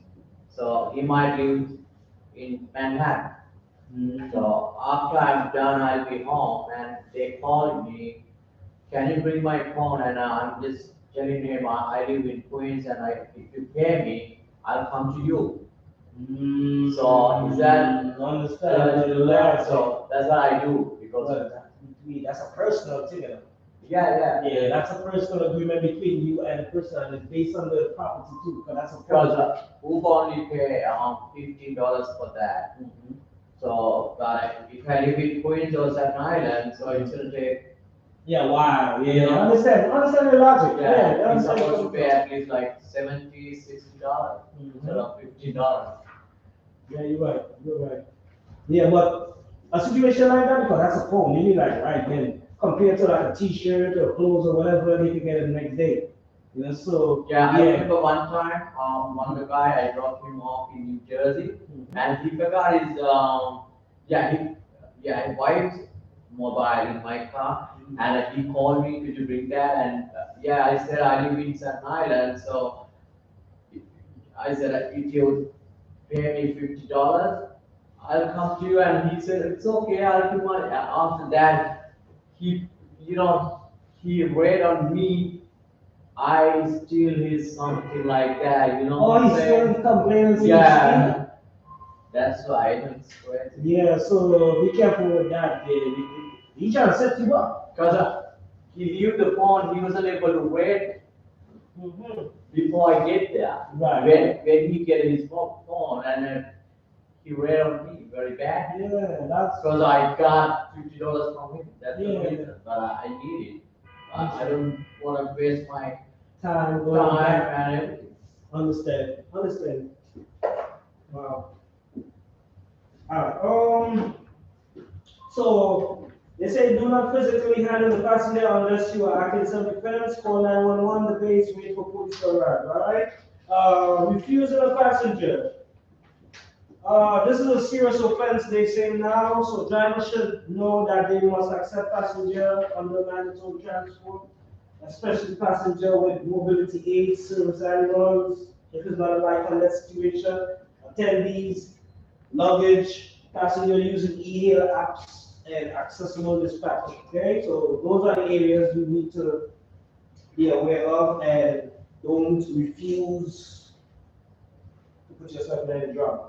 so he might live in Manhattan. So after I'm done, I'll be home and they call me, can you bring my phone? And I'm just telling him I live in Queens and if you pay me, I'll come to you. So is that understand? so that's what I do because To me, that's a personal thing. yeah. Yeah, that's a personal agreement between you and the person, and it's based on the property too, because that's a Because property. Uber only pay $15 for that. So but if I live in Queens or Staten Island, so it's gonna take Yeah, wow. Yeah, understand the logic. yeah, he's understand supposed to the pay at least like $60 instead of $15. Yeah, you're right. Yeah, but a situation like that, because that's a phone, you need like right then, compared to like a t-shirt or clothes or whatever, they can get it the next day. So Yeah, I remember one time, one of the guy I dropped him off in New Jersey, and he forgot his his wife's mobile in my car, and he called me, could you bring that? And yeah, I said I live in Staten Island, so I said if you pay me $50, I'll come to you. And he said it's okay, I'll do money. After that, he he read on me I steal his something like that, oh, he's still complaining. Yeah, that's why it's crazy. Yeah, so be careful with that. He trying to set you up. Because he leave the phone, he wasn't able to wait before I get there. Right. When he get his phone and he read on me very bad. Yeah, that's Because I got $50 from him. That's the Yeah. reason. But I need it. I don't want to waste my time going time back. and everything. Understand. Wow. Alright, so they say do not physically handle the passenger unless you are acting self-defense. Call 911, the base, wait for police to arrive. Alright? Refusing a passenger. This is a serious offense, they say now, so drivers should know that they must accept passenger under mandatory transport, especially passenger with mobility aids, service animals, if it's not a life and death situation, attendees, luggage, passenger using e-hail apps, and accessible dispatch. Okay, so those are the areas you need to be aware of, and don't refuse to put yourself in any drama.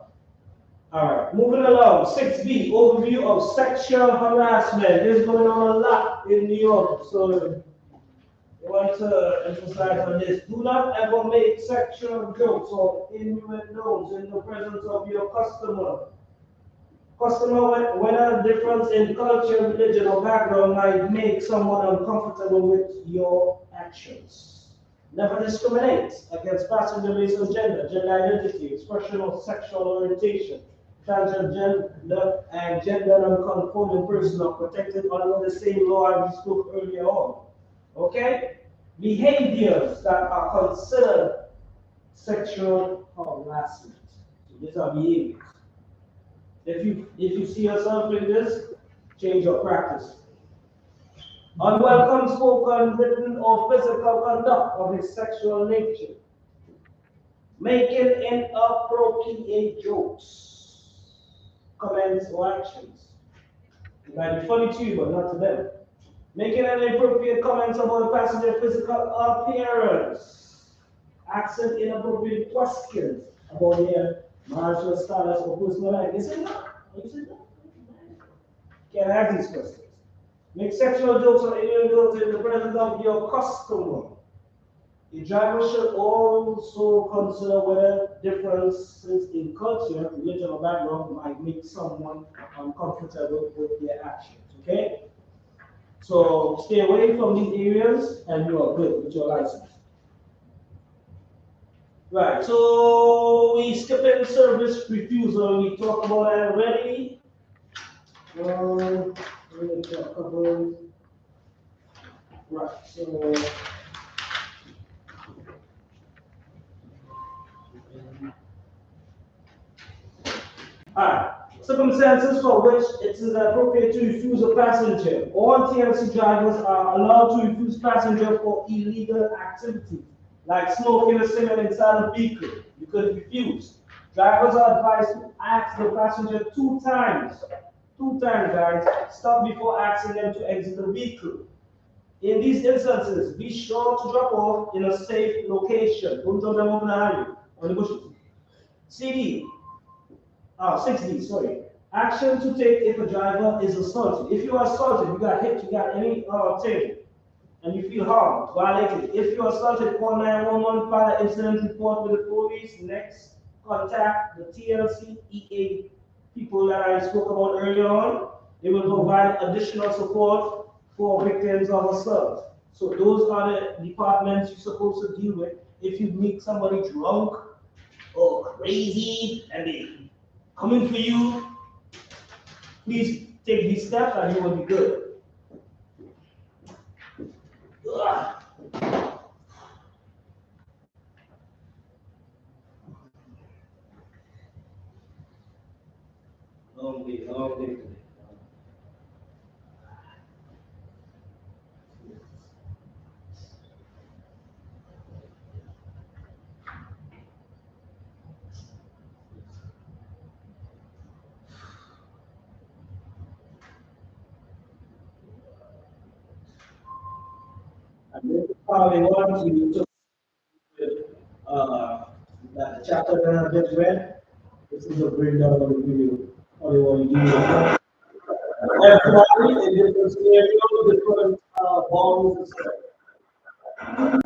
All right, moving along. 6B, overview of sexual harassment. This is going on a lot in New York, so I want to emphasize on this. Do not ever make sexual jokes or innuendos in the presence of your customer. Whether difference in culture, religion, or background might make someone uncomfortable with your actions. Never discriminate against passenger based on gender identity, expression of sexual orientation. Transgender and gender non-conforming person are protected under the same law as we spoke earlier on. Okay? Behaviors that are considered sexual harassment. So these are behaviors. If you see yourself in this, change your practice. Unwelcome spoken, written, or physical conduct of a sexual nature. Making inappropriate jokes. comments, or actions. It might be funny to you, but not to them. Making any inappropriate comments about a passenger physical appearance. Asking inappropriate questions about their marital status or personal life. You say no. You say no. Can't ask these questions. Make sexual jokes or innuendos in the presence of your customer. The driver should also consider whether differences in culture, religion, or background might make someone uncomfortable with their actions. Okay? So stay away from these areas and you are good with your license. Right, so we skip in service refusal. We talked about that already. We talk about, right, so alright. Circumstances for which it is appropriate to refuse a passenger. All TLC drivers are allowed to refuse passenger for illegal activities, like smoking or singing inside a vehicle. You could refuse. Drivers are advised to ask the passenger two times. Two times, guys. Stop before asking them to exit the vehicle. In these instances, be sure to drop off in a safe location. Don't drop them on the highway, on the bushes. CD, 60, sorry. Action to take if a driver is assaulted. If you are assaulted, you got hit, you got any thing, and you feel harmed, violated. If you are assaulted, call 911, file an incident report with the police. Next, contact the TLC EA people that I spoke about earlier on. They will provide additional support for victims of assault. So those are the departments you're supposed to deal with. If you meet somebody drunk or crazy and they coming for you, please take these steps and you will be good. Ugh. Long day, long day today. And this is how they want you to uh, that the chapter that I just read. This is a breakdown of the video. How they want you to do it. Everybody in different scenarios, different volumes and stuff.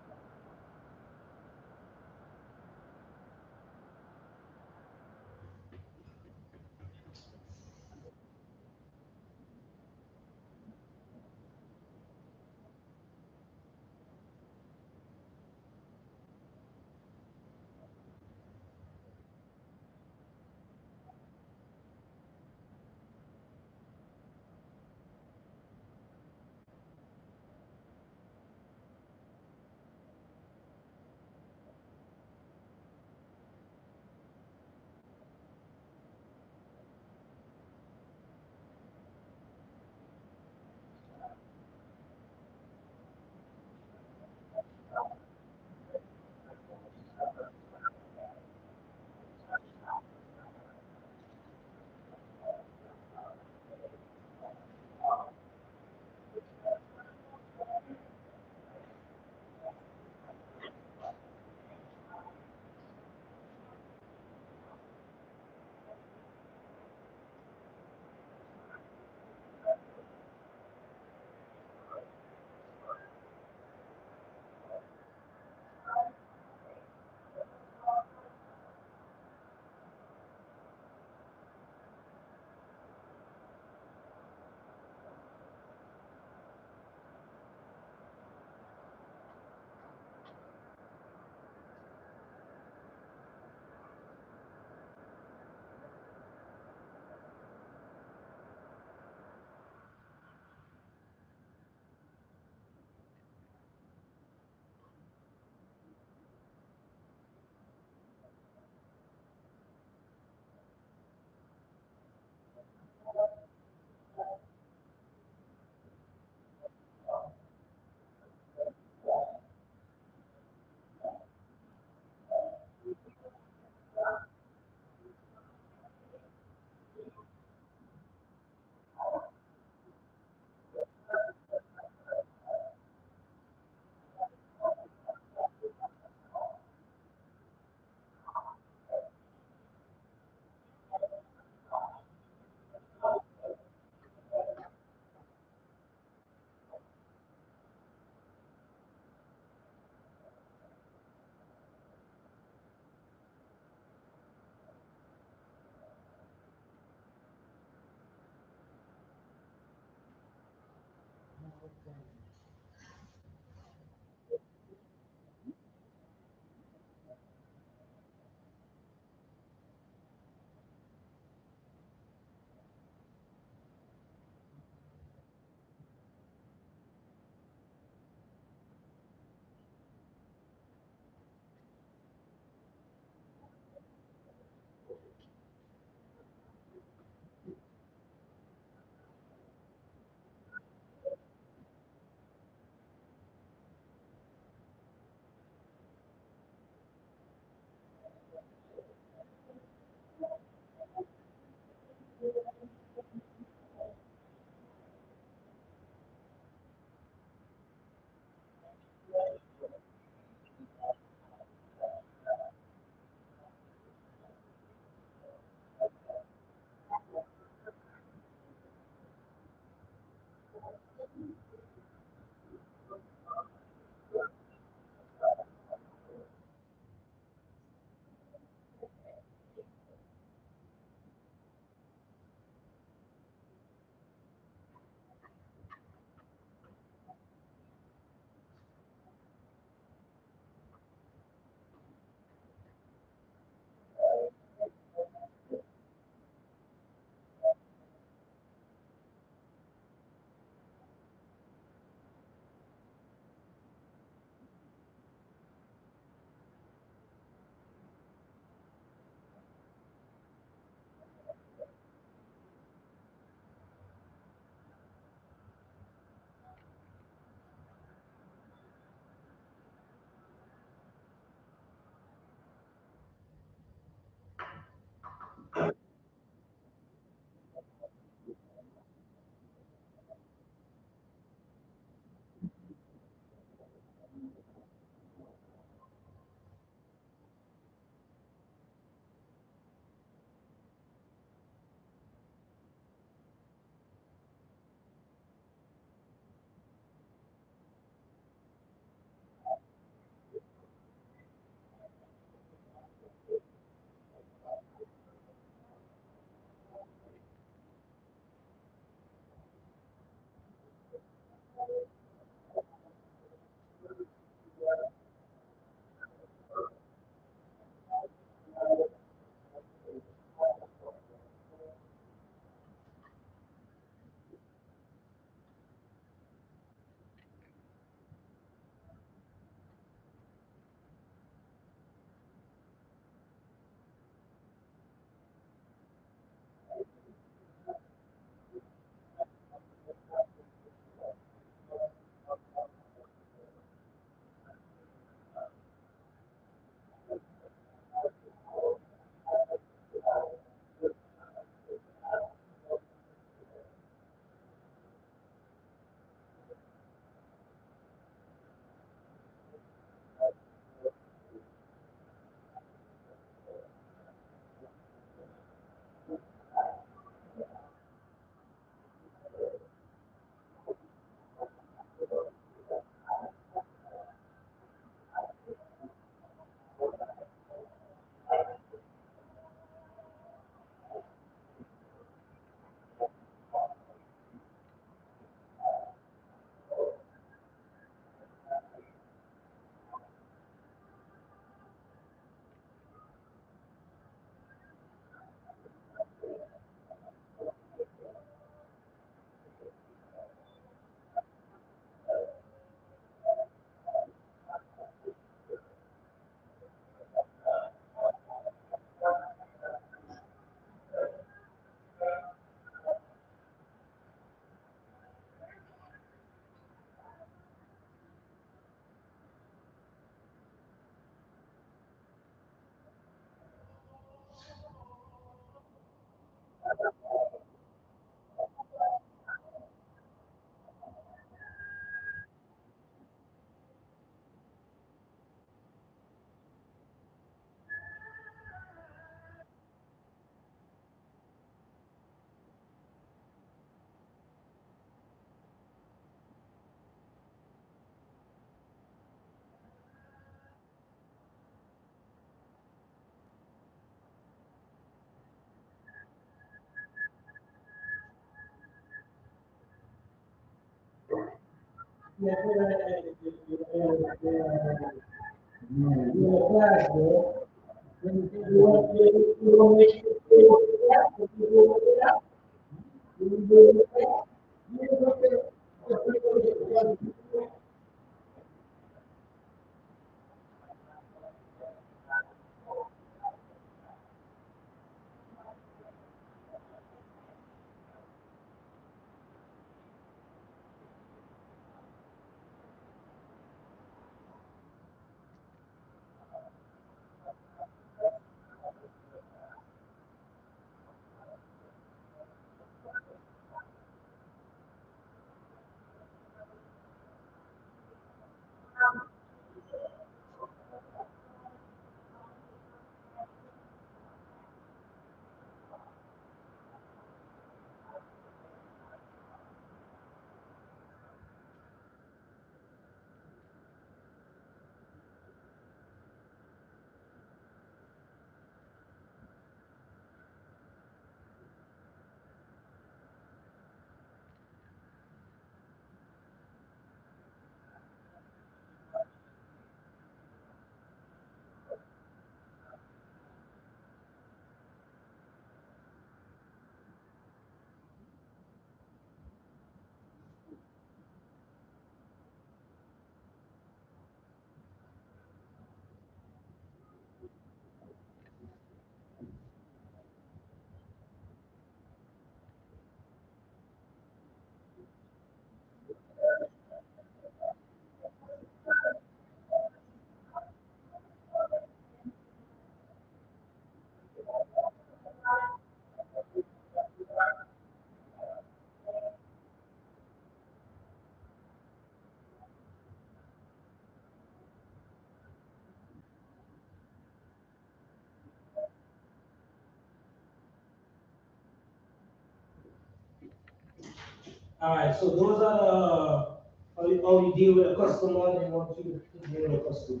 All right, so those are how you deal with a customer and want you to deal with a customer.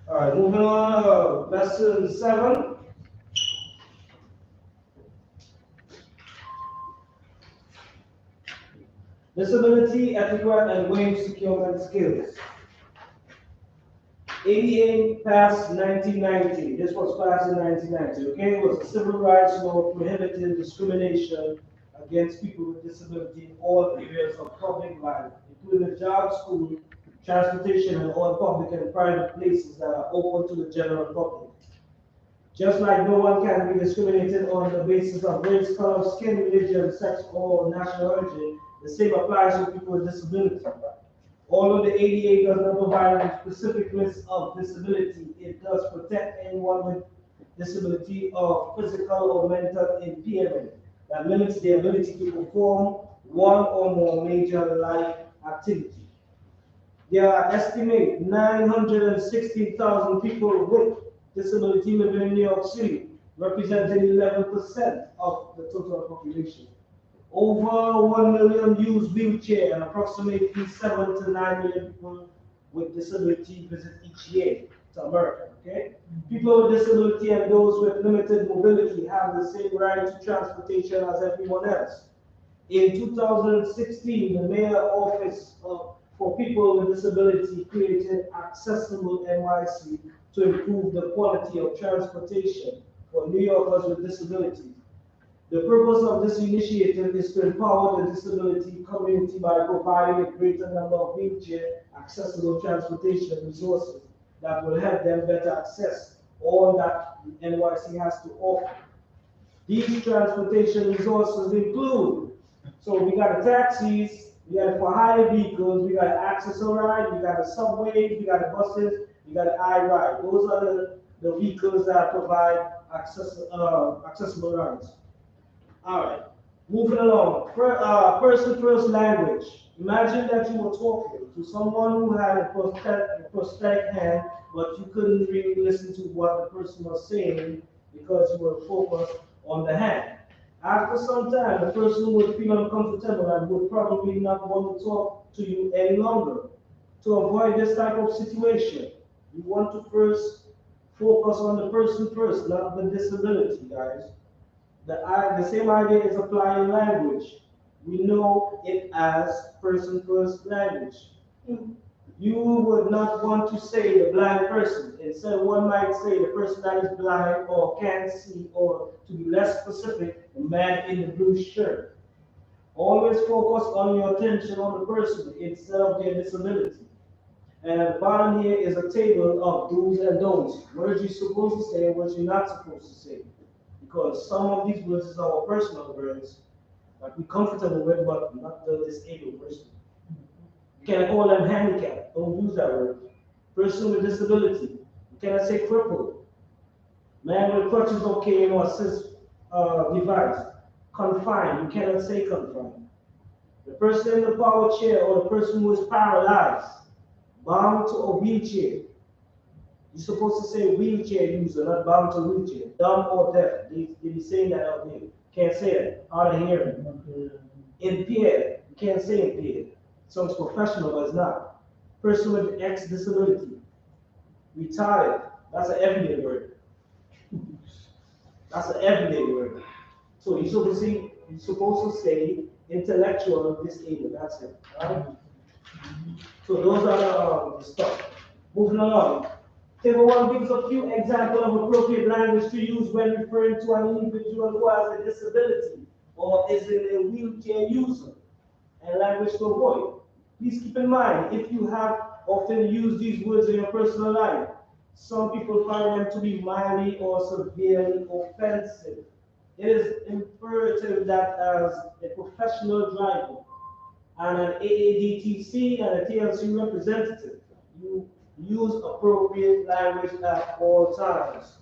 All right, moving on, lesson 7. Disability, etiquette, and wage securement skills. ADA passed 1990. This was passed in 1990. Okay, it was a civil rights law prohibiting discrimination against people with disability in all areas of public life, including job, school, transportation, and all public and private places that are open to the general public. Just like no one can be discriminated on the basis of race, color, skin, religion, sex, or national origin, the same applies to people with disability. Although the ADA does not provide a specific list of disability, it does protect anyone with disability of physical or mental impairment that limits their ability to perform one or more major life activities. There are estimated 960,000 people with disability living in New York City, representing 11% of the total population. Over 1 million use wheelchair and approximately 7 to 9 million people with disability visit each year to America. Okay? People with disability and those with limited mobility have the same right to transportation as everyone else. In 2016, the Mayor Office for People with Disability created Accessible NYC to improve the quality of transportation for New Yorkers with disabilities. The purpose of this initiative is to empower the disability community by providing a greater number of wheelchair accessible transportation resources that will help them better access all that NYC has to offer. These transportation resources include, so we got the taxis, we got the for hire vehicles, we got accessible ride, we got the subways, we got the buses, we got the iRide. Those are the vehicles that provide accessible rides. All right, moving along. Person-first language. Imagine that you were talking to someone who had a prosthetic hand, but you couldn't really listen to what the person was saying because you were focused on the hand. After some time, the person would feel uncomfortable and would probably not want to talk to you any longer. To avoid this type of situation, you want to first focus on the person first, not the disability, guys. The same idea is applied in language. We know it as person first language. You would not want to say the blind person. Instead, one might say the person that is blind or can't see, or to be less specific, the man in the blue shirt. Always focus on your attention on the person instead of their disability. And at the bottom here is a table of do's and don'ts. Words you're supposed to say and words you're not supposed to say. Because some of these words are our personal words that we're comfortable with, but not the disabled person. You can't call them handicapped. Don't use that word. Person with disability. You cannot say crippled. Man with crutches or cane or assist device. Confined. You cannot say confined. The person in the power chair or the person who is paralyzed, bound to a wheelchair. You're supposed to say wheelchair user, not bound to wheelchair. Dumb or deaf. They be saying that out there. Can't say it. Hard of hearing. Impaired. You can't say impaired. Sounds professional, but it's not. Person with X disability. Retarded. That's an everyday word. That's an everyday word. So you're supposed to say intellectual disabled. That's it. Right? So those are the stuff. Moving along. Table 1 gives a few examples of appropriate language to use when referring to an individual who has a disability or is a wheelchair user, and language to avoid. Please keep in mind, if you have often used these words in your personal life, some people find them to be mildly or severely offensive. It is imperative that as a professional driver and an AADTC and a TLC representative, you use appropriate language at all times.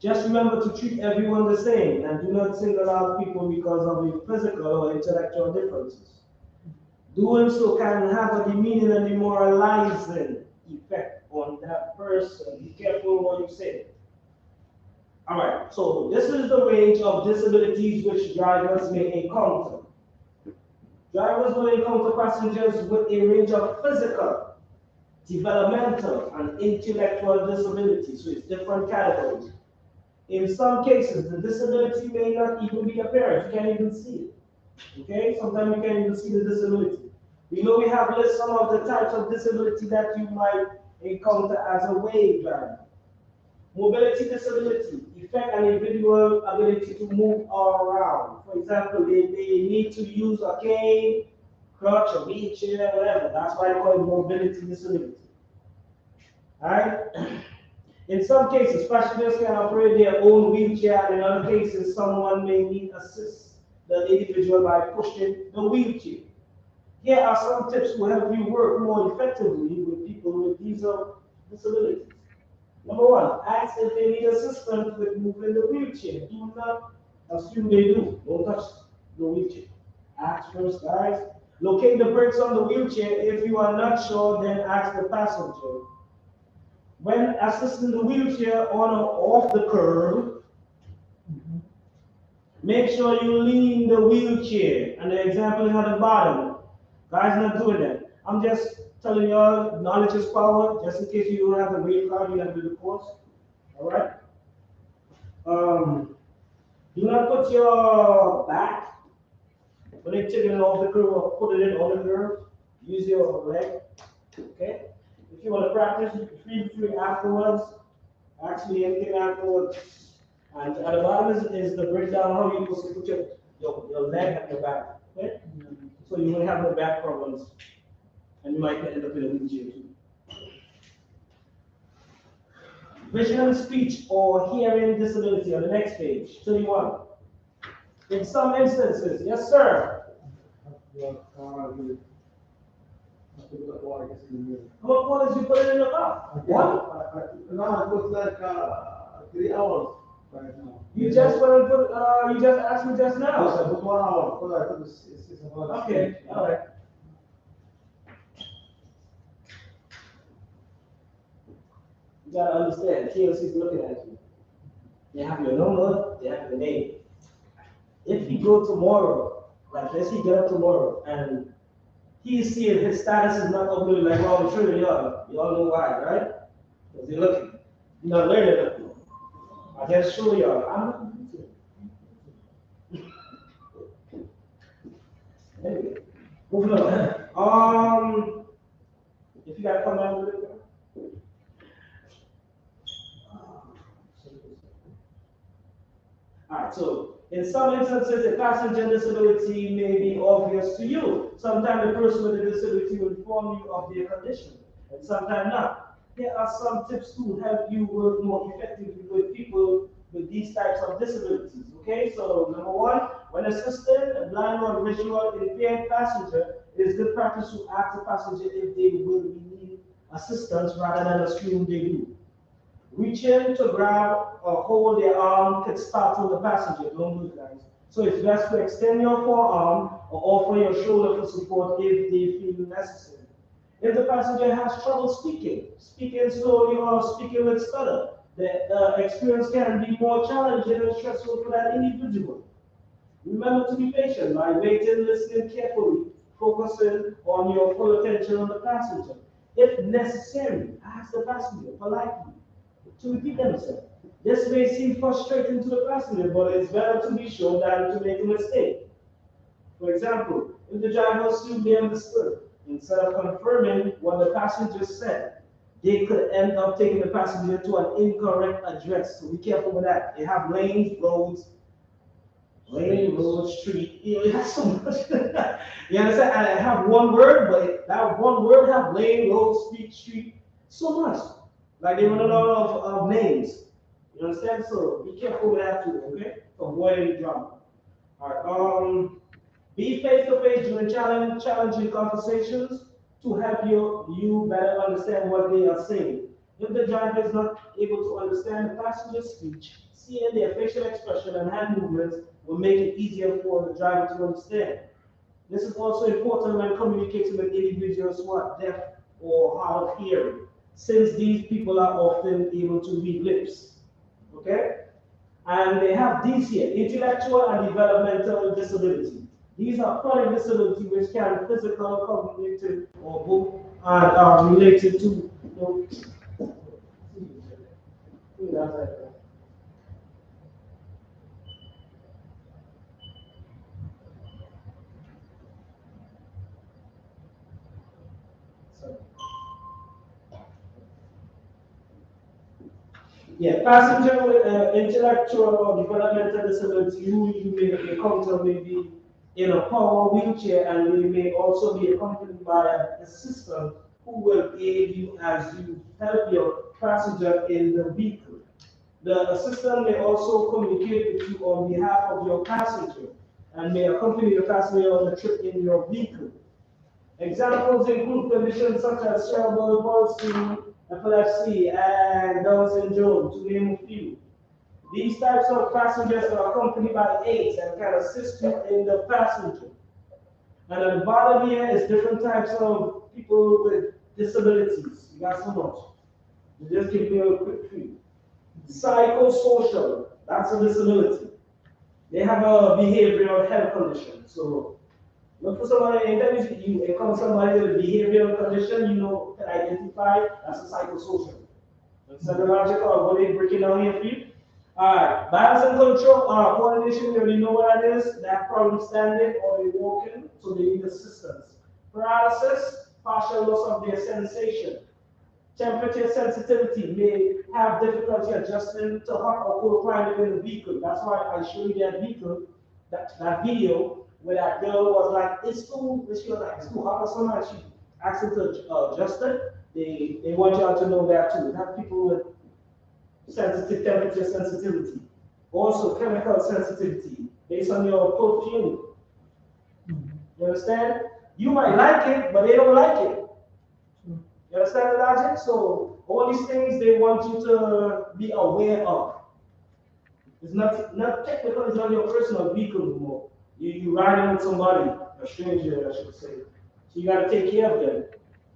Just remember to treat everyone the same and do not single out people because of their physical or intellectual differences. Doing so can have a demeaning and demoralizing effect on that person. Be careful what you say. Alright, so this is the range of disabilities which drivers may encounter. Drivers will encounter passengers with a range of physical, developmental, and intellectual disabilities, so it's different categories. In some cases, the disability may not even be apparent. You can't even see it. Okay? Sometimes you can't even see the disability. We know we have listed some of the types of disability that you might encounter as a wave driver. Mobility disability affect an individual's ability to move around. For example, they need to use a cane, crutch, a wheelchair, whatever. That's why they call it mobility disability. Alright? In some cases, passengers can operate their own wheelchair, and in other cases, someone may need assist the individual by pushing the wheelchair. Here are some tips to help you work more effectively with people with these disabilities. Number 1, ask if they need assistance with moving the wheelchair. Do not assume they do. Don't touch the wheelchair. Ask first, guys. Locate the brakes on the wheelchair. If you are not sure, then ask the passenger. When assisting the wheelchair on or off the curb, make sure you lean the wheelchair. And the example is at the bottom. Guys, not doing that. I'm just telling y'all, knowledge is power. Just in case you don't have the wheel card, you have to do the course. All right. Do not put your back when you're taking it off the curb or put it in on the curb. Use your leg. Okay. If you want to practice, feel free afterwards. Actually, anything afterwards. And at the bottom is the breakdown how you're supposed to put your leg and your back. Okay? So you won't have no back problems. And you might end up in a wheelchair too. Visual speech or hearing disability on the next page, 31. In some instances, yes, sir. What waters you put it in the cup? What? No, I put like 3 hours right now. You just went and put, you just asked me just now. Yes, I put 1 hour. Because I put it's about Okay, all right. You gotta understand, TLC is looking at you. They have your number, they have your name. If you go tomorrow, like let's say you get up tomorrow and he's seeing his status is not uploaded like all the children, y'all know why, right? Because they're looking. You're not learning nothing. I just show y'all. I'm looking. Anyway, moving on. If you got to come down with it. Alright, so in some instances, a passenger disability may be obvious to you. Sometimes the person with the disability will inform you of their condition, and sometimes not. Here are some tips to help you work more effectively with people with these types of disabilities. Okay, so number one, when assisting a blind or visual impaired passenger, it is good practice to ask the passenger if they will need assistance rather than assume they do. Reach in to grab or hold their arm could startle the passenger. Don't do it, guys. So it's best to extend your forearm or offer your shoulder for support if they feel necessary. If the passenger has trouble speaking slowly or speaking with stutter, the experience can be more challenging and stressful for that individual. Remember to be patient by waiting, listening carefully, focusing on your full attention on the passenger. If necessary, ask the passenger politely to repeat themselves. This may seem frustrating to the passenger, but it's better to be sure than to make a mistake. For example, if the driver assumed they understood, instead of confirming what the passenger said, they could end up taking the passenger to an incorrect address. So be careful with that. They have lane, road, street. You know, it has so much. You understand? I have one word, but that one word have lane, road, street, so much. Like they run a lot of names. You understand? So be careful with that too, okay? To avoid any drama. Alright, be face to face during challenging conversations to help you better understand what they are saying. If the driver is not able to understand the passenger's speech, seeing their facial expression and hand movements will make it easier for the driver to understand. This is also important when communicating with individuals who are deaf or hard of hearing, since these people are often able to read lips. Okay? And they have these here, intellectual and developmental disability. These are chronic disability which can be physical, cognitive, or both, and are related to. Yeah, passenger with intellectual or developmental disability who you may encounter may be in a power wheelchair, and they may also be accompanied by an assistant who will aid you as you help your passenger in the vehicle. The assistant may also communicate with you on behalf of your passenger and may accompany the passenger on the trip in your vehicle. Examples include conditions such as cerebral palsy, epilepsy, and Down syndrome, to name a few. These types of passengers are accompanied by aides and can assist you in the passenger. And at the bottom here is different types of people with disabilities. You got so much. Just give you a quick few. Psychosocial, that's a disability. They have a behavioral health condition. So look for somebody, anytime you encounter somebody with a behavioral condition, you know, can identify that's a psychosocial. Psychological, what they breaking down here for you. Alright, balance and control, coordination, you already know what that is. That problem standing or they walking, so they need assistance. Paralysis, partial loss of their sensation. Temperature sensitivity may have difficulty adjusting to hot or cold climate in the vehicle. That's why I showed you that vehicle, that video where that girl was like, she was like, it's too hot or something, and she asked them to adjust it. They want y'all to know that too. Have people with sensitive temperature sensitivity. Also chemical sensitivity based on your perfume. You understand? You might like it, but they don't like it. You understand the logic? So all these things they want you to be aware of. It's not technical, it's not your personal vehicle anymore. You riding with somebody, a stranger, I should say. So you gotta take care of them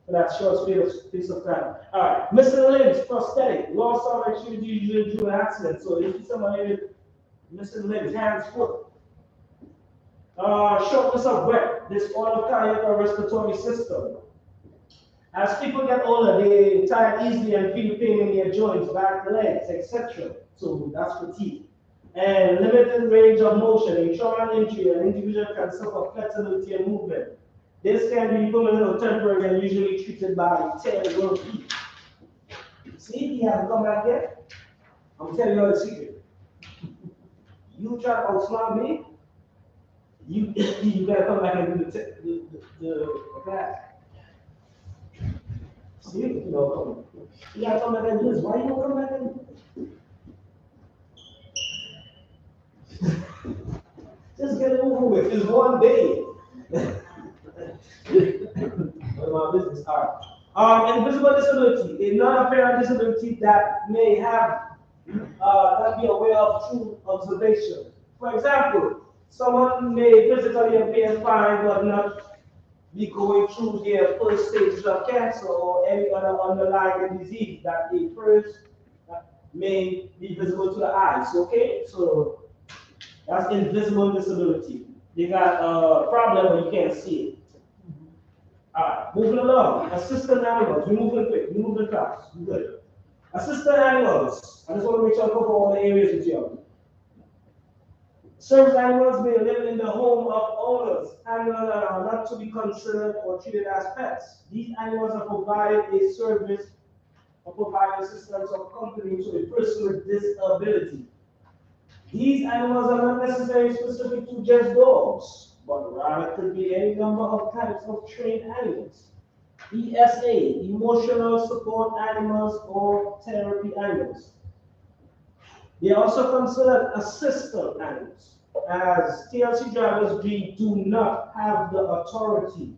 for that short space of time. Alright, missing limbs, prosthetic, loss of activity usually due to an accident. So if you see somebody with missing limbs, hands, foot. Shortness of breath, disorder of cardiac or respiratory system. As people get older, they tire easily and feel pain in their joints, back, legs, etc. So that's fatigue. and limited range of motion. In trauma and injury, an individual can suffer flexibility and movement. This can be permanent or temporary and usually treated by 10 working. See, he hasn't come back yet. I'm telling you the secret. You try to outsmart me, you you gotta come back and do the class. See, you know, you gotta come back and do this. Why you don't come back and do this? Just get it over with. It's one day. What about business? All right. Invisible disability, a non-apparent disability that may have not be aware of true observation. For example, someone may physically appear fine but not be going through their first stages of cancer or any other underlying disease that a first may be visible to the eyes. Okay, so that's invisible disability. You got a problem but you can't see it. All right, moving along. Assistant animals. We're moving quick. We're moving fast. We're good. Assistant animals. I just want to make sure I cover all the areas with you. Service animals may live in the home of owners. Animals are not to be considered or treated as pets. These animals are provided a service or provide assistance or company to a person with disability. These animals are not necessarily specific to just dogs, but rather could be any number of types of trained animals. ESA, emotional support animals or therapy animals. They are also considered assistant animals, as TLC drivers do not have the authority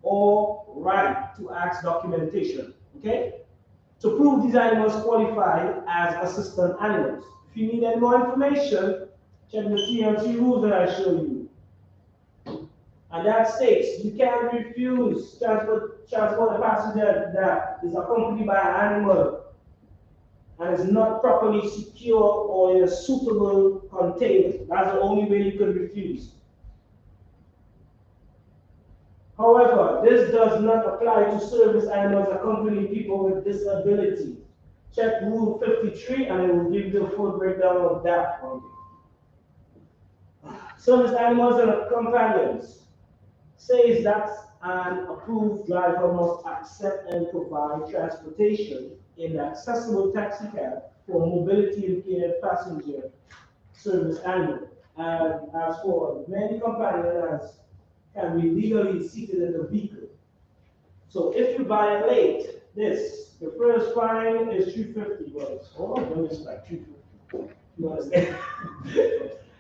or right to ask documentation. Okay? To prove these animals qualify as assistant animals. If you need any more information, check the TLC rules that I show you. And that states you can refuse transport a passenger that is accompanied by an animal and is not properly secure or in a suitable container. That's the only way you can refuse. However, this does not apply to service animals accompanying people with disability. Check Rule 53 and it will give you a full breakdown of that one. Service animals and companions says that an approved driver must accept and provide transportation in an accessible taxi cab for mobility impaired passenger service animal. And as for many companions can be legally seated in the vehicle. So if you violate this, the first fine is $350. Oh, no, it's like $350. You understand?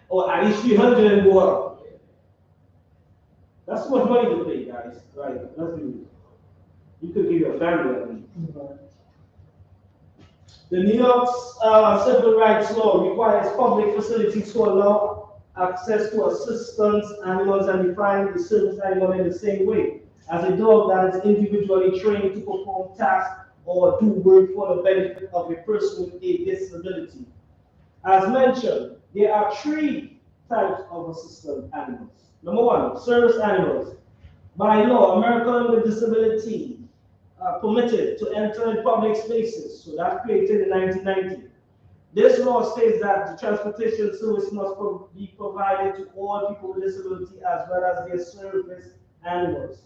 Or at least 300 and go up. That's too much money to pay, guys. Right? Let's do it. You could give your family that money. The New York civil rights law requires public facilities to allow access to assistance animals and define the service animal in the same way as a dog that is individually trained to perform tasks or do work for the benefit of a person with a disability. As mentioned, there are three types of assistant animals. Number one, service animals. By law, Americans with disability are permitted to enter in public spaces. So that's created in 1990. This law states that the transportation service must be provided to all people with disability as well as their service animals.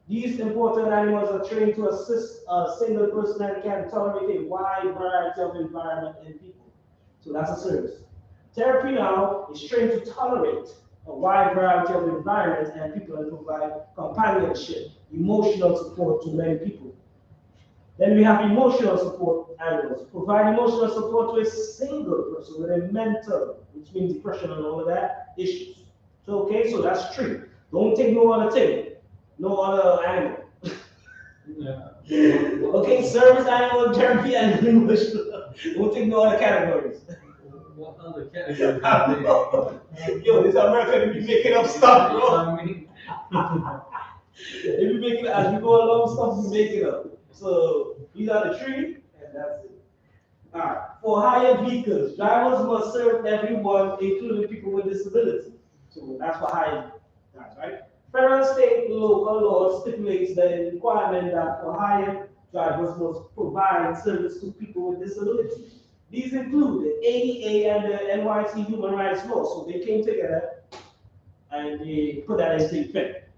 These important animals are trained to assist a single person and can tolerate a wide variety of environment and people. So that's a service. Therapy now is trained to tolerate a wide variety of environments and people and provide companionship, emotional support to many people. Then we have emotional support animals. Provide emotional support to a single person with a mental, which means depression and all of that, issues. So, okay, so that's true. Don't take no other thing, no other animal. Yeah. Okay, service animal, therapy, and emotional. Don't take no other categories. What other categories? Yo, this America be making up stuff, bro. I mean, If you make it as you go along, stuff you make it up. So these are the three, and that's it. Alright. For hired vehicles, drivers must serve everyone, including people with disability. So that's for hired guys, right? Federal, state, local law stipulates the requirement that for hired drivers must provide service to people with disabilities. These include the ADA and the NYC Human Rights Law. So they came together and they put that into effect.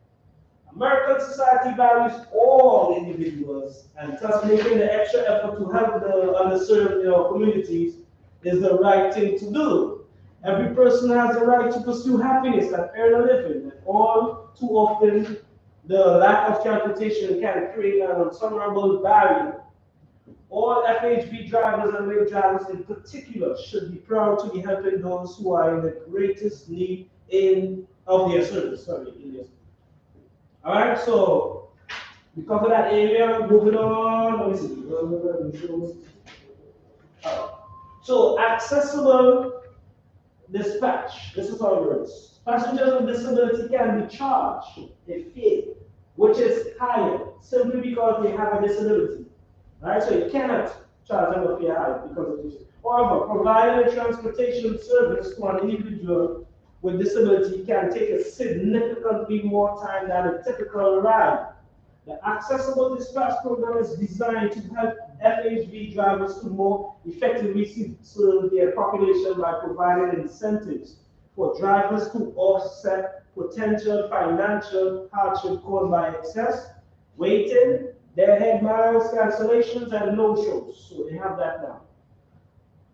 American society values all individuals, and thus making the extra effort to help the underserved in our communities is the right thing to do. Every person has the right to pursue happiness and earn a living, and all too often the lack of transportation can create an insurmountable barrier. All FHB drivers and rail drivers in particular should be proud to be helping those who are in the greatest need of their service. Sorry, in their all right, so we cover that area. Moving on. Let me see. So accessible dispatch. This is how it works. Passengers with disability can be charged a fee, which is higher simply because they have a disability. Right? So you cannot charge them a fee higher because of this. However, providing a transportation service to an individual with disability can take a significantly more time than a typical ride. The Accessible Dispatch Program is designed to help FHV drivers to more effectively serve their population by providing incentives for drivers to offset potential financial hardship caused by excess, waiting, deadhead miles, cancellations, and no-shows. So they have that now.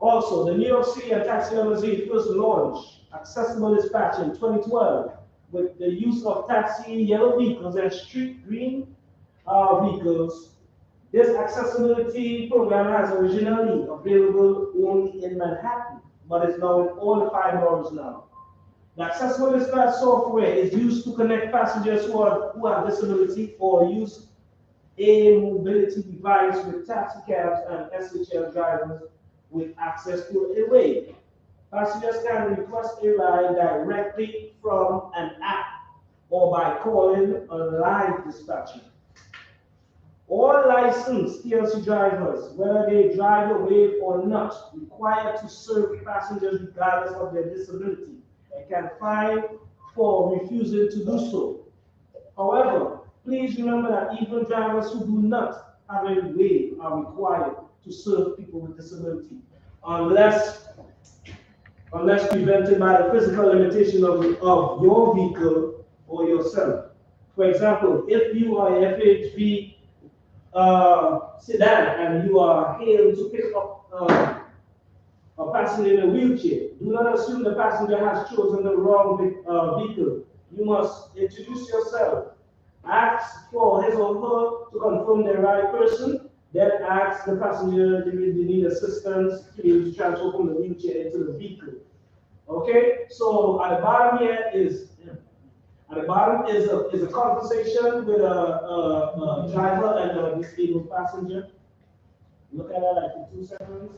Also, the New York City and Taxi LLC first launched Accessible Dispatch in 2012 with the use of taxi yellow vehicles and street green vehicles. This accessibility program has originally available only in Manhattan, but is now in all the 5 boroughs now. The accessible dispatch software is used to connect passengers who have disability or use a mobility device with taxi cabs and SHL drivers with access to a way. Passengers can request a ride directly from an app or by calling a live dispatcher. All licensed TLC drivers, whether they drive away or not, required to serve passengers regardless of their disability and can fine for refusing to do so. However, please remember that even drivers who do not have a way are required to serve people with disability unless prevented by the physical limitation of your vehicle or yourself. For example, if you are a FHB sedan and you are hailed to pick up a passenger in a wheelchair, do not assume the passenger has chosen the wrong vehicle. You must introduce yourself, ask for his or her to confirm the right person, then ask the passenger if they need assistance to be able to transfer from the wheelchair into the vehicle. Okay, so at the bottom is a conversation with a driver and a disabled passenger. Look at that like in 2 seconds.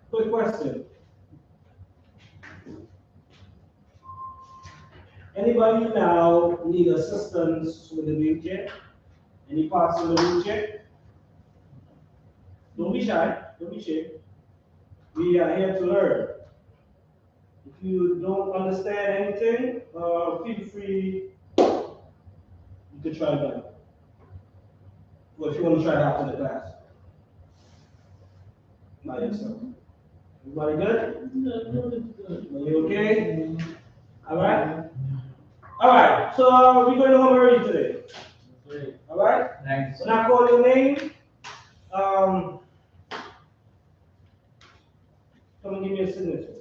Quick question. Anybody now need assistance with the wheelchair? Any parts of the wheelchair? Don't be shy. Don't be shy. We are here to learn. If you don't understand anything, feel free. You can try again. Well, if you want to try it after the class. By yourself. Everybody good? You okay? All right? All right. So we're going home early today. All right? Thanks. When I call your name, come and give me a signature.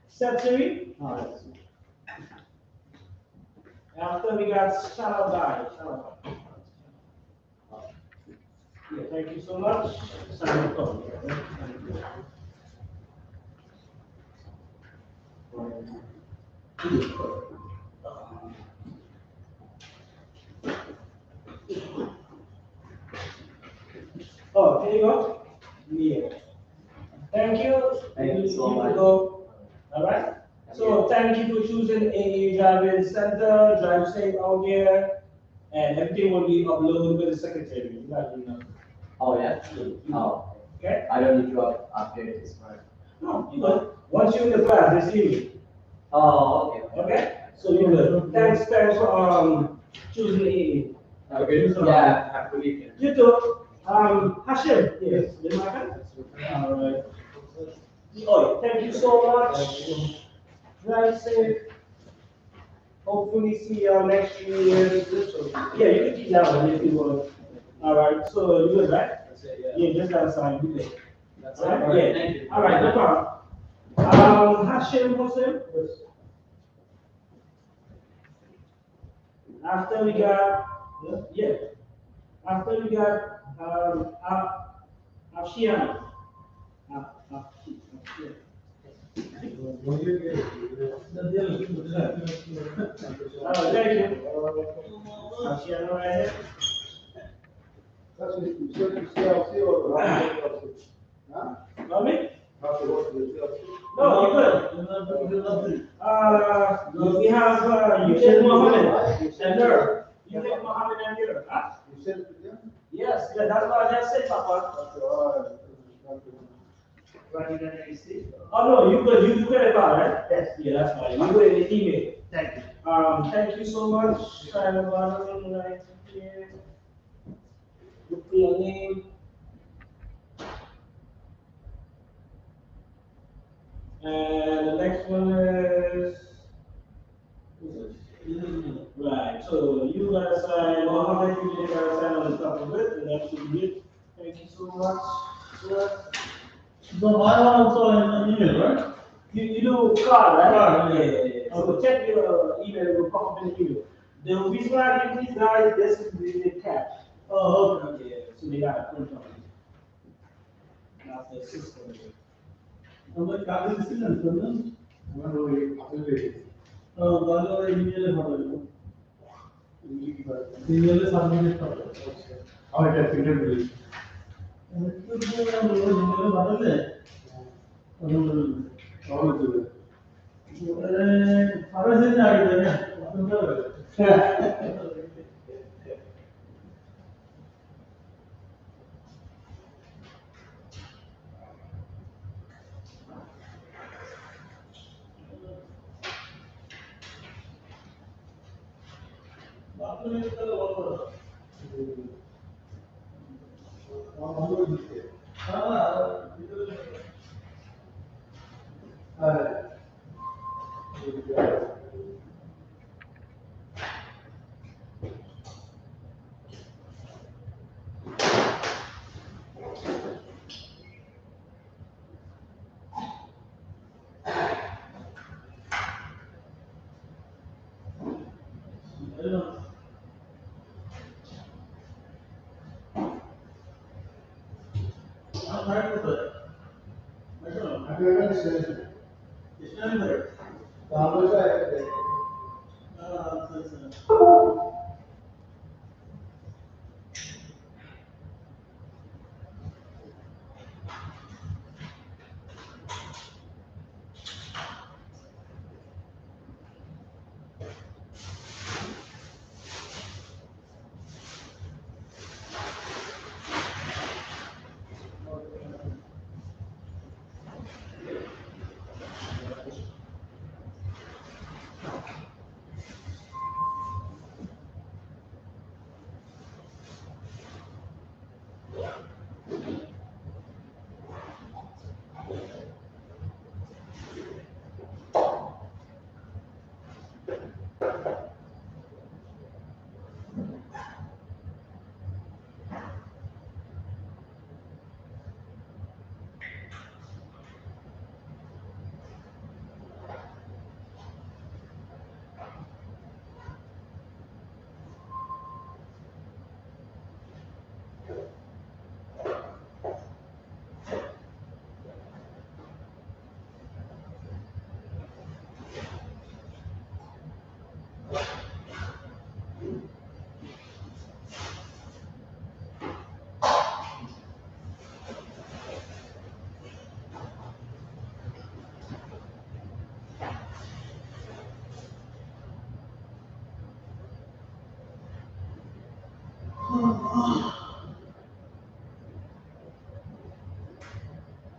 Step 3. After we got Shallow Guy. Yeah, thank you so much. Sign the code. Oh, here you go. Yeah. Thank you. Thank you so can much. Go. All right. So thank you for choosing AA Driving Center. Drive safe out here, and everything will be uploaded with the secretary. You got to know. Oh, yeah? Oh, Okay. I don't need to update this one. No, you good. Once you're in the class, they see me. Oh, okay. Okay. So you're good. Thanks for choosing AA. Okay. Yeah, have a good evening. You too. Hashim. Yes. Did my friend? All right. Oh, thank you so much. Drive safe. Hopefully see you next year. Yeah, you can keep that one if you want. All right. So you good, right? That's it, yeah. Yeah, just that sign. You good. That's All it. right. Yeah. Thank you. All right. No problem. Hashim Muslim. After we got, yeah. After we got Afshiana. Thank you. Afshiana right here. That's what you said, you CLC or the CLC? Huh? Know me? How to work with the CLC? No, you good. We have Yusuf Mohammed and her. Yusuf Mohammed and her. Huh? You sent it to them? Yes, yeah, that's what I just said, Papa. Okay, all right. Oh, no, you could, you could have got it, right? Yes. Yeah, that's fine. You put it in the email. Thank you. Thank you so much. Kind of honoring right here. Look for your name. And the next one is. Right, so you gotta sign, Mohammed, you gotta sign on the top of it, and that should be it. Thank you so much, sir. So my one also in an email, right? You do card, right? Card, yeah. Yeah. So check your email, it will pop up in the email. The reason why I give these guys, this is the cash. Oh, okay. Yeah, so they gotta print on it. That's the system. And the card is still in Finland. When do we, after we, That's email is email is submitted. how I can figure this? How to do it?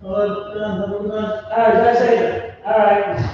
All right, have a good night. All right, that's it. All right.